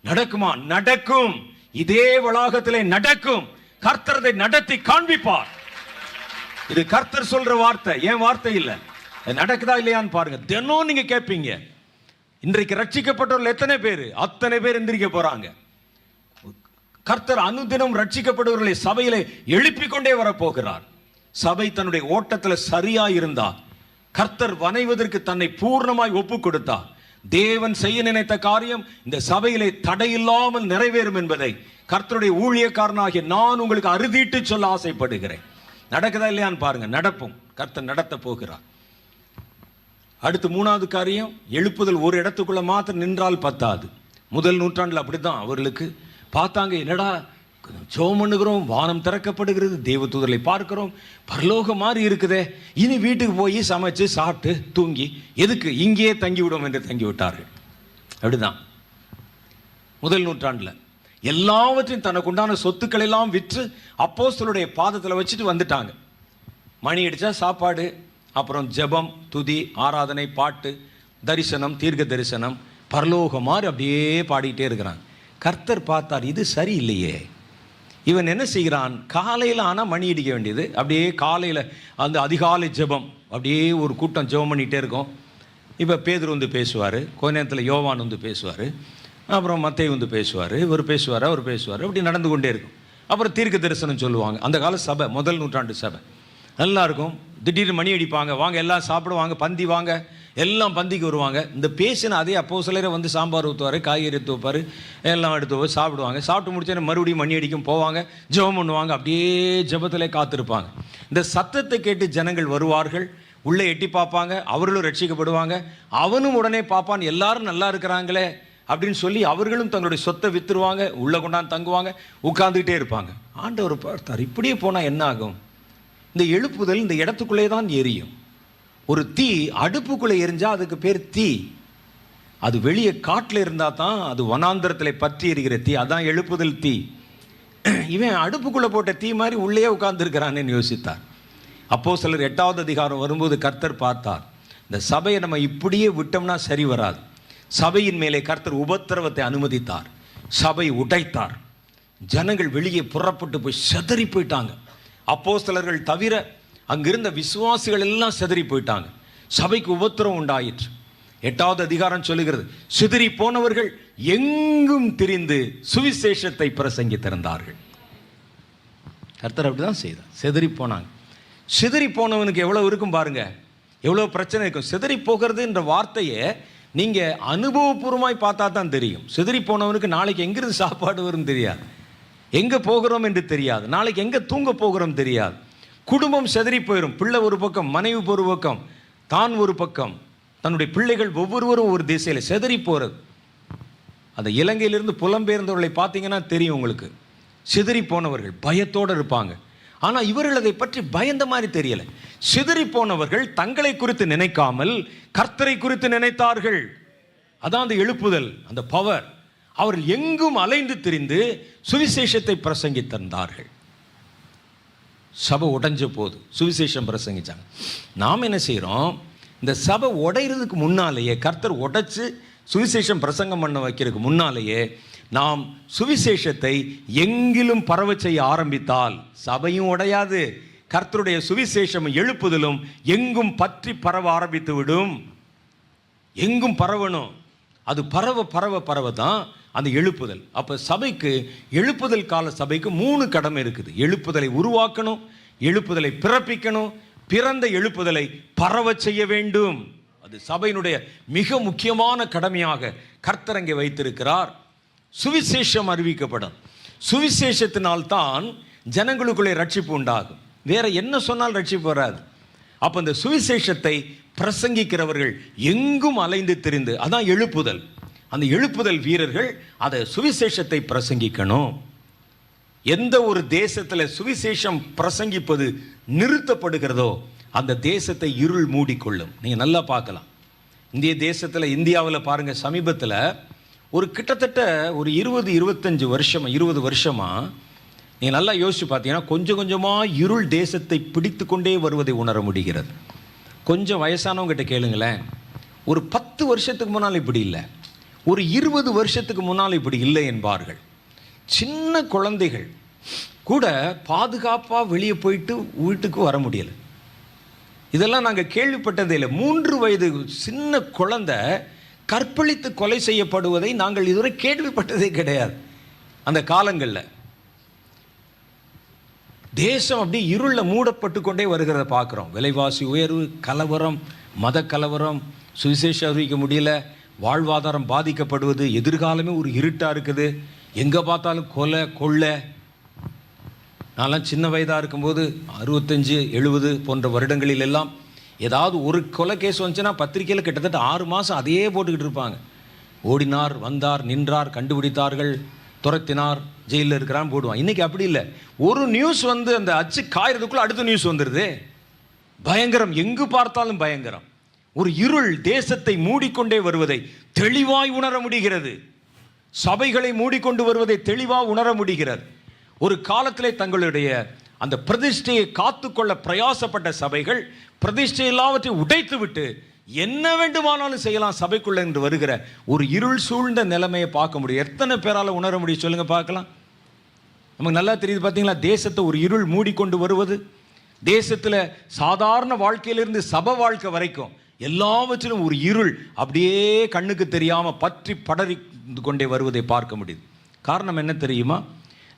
நடக்குமா? நடக்கும். இதே வளாகத்திலே நடக்கும். கர்த்தர் அதை நடத்தி காண்பிப்பார். இது கர்த்தர் சொல்ற வார்த்தை, ஏன் வார்த்தை இல்ல. நடக்குதா இல்லையான்னு பாருங்க. தினம் நீங்க கேட்பீங்க. இன்றைக்கு ரட்சிக்கப்பட்டவர்கள் எத்தனை பேர்? அத்தனை பேர் எந்திரிக்க போறாங்க. கர்த்தர் அனுதினம் ரட்சிக்கப்படுவர்களை சபையிலே எழுப்பிக் கொண்டே வரப்போகிறார். சபை தன்னுடைய ஓட்டத்தில் சரியா இருந்தா, கர்த்தர் வணைவதற்கு தன்னை பூர்ணமாய் ஒப்பு கொடுத்தார், தேவன் செய்ய நினைத்த காரியம் இந்த சபையிலே தடையில்லாமல் நிறைவேறும் என்பதை கர்த்தருடைய ஊழியக்காரனாகிய நான் உங்களுக்கு அறுதிட்டு சொல்ல ஆசைப்படுகிறேன். நடக்குதா இல்லையான்னு பாருங்க. நடப்பும். கர்த்தர் நடத்த போகிறார். அடுத்து 3வது காரியம், எழுப்புதல் ஒரு இடத்துக்குள்ள மாத்திரம் நின்றால் பத்தாது. முதல் நூற்றாண்டில் அப்படித்தான். அவர்களுக்கு பார்த்தாங்க, என்னடா ஜெபம் பண்ணுகிறோம், வானம் திறக்கப்படுகிறது, தேவதூதர்களை பார்க்கிறோம், பரலோகம் மாதிரி இருக்குதே, இனி வீட்டுக்கு போய் சமைச்சு சாப்பிட்டு தூங்கி எதுக்கு, இங்கேயே தங்கிவிடும் என்று தங்கிவிட்டார்கள். அப்படிதான் முதல் நூற்றாண்டில் எல்லாவற்றையும் தனக்கு உண்டான சொத்துக்கள் எல்லாம் விற்று அப்போஸ்தலருடைய பாதத்தில் வச்சுட்டு வந்துட்டாங்க. மணி அடிச்சா சாப்பாடு, அப்புறம் ஜெபம், துதி, ஆராதனை, பாட்டு, தரிசனம், தீர்க்க தரிசனம், பரலோகம் மாதிரி அப்படியே பாடிக்கிட்டே இருக்கிறாங்க. கர்த்தர் பார்த்தார், இது சரியில்லையே. இவன் என்ன செய்கிறான், காலையில் ஆனால் மணி அடிக்க வேண்டியது, அப்படியே காலையில் அந்த அதிகாலை ஜெபம், அப்படியே ஒரு கூட்டம் ஜெபம் பண்ணிகிட்டே இருக்கும். இப்போ பேதுரு வந்து பேசுவார், கொஞ்ச நேரத்தில் யோவான் வந்து பேசுவார், அப்புறம் மத்தேயு வந்து பேசுவார், இவர் பேசுவார், அவர் பேசுவார், அப்படி நடந்து கொண்டே இருக்கும். அப்புறம் தீர்க்க தரிசனம் சொல்லுவாங்க. அந்த கால சபை, முதல் நூற்றாண்டு சபை நல்லா இருக்கும். திடீர்னு மணி அடிப்பாங்க, வாங்க எல்லாம் சாப்பிடுவாங்க, பந்தி வாங்க, எல்லாம் பந்திக்கு வருவாங்க. இந்த பேசின அதே அப்போஸ்தலரே வந்து சாம்பார் ஊற்றுவார், காய்கறி எடுத்து வைப்பார், எல்லாம் எடுத்து வைப்பார், சாப்பிடுவாங்க. சாப்பிட்டு முடிச்சோன்னே மறுபடியும் மணி அடிக்கும் போவாங்க, ஜெபம் பண்ணுவாங்க, அப்படியே ஜெபத்திலே காத்திருப்பாங்க. இந்த சத்தத்தை கேட்டு ஜனங்கள் வருவார்கள், உள்ளே எட்டி பார்ப்பாங்க, அவர்களும் ரட்சிக்கப்படுவாங்க. அவனும் உடனே பார்ப்பான், எல்லாரும் நல்லா இருக்கிறாங்களே அப்படின்னு சொல்லி அவர்களும் தங்களுடைய சொத்தை விற்றுருவாங்க, உள்ளே கொண்டாந்து தங்குவாங்க, உட்காந்துக்கிட்டே இருப்பாங்க. ஆண்டவர் பார்த்தார், இப்படியே போனால் என்ன ஆகும்? இந்த எழுப்புதல் இந்த இடத்துக்குள்ளே தான் எரியும். ஒரு தீ அடுப்புக்குள்ளே எரிஞ்சால் அதுக்கு பேர் தீ. அது வெளியே காட்டில் இருந்தால் தான் அது வனாந்தரத்தில் பற்றி எரிகிற தீ, அதான் எழுப்புதல் தீ. இவன் அடுப்புக்குள்ளே போட்ட தீ மாதிரி உள்ளே உட்கார்ந்துருக்கிறான்னு யோசித்தார். அப்போஸ்தலர் 8வது அதிகாரம் வரும்போது கர்த்தர் பார்த்தார், இந்த சபையை நம்ம இப்படியே விட்டோம்னா சரி வராது. சபையின் மேலே கர்த்தர் உபத்திரவத்தை அனுமதித்தார், சபை உடைத்தார், ஜனங்கள் வெளியே புறப்பட்டு போய் செதறி போயிட்டாங்க. அப்போஸ்தலர்கள் தவிர அங்கிருந்த விசுவாசிகள் எல்லாம் செதறி போயிட்டாங்க. சபைக்கு உபத்திரம் உண்டாயிற்று. 8வது அதிகாரம் சொல்லுகிறது, சிதறி போனவர்கள் எங்கும் திரிந்து சுவிசேஷத்தை பிரசங்கித்திருந்தார்கள். கர்த்தர் அப்படிதான் செய்தார். சிதறி போனாங்க. சிதறி போனவனுக்கு எவ்வளவு இருக்கும் பாருங்க, எவ்வளவு பிரச்சனை இருக்கும். சிதறி போகிறது என்ற வார்த்தையை நீங்க அனுபவபூர்வமாய் பார்த்தா தான் தெரியும். சிதறி போனவனுக்கு நாளைக்கு எங்கிருந்து சாப்பாடு வரும் தெரியாது, எங்க போகிறோம் என்று தெரியாது, நாளைக்கு எங்க தூங்க போகிறோம் தெரியாது. குடும்பம் செதறி போயிடும். பிள்ளை ஒரு பக்கம், மனைவி ஒரு பக்கம், தான் ஒரு பக்கம், தன்னுடைய பிள்ளைகள் ஒவ்வொருவரும் ஒரு திசையில் செதறி போகிறது. அந்த இலங்கையிலிருந்து புலம்பெயர்ந்தவர்களை பார்த்தீங்கன்னா தெரியும் உங்களுக்கு. சிதறி போனவர்கள் பயத்தோடு இருப்பாங்க. ஆனால் இவர்கள் அதை பற்றி பயந்த மாதிரி தெரியலை. சிதறி போனவர்கள் தங்களை குறித்து நினைக்காமல் கர்த்தரை குறித்து நினைத்தார்கள். அதான் அந்த எழுப்புதல், அந்த பவர். அவர்கள் எங்கும் அலைந்து திரிந்து சுவிசேஷத்தை பிரசங்கி தந்தார்கள். சபை உடைஞ்ச போது சுவிசேஷம் பிரசங்கிச்சாங்க. நாம் என்ன செய்கிறோம்? இந்த சபை உடைகிறதுக்கு முன்னாலேயே, கர்த்தர் உடைச்சு சுவிசேஷம் பிரசங்கம் பண்ண வைக்கிறதுக்கு முன்னாலேயே நாம் சுவிசேஷத்தை எங்கிலும் பரவ செய்ய ஆரம்பித்தால் சபையும் உடையாது, கர்த்தருடைய சுவிசேஷம் எழுப்புதலும் எங்கும் பற்றி பரவ ஆரம்பித்து விடும். எங்கும் பரவணும். அது பரவ பரவ பரவ தான் அந்த எழுப்புதல். அப்போ சபைக்கு, எழுப்புதல் கால சபைக்கு 3 கடமை இருக்குது. எழுப்புதலை உருவாக்கணும், எழுப்புதலை பிறப்பிக்கணும், பிறந்த எழுப்புதலை பரவ செய்ய வேண்டும். அது சபையினுடைய மிக முக்கியமான கடமையாக கர்த்தர் அங்கே வைத்திருக்கிறார். சுவிசேஷம் அறிவிக்கப்படும். சுவிசேஷத்தினால் தான் ஜனங்களுக்குள்ளே ரட்சிப்பு உண்டாகும். வேற என்ன சொன்னால் ரட்சிப்பு வராது. அப்போ இந்த சுவிசேஷத்தை பிரசங்கிக்கிறவர்கள் எங்கும் அலைந்து திரிந்து, அதான் எழுப்புதல். அந்த எழுப்புதல் வீரர்கள் அதை சுவிசேஷத்தை பிரசங்கிக்கணும். எந்த ஒரு தேசத்தில் சுவிசேஷம் பிரசங்கிப்பது நிறுத்தப்படுகிறதோ அந்த தேசத்தை இருள் மூடிக்கொள்ளும். நீங்கள் நல்லா பார்க்கலாம். இந்திய தேசத்தில், இந்தியாவில் பாருங்கள், சமீபத்தில் ஒரு கிட்டத்தட்ட ஒரு 20 வருஷமாக நீங்கள் நல்லா யோசிச்சு பார்த்தீங்கன்னா கொஞ்சம் கொஞ்சமாக இருள் தேசத்தை பிடித்து கொண்டே வருவதை உணர முடிகிறது. கொஞ்சம் வயசானவங்ககிட்ட கேளுங்களேன், ஒரு 10 வருஷத்துக்கு முன்னால் இப்படி இல்லை, ஒரு 20 வருஷத்துக்கு முன்னால் இப்படி இல்லை என்பார்கள். சின்ன குழந்தைகள் கூட பாதுகாப்பாக வெளியே போயிட்டு வீட்டுக்கு வர முடியலை. இதெல்லாம் நாங்கள் கேள்விப்பட்டதே இல்லை. 3 வயது சின்ன குழந்தை கற்பழித்து கொலை செய்யப்படுவதை நாங்கள் இதுவரை கேள்விப்பட்டதே கிடையாது. அந்த காலங்களில் தேசம் அப்படி இருளில் மூடப்பட்டு கொண்டே வருகிறத பார்க்குறோம். விலைவாசி உயர்வு, கலவரம், மத கலவரம், சுவிசேஷம் அறிவிக்க முடியல, வாழ்வாதாரம் பாதிக்கப்படுவது, எதிர்காலமே ஒரு இருட்டாக இருக்குது, எங்கே பார்த்தாலும் கொலை கொள்ளை. நான்லாம் சின்ன வயதாக இருக்கும்போது 65, 70 போன்ற வருடங்களில் எல்லாம் ஏதாவது ஒரு கொலை கேஸ் வந்துச்சுன்னா பத்திரிக்கையில் கிட்டத்தட்ட 6 மாதம் அதையே போட்டுக்கிட்டு இருப்பாங்க. ஓடினார், வந்தார், நின்றார், கண்டுபிடித்தார்கள், துரத்தினார், ஜெயிலில் இருக்கிறான்னு போடுவான். இன்றைக்கி அப்படி இல்லை. ஒரு நியூஸ் வந்து அந்த அச்சு காயறதுக்குள்ளே அடுத்த நியூஸ் வந்துடுது. பயங்கரம், எங்கு பார்த்தாலும் பயங்கரம். ஒரு இருள் தேசத்தை மூடிக்கொண்டே வருவதை தெளிவாய் உணர முடிகிறது. சபைகளை மூடிக்கொண்டு வருவதை தெளிவாக உணர முடிகிறது. ஒரு காலத்திலே தங்களுடைய அந்த பிரதிஷ்டையை காத்துக்கொள்ள பிரயாசப்பட்ட சபைகள் பிரதிஷ்டை எல்லாவற்றையும் உடைத்து விட்டு என்ன வேண்டுமானாலும் செய்யலாம் சபைக்குள்ள என்று வருகிற ஒரு இருள் சூழ்ந்த நிலைமையை பார்க்க முடியும். எத்தனை பேரால் உணர முடியும் சொல்லுங்க பார்க்கலாம். நமக்கு நல்லா தெரியுது பார்த்தீங்களா, தேசத்தை ஒரு இருள் மூடிக்கொண்டு வருவது. தேசத்தில் சாதாரண வாழ்க்கையிலிருந்து சபை வாழ்க்கை வரைக்கும் எல்லாவற்றிலும் ஒரு இருள் அப்படியே கண்ணுக்கு தெரியாமல் பற்றி படறி கொண்டே வருவதை பார்க்க முடியுது. காரணம் என்ன தெரியுமா?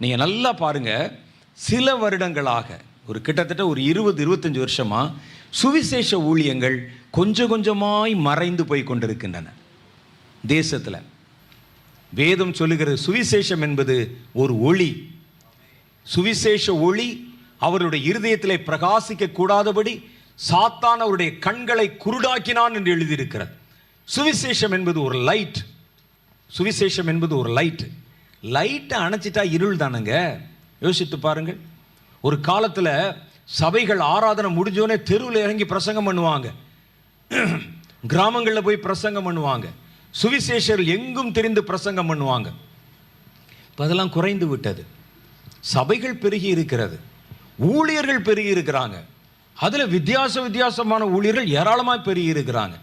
நீங்கள் நல்லா பாருங்கள், சில வருடங்களாக, ஒரு கிட்டத்தட்ட ஒரு 20-25 வருஷமாக சுவிசேஷ ஊழியங்கள் கொஞ்சம் கொஞ்சமாய் மறைந்து போய் கொண்டிருக்கின்றன தேசத்தில். வேதம் சொல்லுகிறது சுவிசேஷம் என்பது ஒரு ஒளி. சுவிசேஷ ஒளி அவருடைய இருதயத்திலே பிரகாசிக்க கூடாதபடி சாத்தான் அவருடைய கண்களை குருடாக்கினான் என்று எழுதியிருக்கிறது. சுவிசேஷம் என்பது ஒரு லைட். சுவிசேஷம் என்பது ஒரு லைட். லைட்டை அணைச்சிட்டா இருள் தானுங்க. யோசித்து பாருங்கள். ஒரு காலத்தில் சபைகள் ஆராதனை முடிஞ்சோடனே தெருவில் இறங்கி பிரசங்கம் பண்ணுவாங்க, கிராமங்களில் போய் பிரசங்கம் பண்ணுவாங்க, சுவிசேஷர்கள் எங்கும் தெரிந்து பிரசங்கம் பண்ணுவாங்க. இப்போ அதெல்லாம் குறைந்து விட்டது. சபைகள் பெருகி இருக்கிறது, ஊழியர்கள் பெருகி இருக்கிறாங்க. அதில் வித்தியாசமான ஊழியர்கள் ஏராளமாக பெருகி இருக்கிறாங்க.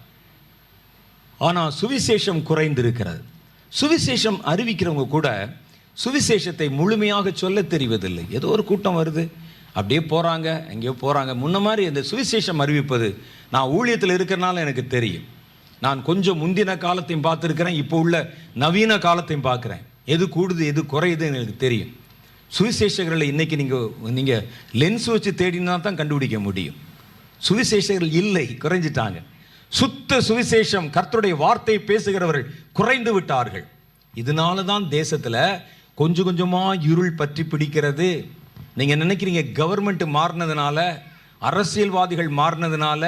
ஆனால் சுவிசேஷம் குறைந்து இருக்கிறது. சுவிசேஷம் அறிவிக்கிறவங்க கூட சுவிசேஷத்தை முழுமையாக சொல்ல தெரிவதில்லை. ஏதோ ஒரு கூட்டம் வருது, அப்படியே போகிறாங்க, எங்கேயோ போகிறாங்க. முன்ன மாதிரி இந்த சுவிசேஷம் அறிவிப்பது நான் ஊழியத்தில் இருக்கிறனால எனக்கு தெரியும். நான் கொஞ்சம் முந்தின காலத்தையும் பார்த்துருக்கிறேன், இப்போ உள்ள நவீன காலத்தையும் பார்க்குறேன். எது கூடுது எது குறையுதுன்னு எனக்கு தெரியும். சுவிசேஷர்களை இன்றைக்கி நீங்கள் லென்ஸ் வச்சு தேடினா தான் கண்டுபிடிக்க முடியும். சுவிசேஷர்கள் இல்லை, குறைஞ்சிட்டாங்க. சுத்த சுவிசேஷம் கர்த்தருடைய வார்த்தை பேசுகிறவர்கள் குறைந்து விட்டார்கள். இதனால தான் தேசத்தில் கொஞ்சம் கொஞ்சமாக இருள் பற்றி பிடிக்கிறது. நீங்கள் நினைக்கிறீங்க கவர்மெண்ட் மாறினதுனால, அரசியல்வாதிகள் மாறினதுனால,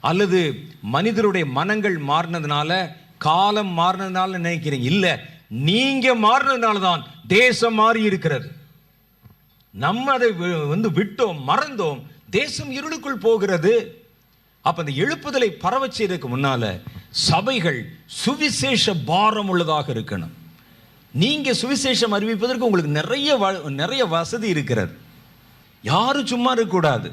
அல்லது மனிதருடைய மனங்கள் மாறினதுனால, காலம் மாறினதுனால நினைக்கிறீங்க. இல்லை, நீங்கள் மாறினதுனால தான் தேசம் மாறி இருக்கிறது. நம்ம அதை விட்டோம், மறந்தோம், தேசம் இருளுக்குள் போகிறது. அப்ப அந்த எழுப்புதலை பரவ செய்யறதுக்கு முன்னால சபைகள் சுவிசேஷ பாரம் உள்ளதாக இருக்கணும். நீங்க சுவிசேஷம் அறிவிப்பதற்கு உங்களுக்கு நிறைய வசதி இருக்கிறது. யாரும் சும்மா இருக்கக்கூடாது.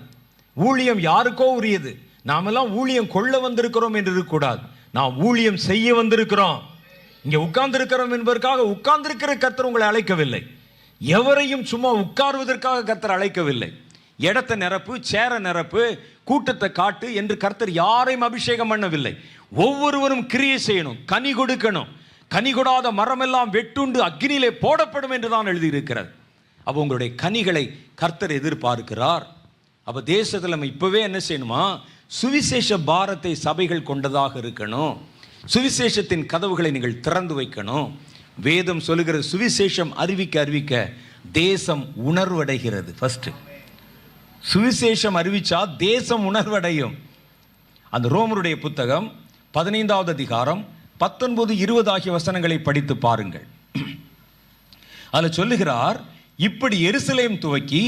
ஊழியம் யாருக்கோ உரியது. நாமெல்லாம் ஊழியம் கொள்ள வந்திருக்கிறோம் என்று இருக்கக்கூடாது. நாம் ஊழியம் செய்ய வந்திருக்கிறோம். இங்க உட்கார்ந்து இருக்கிறோம் என்பதற்காக உட்கார்ந்திருக்கிற கர்த்தர் உங்களை அழைக்கவில்லை. எவரையும் சும்மா உட்கார்வதற்காக கர்த்தர் அழைக்கவில்லை. இடத்தை நிரப்பு, சேர நிரப்பு, கூட்டத்தை காட்டு என்று கர்த்தர் யாரையும் அபிஷேகம் பண்ணவில்லை. ஒவ்வொருவரும் கிரியை செய்யணும், கனி கொடுக்கணும். கனி கொடாத மரமெல்லாம் வெட்டுண்டு அக்னியிலே போடப்படும் என்று தான் எழுதியிருக்கிறது. அப்போ உங்களுடைய கனிகளை கர்த்தர் எதிர்பார்க்கிறார். அப்போ தேசத்தில் நம்ம இப்போவே என்ன செய்யணுமா? சுவிசேஷ பாரத்தை சபைகள் கொண்டதாக இருக்கணும். சுவிசேஷத்தின் கதவுகளை நீங்கள் திறந்து வைக்கணும். வேதம் சொல்லுகிறது சுவிசேஷம் அறிவிக்க தேசம் உணர்வடைகிறது. ஃபர்ஸ்ட் சுவிசேஷம் அறிவிச்சா தேசம் உணர்வடையும். அந்த ரோமருடைய புத்தகம் 15வது அதிகாரம் 19, 20 ஆகிய வசனங்களை படித்து பாருங்கள். அதில் சொல்லுகிறார், இப்படி எருசலேம் துவக்கி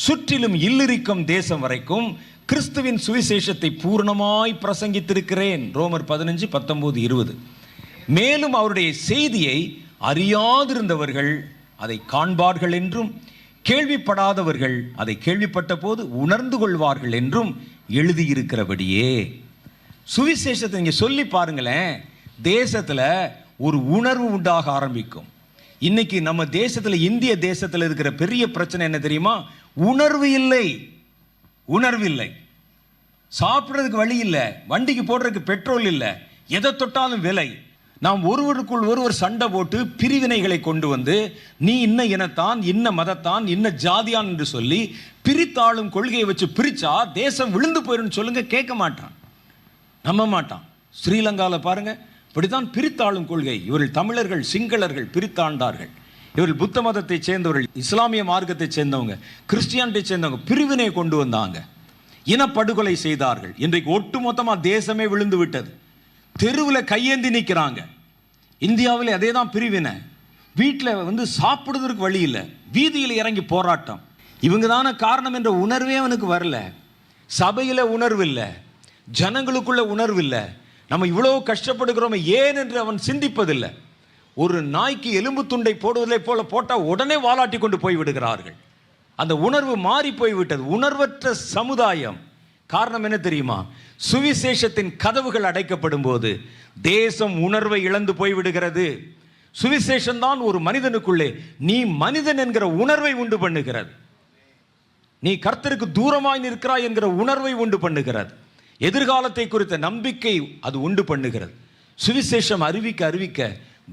சுற்றிலும் இல்லிரிக்கும் தேசம் வரைக்கும் கிறிஸ்துவின் சுவிசேஷத்தை பூர்ணமாய் பிரசங்கித்திருக்கிறேன். ரோமர் 15, 19, 20. மேலும் அவருடைய செய்தியை அறியாதிருந்தவர்கள் அதை காண்பார்கள் என்றும், கேள்விப்படாதவர்கள் அதை கேள்விப்பட்ட போது உணர்ந்து கொள்வார்கள் என்றும் எழுதியிருக்கிறபடியே. சுவிசேஷத்தை நீங்க சொல்லி பாருங்களேன், தேசத்துல ஒரு உணர்வு உண்டாக ஆரம்பிக்கும். இன்னைக்கு நம்ம தேசத்துல, இந்திய தேசத்துல இருக்கிற பெரிய பிரச்சனை என்ன தெரியுமா? உணர்வு இல்லை. உணர்வு இல்லை. சாப்பிட்றதுக்கு வழி இல்லை, வண்டிக்கு போடுறதுக்கு பெட்ரோல் இல்லை, எதை தொட்டாலும் விலை. நாம் ஒருவருக்குள் ஒருவர் சண்டை போட்டு பிரிவினைகளை கொண்டு வந்து, நீ இன்ன இனத்தான், இன்ன மதத்தான், இன்ன ஜாதியான் என்று சொல்லி பிரித்தாளும் கொள்கையை வச்சு பிரிச்சா தேசம் விழுந்து போயிடும். சொல்லுங்க, கேட்க மாட்டான், நம்ப மாட்டான். ஸ்ரீலங்காவில் பாருங்க, இப்படித்தான் பிரித்தாளும் கொள்கை. இவர்கள் தமிழர்கள், சிங்களர்கள் பிரித்தாண்டார்கள். இவர்கள் புத்த மதத்தை சேர்ந்தவர்கள், இஸ்லாமிய மார்க்கத்தை சேர்ந்தவங்க, கிறிஸ்டியானிட்டை சேர்ந்தவங்க பிரிவினை கொண்டு வந்தாங்க, இனப்படுகொலை செய்தார்கள். இன்றைக்கு ஒட்டுமொத்தமாக தேசமே விழுந்து விட்டது. தெருவில் கையேந்தி நிற்கிறாங்க. இந்தியாவில் அதே தான் பிரிவினை. வீட்டில் சாப்பிடுவதற்கு வழி இல்லை, வீதியில் இறங்கி போராட்டம். இவங்க தானே காரணம் என்ற உணர்வே அவனுக்கு வரல. சபையில் உணர்வு இல்லை, ஜனங்களுக்குள்ள உணர்வு இல்லை. நம்ம இவ்வளோ கஷ்டப்படுகிறோம் ஏன் என்று அவன் சிந்திப்பதில்லை. ஒரு நாய்க்கு எலும்பு துண்டை போடுவதை போல போட்டால் உடனே வாலாட்டி கொண்டு போய் விடுகிறார்கள். அந்த உணர்வு மாறி போய்விட்டது. உணர்வற்ற சமுதாயம். காரணம் என்ன தெரியுமா? சுவிசேஷத்தின் கதவுகள் அடைக்கப்படும் போது தேசம் உணர்வை இழந்து போய்விடுகிறது. சுவிசேஷம் தான் ஒரு மனிதனுக்குள்ளே நீ மனிதன் என்கிற உணர்வை உண்டு பண்ணுகிறது. நீ கர்த்தருக்கு தூரமாய் நிற்கிறாய் என்கிற உணர்வை உண்டு பண்ணுகிறது. எதிர்காலத்தை குறித்த நம்பிக்கை அது உண்டு பண்ணுகிறது. சுவிசேஷம் அறிவிக்க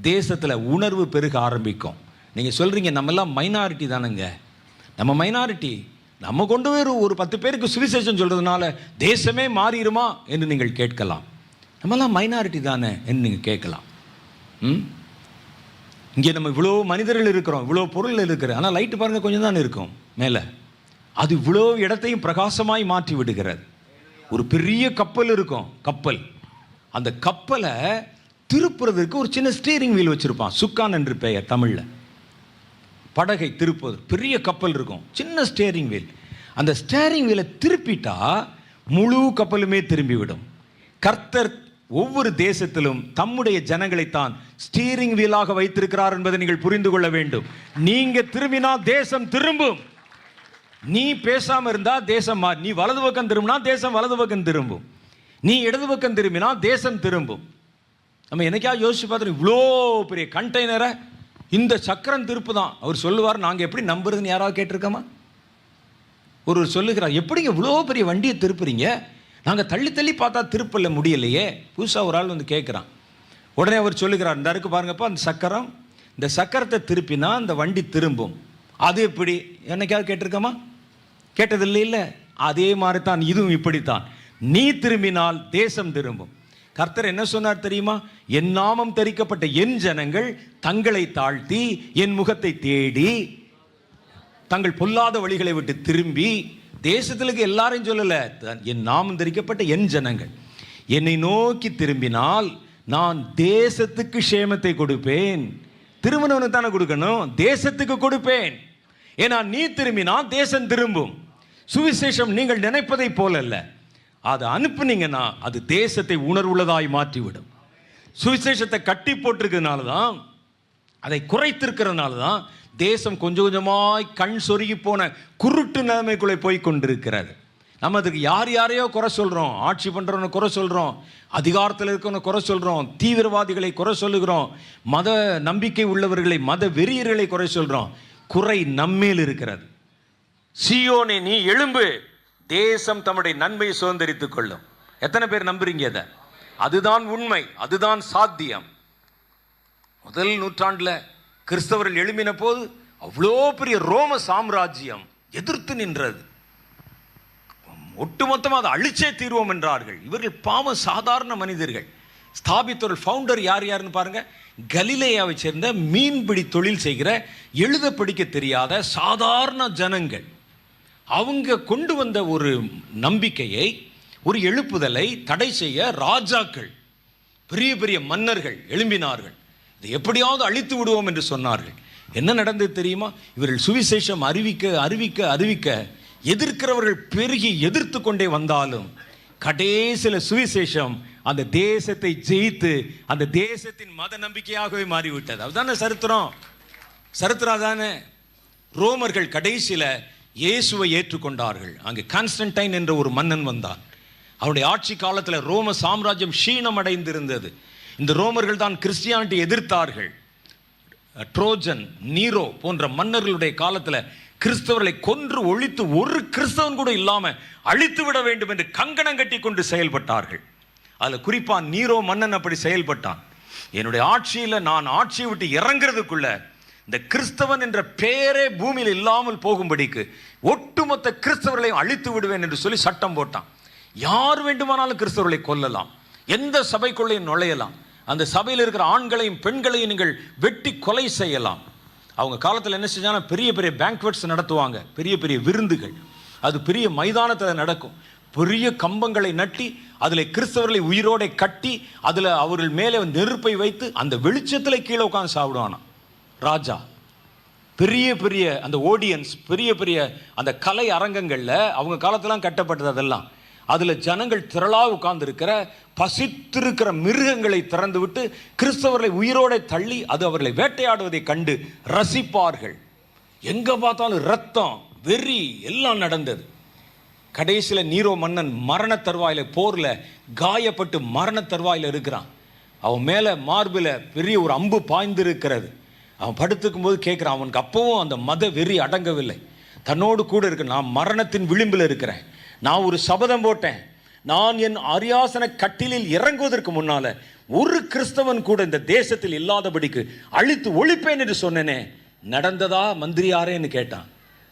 தேசத்தில் உணர்வு பெருக ஆரம்பிக்கும். நீங்கள் சொல்கிறீங்க, நம்ம எல்லாம் மைனாரிட்டி தானுங்க. நம்ம மைனாரிட்டி. நம்ம கொண்டு போய் ஒரு 10 பேருக்கு சுவிசேஷம் சொல்கிறதுனால தேசமே மாறிடுமா என்று நீங்கள் கேட்கலாம். நம்மலாம் மைனாரிட்டி தானே என்று நீங்கள் கேட்கலாம். இங்கே நம்ம இவ்வளோ மனிதர்கள் இருக்கிறோம், இவ்வளோ பொருள் இருக்கிற, ஆனால் லைட்டு பாருங்கள் கொஞ்சம் தான் இருக்கும் மேலே. அது இவ்வளோ இடத்தையும் பிரகாசமாய் மாற்றி விடுகிறது. ஒரு பெரிய கப்பல் இருக்கும், கப்பல். அந்த கப்பலை திருப்புறதுக்கு ஒரு சின்ன ஸ்டீரிங் வீல் வச்சுருப்பான், சுக்கான் என்று பெயர் தமிழில். படகை திருப்பது பெரிய கப்பல் இருக்கும், சின்ன ஸ்டேரிங் வீல். அந்த ஸ்டேரிங் வீலை திருப்பிட்டா முழு கப்பலுமே திரும்பிவிடும். கர்த்தர் ஒவ்வொரு தேசத்திலும் தம்முடைய ஜனங்களைத்தான் ஸ்டீரிங் வீலாக வைத்திருக்கிறார் என்பதை நீங்கள் புரிந்து கொள்ள வேண்டும். நீங்க திரும்பினா தேசம் திரும்பும். நீ பேசாம இருந்தா தேசம் நீ வலது பக்கம் திரும்பினா தேசம் வலது பக்கம் திரும்பும். நீ இடது பக்கம் திரும்பினா தேசம் திரும்பும். நம்ம என்னைக்கா யோசிச்சு பார்த்துட்டு இவ்வளோ பெரிய கண்டெய்னரை இந்த சக்கரம் திருப்பு தான். அவர் சொல்லுவார், நாங்கள் எப்படி நம்புறதுன்னு யாராவது கேட்டிருக்கோமா? ஒரு சொல்லுகிறார், எப்படிங்க இவ்வளோ பெரிய வண்டியை திருப்புறீங்க, நாங்கள் தள்ளி தள்ளி பார்த்தா திருப்பல முடியலையே. புதுசாக ஒரு ஆள் வந்து கேட்குறான். உடனே அவர் சொல்லுகிறார், இந்த இருக்கு பாருங்கப்பா அந்த சக்கரம், இந்த சக்கரத்தை திருப்பினா அந்த வண்டி திரும்பும். அது எப்படி என்னைக்காவது கேட்டிருக்கோமா? கேட்டதில்லை. இல்லை, அதே மாதிரி தான் இதுவும் இப்படித்தான். நீ திரும்பினால் தேசம் திரும்பும். கர்த்தர் என்ன சொன்னார் தெரியுமா? என் நாமம் தரிக்கப்பட்ட என் ஜனங்கள் தங்களை தாழ்த்தி என் முகத்தை தேடி தங்கள் பொல்லாத வழிகளை விட்டு திரும்பி, தேசத்திற்கு எல்லாரையும் சொல்லல, என் நாமம் தரிக்கப்பட்ட என் ஜனங்கள் என்னை நோக்கி திரும்பினால் நான் தேசத்துக்கு க்ஷேமத்தை கொடுப்பேன். திருமணவனுக்கு தானே கொடுக்கணும், தேசத்துக்கு கொடுப்பேன். ஏன்னா நீ திரும்பினால் தேசம் திரும்பும். சுவிசேஷம் நீங்கள் நினைப்பதை போல அல்ல. அதை அனுப்புனீங்கன்னா அது தேசத்தை உணர்வுள்ளதாய் மாற்றிவிடும். சுவிசேஷத்தை கட்டி போட்டிருக்கிறதுனால தான், அதை குறைத்திருக்கிறதுனால தான் தேசம் கொஞ்சம் கொஞ்சமாய் கண் சொருகி போன குருட்டு நிலைமைக்குள்ளே போய் கொண்டிருக்கிறது. நம்ம அதுக்கு யாரையோ குறை சொல்கிறோம், ஆட்சி பண்ணுறவனை குறை சொல்கிறோம், அதிகாரத்தில் இருக்கிறவனை குறை சொல்கிறோம், தீவிரவாதிகளை குறை சொல்லுகிறோம், மத நம்பிக்கை உள்ளவர்களை, மத வெறியர்களை குறை சொல்கிறோம். குறை நம்மேல் இருக்கிறது. சீயோனே நீ எழும்பு, தேசம் தம்முடைய நன்மையை சுதந்திரித்துக் கொள்ளும். எத்தனை பேர் நம்புறீங்க அதை? அதுதான் உண்மை, அதுதான் சாத்தியம். முதல் நூற்றாண்டில் கிறிஸ்தவர்கள் எழும்பின போது அவ்வளோ பெரிய ரோம சாம்ராஜ்யம் எதிர்த்து நின்றது. ஒட்டுமொத்தமாக அதை அழிச்சே தீர்வோம் என்றார்கள். இவர்கள் பாவம் சாதாரண மனிதர்கள். ஸ்தாபித்தவர்கள் ஃபவுண்டர் யாருன்னு பாருங்க. கலிலேயாவை சேர்ந்த மீன்பிடி தொழில் செய்கிற, எழுத படிக்க தெரியாத சாதாரண ஜனங்கள். அவங்க கொண்டு வந்த ஒரு நம்பிக்கையை, ஒரு எழுப்புதலை தடை செய்ய ராஜாக்கள், பெரிய பெரிய மன்னர்கள் எழும்பினார்கள். இதை எப்படியாவது அழித்து விடுவோம் என்று சொன்னார்கள். என்ன நடந்தது தெரியுமா? இவர்கள் சுவிசேஷம் அறிவிக்க அறிவிக்க அறிவிக்க எதிர்க்கிறவர்கள் பெருகி எதிர்த்து கொண்டே வந்தாலும் கடைசியில் சுவிசேஷம் அந்த தேசத்தை ஜெயித்து அந்த தேசத்தின் மத நம்பிக்கையாகவே மாறிவிட்டது. அதுதானே சரித்திரம். சரித்திரம் தானே. ரோமர்கள் கடைசியில் இயேசுவை ஏற்றுக்கொண்டார்கள். அங்கே கான்ஸ்டன்டைன் என்ற ஒரு மன்னன் வந்தான். அவருடைய ஆட்சி காலத்தில் ரோம சாம்ராஜ்யம் க்ஷீணம் அடைந்திருந்தது. இந்த ரோமர்கள் தான் கிறிஸ்டியானிட்டி எதிர்த்தார்கள். ட்ரோஜன், நீரோ போன்ற மன்னர்களுடைய காலத்தில் கிறிஸ்தவர்களை கொன்று ஒழித்து ஒரு கிறிஸ்தவன் கூட இல்லாமல் அழித்து விட வேண்டும் என்று கங்கணம் கட்டி கொண்டு செயல்பட்டார்கள். அதில் குறிப்பாக நீரோ மன்னன் அப்படி செயல்பட்டான். என்னுடைய ஆட்சியில் நான் ஆட்சியை விட்டு இறங்குறதுக்குள்ள இந்த கிறிஸ்தவன் என்ற பெயரே பூமியில் இல்லாமல் போகும்படிக்கு ஒட்டுமொத்த கிறிஸ்தவர்களையும் அழித்து விடுவேன் என்று சொல்லி சட்டம் போட்டான். யார் வேண்டுமானாலும் கிறிஸ்தவர்களை கொல்லலாம், எந்த சபைக்குள்ளேயும் நுழையலாம், அந்த சபையில் இருக்கிற ஆண்களையும் பெண்களையும் நீங்கள் வெட்டி கொலை செய்யலாம். அவங்க காலத்தில் என்ன செஞ்சாங்கன்னா பெரிய பெரிய பேங்க்வெட்ஸ் நடத்துவாங்க, பெரிய பெரிய விருந்துகள். அது பெரிய மைதானத்தில் நடக்கும். பெரிய கம்பங்களை நட்டி அதில் கிறிஸ்தவர்களை உயிரோடு கட்டி அதில் அவர்கள் மேலே நெருப்பை வைத்து அந்த வெளிச்சத்தில் கீழே உட்காந்து சாப்பிடுவானா ராஜா. பெரிய பெரிய அந்த ஆடியன்ஸ், பெரிய பெரிய அந்த கலை அரங்கங்களில் அவங்க காலத்திலாம் கட்டப்பட்டது. அதெல்லாம் அதில் ஜனங்கள் திரளாக உட்கார்ந்து இருக்கிற, பசித்திருக்கிற மிருகங்களை திறந்து விட்டு கிறிஸ்தவர்களை உயிரோட தள்ளி அது அவர்களை வேட்டையாடுவதை கண்டு ரசிப்பார்கள். எங்கே பார்த்தாலும் ரத்தம், வெறி எல்லாம் நடந்தது. கடைசியில் நீரோ மன்னன் மரண தருவாயில், போரில் காயப்பட்டு மரண தருவாயில் இருக்கிறான். அவன் மேலே மார்பில் பெரிய ஒரு அம்பு பாய்ந்திருக்கிறது. அவன் படுத்துக்கும் போது கேட்குறான். அவனுக்கு அப்பவும் அந்த மத வெறி அடங்கவில்லை. தன்னோடு கூட இருக்கு, நான் மரணத்தின் விளிம்பில் இருக்கிறேன், நான் ஒரு சபதம் போட்டேன், நான் என் அரியாசன கட்டிலில் இறங்குவதற்கு முன்னால ஒரு கிறிஸ்தவன் கூட இந்த தேசத்தில் இல்லாதபடிக்கு அழித்து ஒழிப்பேன் என்று சொன்னேனே, நடந்ததா மந்திரியாரேன்னு கேட்டான்.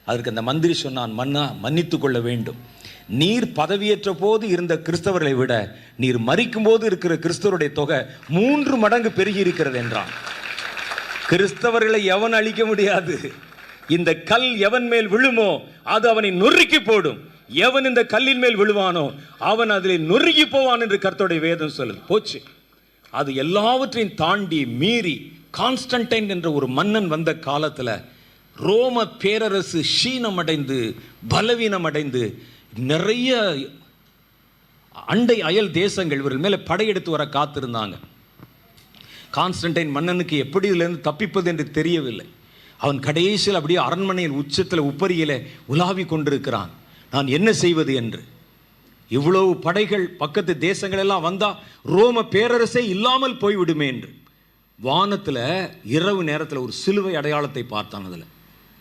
அதற்கு அந்த மந்திரி சொன்னான், மன்னா மன்னித்து கொள்ள வேண்டும், நீர் பதவியேற்ற போது இருந்த கிறிஸ்தவர்களை விட நீர் மரிக்கும் போது இருக்கிற கிறிஸ்தவருடைய தொகை 3 மடங்கு பெருகி இருக்கிறது என்றான். கிறிஸ்தவர்களை எவன் அழிக்க முடியாது. இந்த கல் எவன் மேல் விழுமோ அது அவனை நொறுக்கி போடும். எவன் இந்த கல்லின் மேல் விழுவானோ அவன் அதில் நொறுங்கி போவான் என்று கர்த்தருடைய வேதம் சொல்லுது. போச்சு. அது எல்லாவற்றையும் தாண்டி மீறி கான்ஸ்டன்டைன் என்ற ஒரு மன்னன் வந்த காலத்தில் ரோம பேரரசு க்ஷீணமடைந்து பலவீனமடைந்து நிறைய அண்டை அயல் தேசங்கள் இவர்கள் மேலே படையெடுத்து வர காத்திருந்தாங்க. கான்ஸ்டன்டைன் மன்னனுக்கு எப்படி இதிலிருந்து தப்பிப்பது என்று தெரியவில்லை. அவன் கடைசியில் அப்படியே அரண்மனையில் உச்சத்தில் உப்பரியில உலாவி கொண்டிருக்கிறான், நான் என்ன செய்வது என்று. இவ்வளவு படைகள் பக்கத்து தேசங்கள் எல்லாம் வந்தா ரோம பேரரசே இல்லாமல் போய்விடுமே என்று வானத்தில் இரவு நேரத்தில் ஒரு சிலுவை அடையாளத்தை பார்த்தான். அதில்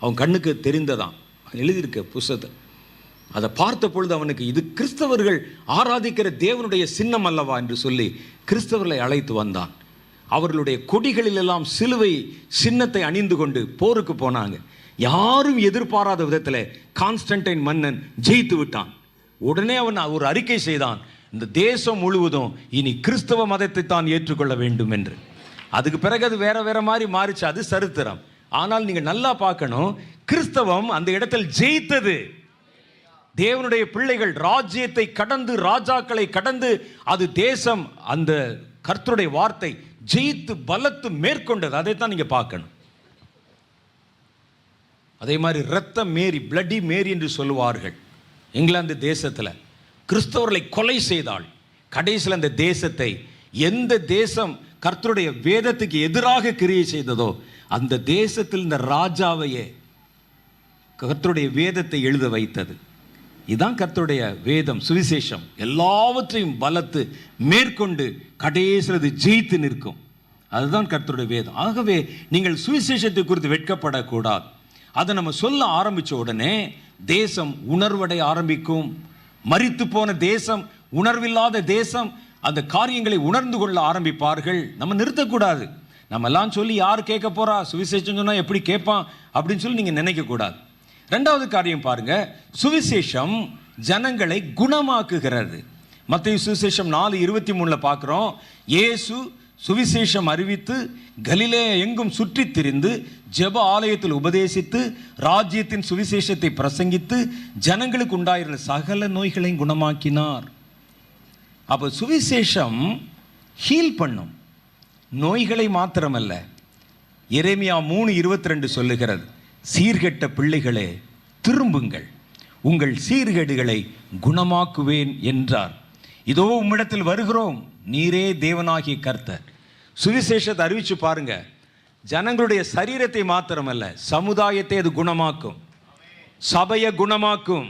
அவன் கண்ணுக்கு தெரிந்ததான், எழுதியிருக்க புஸ்தகத்தை. அதை பார்த்த பொழுது அவனுக்கு இது கிறிஸ்தவர்கள் ஆராதிக்கிற தேவனுடைய சின்னம் அல்லவா என்று சொல்லி கிறிஸ்தவர்களை அழைத்து வந்தான். அவர்களுடைய கொடிகளில் எல்லாம் சிலுவை சின்னத்தை அணிந்து கொண்டு போருக்கு போனாங்க. யாரும் எதிர்பாராத விதத்தில் கான்ஸ்டன்டைன் மன்னன் ஜெயித்து விட்டான். உடனே அவன் ஒரு அறிக்கை செய்தான், இந்த தேசம் முழுவதும் இனி கிறிஸ்தவ மதத்தை தான் ஏற்றுக்கொள்ள வேண்டும் என்று. அதுக்கு பிறகு அது வேற வேற மாதிரி மாறிச்சு, அது சரித்திரம். ஆனால் நீங்கள் நல்லா பார்க்கணும், கிறிஸ்தவம் அந்த இடத்தில் ஜெயித்தது. தேவனுடைய பிள்ளைகள் ராஜ்யத்தை கடந்து ராஜாக்களை கடந்து அது தேசம் அந்த கர்த்தருடைய வார்த்தை ஜெயித்து பலத்து மேற்கொண்டது. அதைத்தான் நீங்க பார்க்கணும். அதே மாதிரி இரத்த மேரி, பிளட்டி மேரி என்று சொல்லுவார்கள். இங்கிலாந்து தேசத்தில் கிறிஸ்தவர்களை கொலை செய்தாள். கடைசியில் அந்த தேசத்தை எந்த தேசம் கர்த்தருடைய வேதத்துக்கு எதிராக கிரியை செய்ததோ அந்த தேசத்தில் இந்த ராஜாவையே கர்த்தருடைய வேதத்தை எழுத வைத்தது. இதுதான் கர்த்தருடைய வேதம், சுவிசேஷம். எல்லாவற்றையும் பலத்து மேற்கொண்டு கடைசியில் ஜெயித்து நிற்கும். அதுதான் கர்த்தருடைய வேதம். ஆகவே நீங்கள் சுவிசேஷத்தை குறித்து வெட்கப்படக்கூடாது. அதை நம்ம சொல்ல ஆரம்பித்த உடனே தேசம் உணர்வடைய ஆரம்பிக்கும். மரித்து போன தேசம், உணர்வில்லாத தேசம் அந்த காரியங்களை உணர்ந்து கொள்ள ஆரம்பிப்பார்கள். நம்ம நிறுத்தக்கூடாது. நம்ம எல்லாம் சொல்லி யார் கேட்க போறா, சுவிசேஷம் சொன்னால் எப்படி கேட்பான் அப்படின்னு சொல்லி நீங்கள் நினைக்கக்கூடாது. ரெண்டாவது காரியம் பாருங்க, சுவிசேஷம் ஜனங்களை குணமாக்குகிறது. மத்தேயு சுவிசேஷம் 4:23 பார்க்கிறோம், இயேசு சுவிசேஷம் அறிவித்து கலிலேயா எங்கும் சுற்றி திரிந்து ஜெப ஆலயத்தில் உபதேசித்து ராஜ்யத்தின் சுவிசேஷத்தை பிரசங்கித்து ஜனங்களுக்கு உண்டாயிருந்த சகல நோய்களையும் குணமாக்கினார். அப்போ சுவிசேஷம் ஹீல் பண்ணும், நோய்களை மாத்திரமல்ல. எரேமியா 3:22 சொல்லுகிறது, சீர்கெட்ட பிள்ளைகளே திரும்புங்கள், உங்கள் சீர்கேடுகளை குணமாக்குவேன் என்றார். இதோ உம்மிடத்தில் வருகிறோம், நீரே தேவனாகிய கர்த்தர். சுவிசேஷத்தை அறிவிச்சு பாருங்க. ஜனங்களுடைய சரீரத்தை மாத்திரமல்ல, சமுதாயத்தை அது குணமாக்கும், சபையை குணமாக்கும்,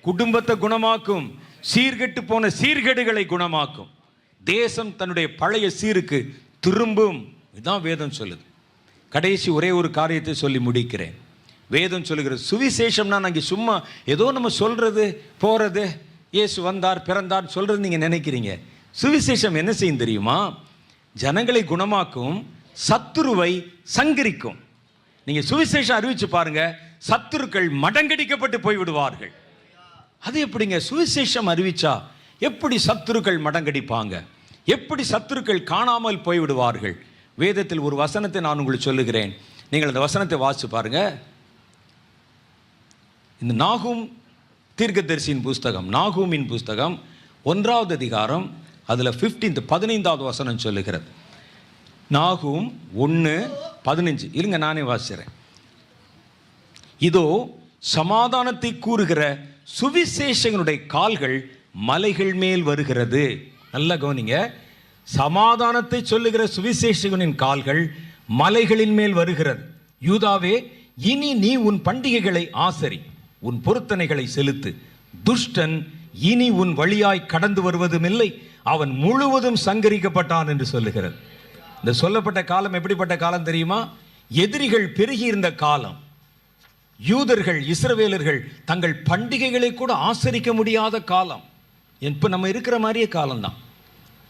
குடும்பத்தை குணமாக்கும், சீர்கெட்டு போன சீர்கேடுகளை குணமாக்கும். தேசம் தன்னுடைய பழைய சீருக்கு திரும்பும். இதுதான் வேதம் சொல்லுது. கடைசி ஒரே ஒரு காரியத்தை சொல்லி முடிக்கிறேன். வேதம் சொல்லுகிற சுவிசேஷம்னா நாங்கள் சும்மா ஏதோ நம்ம சொல்றது போறது, இயேசு வந்தார் பிறந்தார் சொல்றது நீங்க நினைக்கிறீங்க. சுவிசேஷம் என்ன செய்யும் தெரியுமா? ஜனங்களை குணமாக்கும், சத்துருவை சங்கரிக்கும். நீங்க சுவிசேஷம் அறிவிச்சு பாருங்க, சத்துருக்கள் மடங்கடிக்கப்பட்டு போய்விடுவார்கள். அது எப்படிங்க? சுவிசேஷம் அறிவிச்சா எப்படி சத்துருக்கள் மடங்கடிப்பாங்க? எப்படி சத்துருக்கள் காணாமல் போய்விடுவார்கள்? வேதத்தில் ஒரு வசனத்தை நான் உங்களுக்கு சொல்லுகிறேன், நீங்கள் அந்த வசனத்தை வாசிச்சு பாருங்க. இந்த நாகூம் தீர்க்கதரிசியின் புஸ்தகம், நாகூமின் புஸ்தகம் 1வது அதிகாரம், அதில் 15வது வசனம் சொல்லுகிறது. நாகூம் 1:15. இருங்க நானே வாசிக்கிறேன். இதோ சமாதானத்தை கூறுகிற சுவிசேஷகனுடைய கால்கள் மலைகள் மேல் வருகிறது. நல்லா கவனிங்க, சமாதானத்தை சொல்லுகிற சுவிசேஷகனின் கால்கள் மலைகளின் மேல் வருகிறது. யூதாவே, இனி நீ உன் பண்டிகைகளை ஆசரி, உன் பொருத்தனைகளை செலுத்து. துஷ்டன் இனி உன் வழியாய் கடந்து வருவதும் இல்லை, அவன் முழுவதும் சங்கரிக்கப்பட்டான் என்று சொல்லுகிறது. இந்த சொல்லப்பட்ட காலம் எப்படிப்பட்ட காலம் தெரியுமா? எதிரிகள் பெருகி இருந்த காலம். யூதர்கள், இஸ்ரவேலர்கள் தங்கள் பண்டிகைகளை கூட ஆசரிக்க முடியாத காலம். இப்போ நம்ம இருக்கிற மாதிரியே காலம்தான்.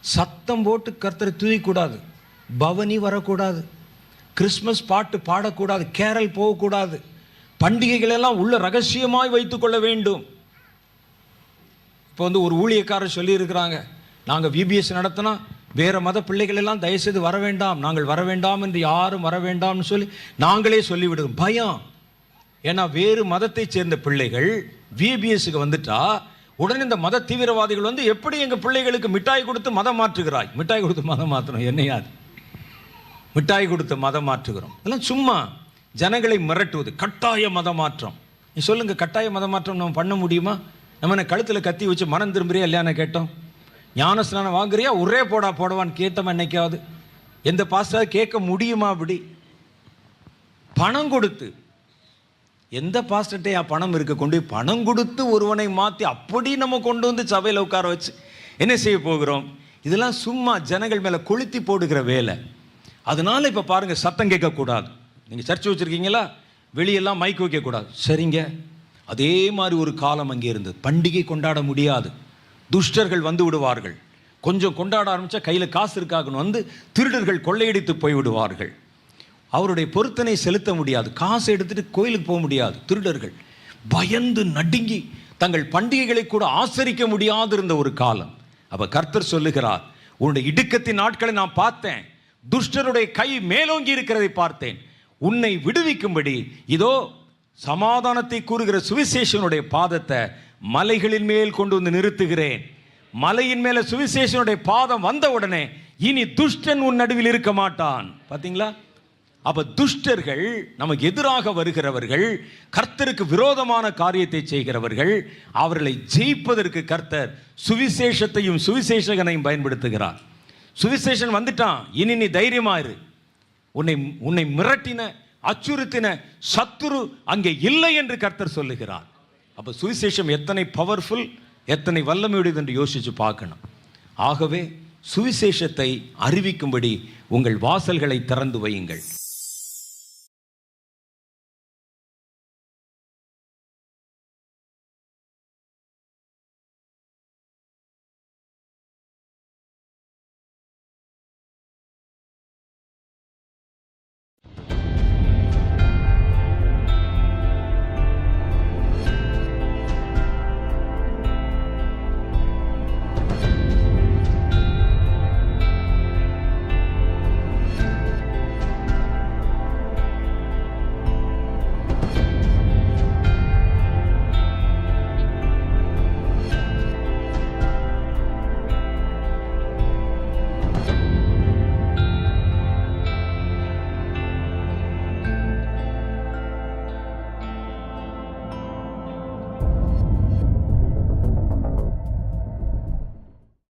சத்தம் போட்டு கர்த்தரை துதிக்கூடாது, பவனி வரக்கூடாது, கிறிஸ்மஸ் பாட்டு பாடக்கூடாது, கேரல் போகக்கூடாது, பண்டிகைகள் எல்லாம் உள்ள ரகசியமாய் வைத்துக் கொள்ள வேண்டும். இப்போ ஒரு ஊழியக்காரர் சொல்லியிருக்கிறாங்க, நாங்கள் விபிஎஸ் நடத்தினா வேறு மத பிள்ளைகள் எல்லாம் தயவுசெய்து வர வேண்டாம், நாங்கள் வர வேண்டாம் என்று யாரும் வர வேண்டாம்னு சொல்லி நாங்களே சொல்லிவிடுவோம். பயம். ஏன்னா வேறு மதத்தை சேர்ந்த பிள்ளைகள் விபிஎஸ்க்கு வந்துட்டா உடனே இந்த மத தீவிரவாதிகள் எப்படி எங்கள் பிள்ளைகளுக்கு மிட்டாய் கொடுத்து மதம் மாற்றுகிறாய், மிட்டாய் கொடுத்து மதம் மாற்றணும் என்னையாது, மிட்டாய் கொடுத்து மதம் மாற்றுகிறோம். இதெல்லாம் சும்மா ஜனங்களை மிரட்டுவது. கட்டாய மத மாற்றம். நீ சொல்லுங்க, கட்டாய மத மாற்றம் நம்ம பண்ண முடியுமா? நம்ம என்ன கழுத்தில் கத்தி வச்சு மனம் திரும்புறியா இல்லையான்னு கேட்டோம். ஞானஸ்நானம் வாங்குறியா ஒரே போடவான்னு கேட்டோம் என்னைக்காவது? எந்த பாஸ்டர் கேட்க முடியுமா? அப்படி பணம் கொடுத்து, எந்த பாஸ்டர்கிட்ட பணம் இருக்க கொண்டு பணம் கொடுத்து ஒருவனை மாற்றி அப்படி நம்ம கொண்டு வந்து சபையில் உட்கார வச்சு என்ன செய்ய போகிறோம்? இதெல்லாம் சும்மா ஜனங்கள் மேலே கொளுத்தி போடுகிற வேலை. அதனால இப்போ பாருங்கள், சத்தம் கேட்கக்கூடாது. நீங்கள் சர்ச்சை வச்சுருக்கீங்களா, வெளியெல்லாம் மைக் வைக்கக்கூடாது. சரிங்க, அதே மாதிரி ஒரு காலம் அங்கே இருந்தது. பண்டிகை கொண்டாட முடியாது, துஷ்டர்கள் வந்து விடுவார்கள். கொஞ்சம் கொண்டாட ஆரம்பித்தா கையில் காசு இருக்காகன்னு திருடர்கள் கொள்ளையடித்து போய்விடுவார்கள். அவருடைய பொருத்தனை செலுத்த முடியாது, காசு எடுத்துகிட்டு கோயிலுக்கு போக முடியாது. திருடர்கள் பயந்து நடுங்கி தங்கள் பண்டிகைகளை கூட ஆசரிக்க முடியாது இருந்த ஒரு காலம். அப்போ கர்த்தர் சொல்லுகிறார், உன்னுடைய இடுக்கத்தின் நாட்களை நான் பார்த்தேன், துஷ்டருடைய கை மேலோங்கி இருக்கிறதை பார்த்தேன், உன்னை விடுவிக்கும்படி இதோ சமாதானத்தை கூறுகிற சுவிசேஷனுடைய பாதத்தை மலைகளின் மேல் கொண்டு வந்து நிறுத்துகிறேன். மலையின் மேல சுவிசேஷனுடைய பாதம் வந்த உடனே இனி துஷ்டன் உன் நடுவில் இருக்க மாட்டான். பார்த்தீங்களா? அப்ப துஷ்டர்கள் நமக்கு எதிராக வருகிறவர்கள், கர்த்தருக்கு விரோதமான காரியத்தை செய்கிறவர்கள், அவர்களை ஜெயிப்பதற்கு கர்த்தர் சுவிசேஷத்தையும் சுவிசேஷகனையும் பயன்படுத்துகிறார். சுவிசேஷன் வந்துட்டான், இனி நீ தைரியமாயிரு. உன்னை மிரட்டின அச்சுறுத்தின சத்துரு அங்கே இல்லை என்று கர்த்தர் சொல்லுகிறார். அப்ப சுவிசேஷம் எத்தனை பவர்ஃபுல், எத்தனை வல்லமையுடையது என்று யோசிச்சு பார்க்கணும். ஆகவே சுவிசேஷத்தை அறிவிக்கும்படி உங்கள் வாசல்களை திறந்து வையுங்கள்.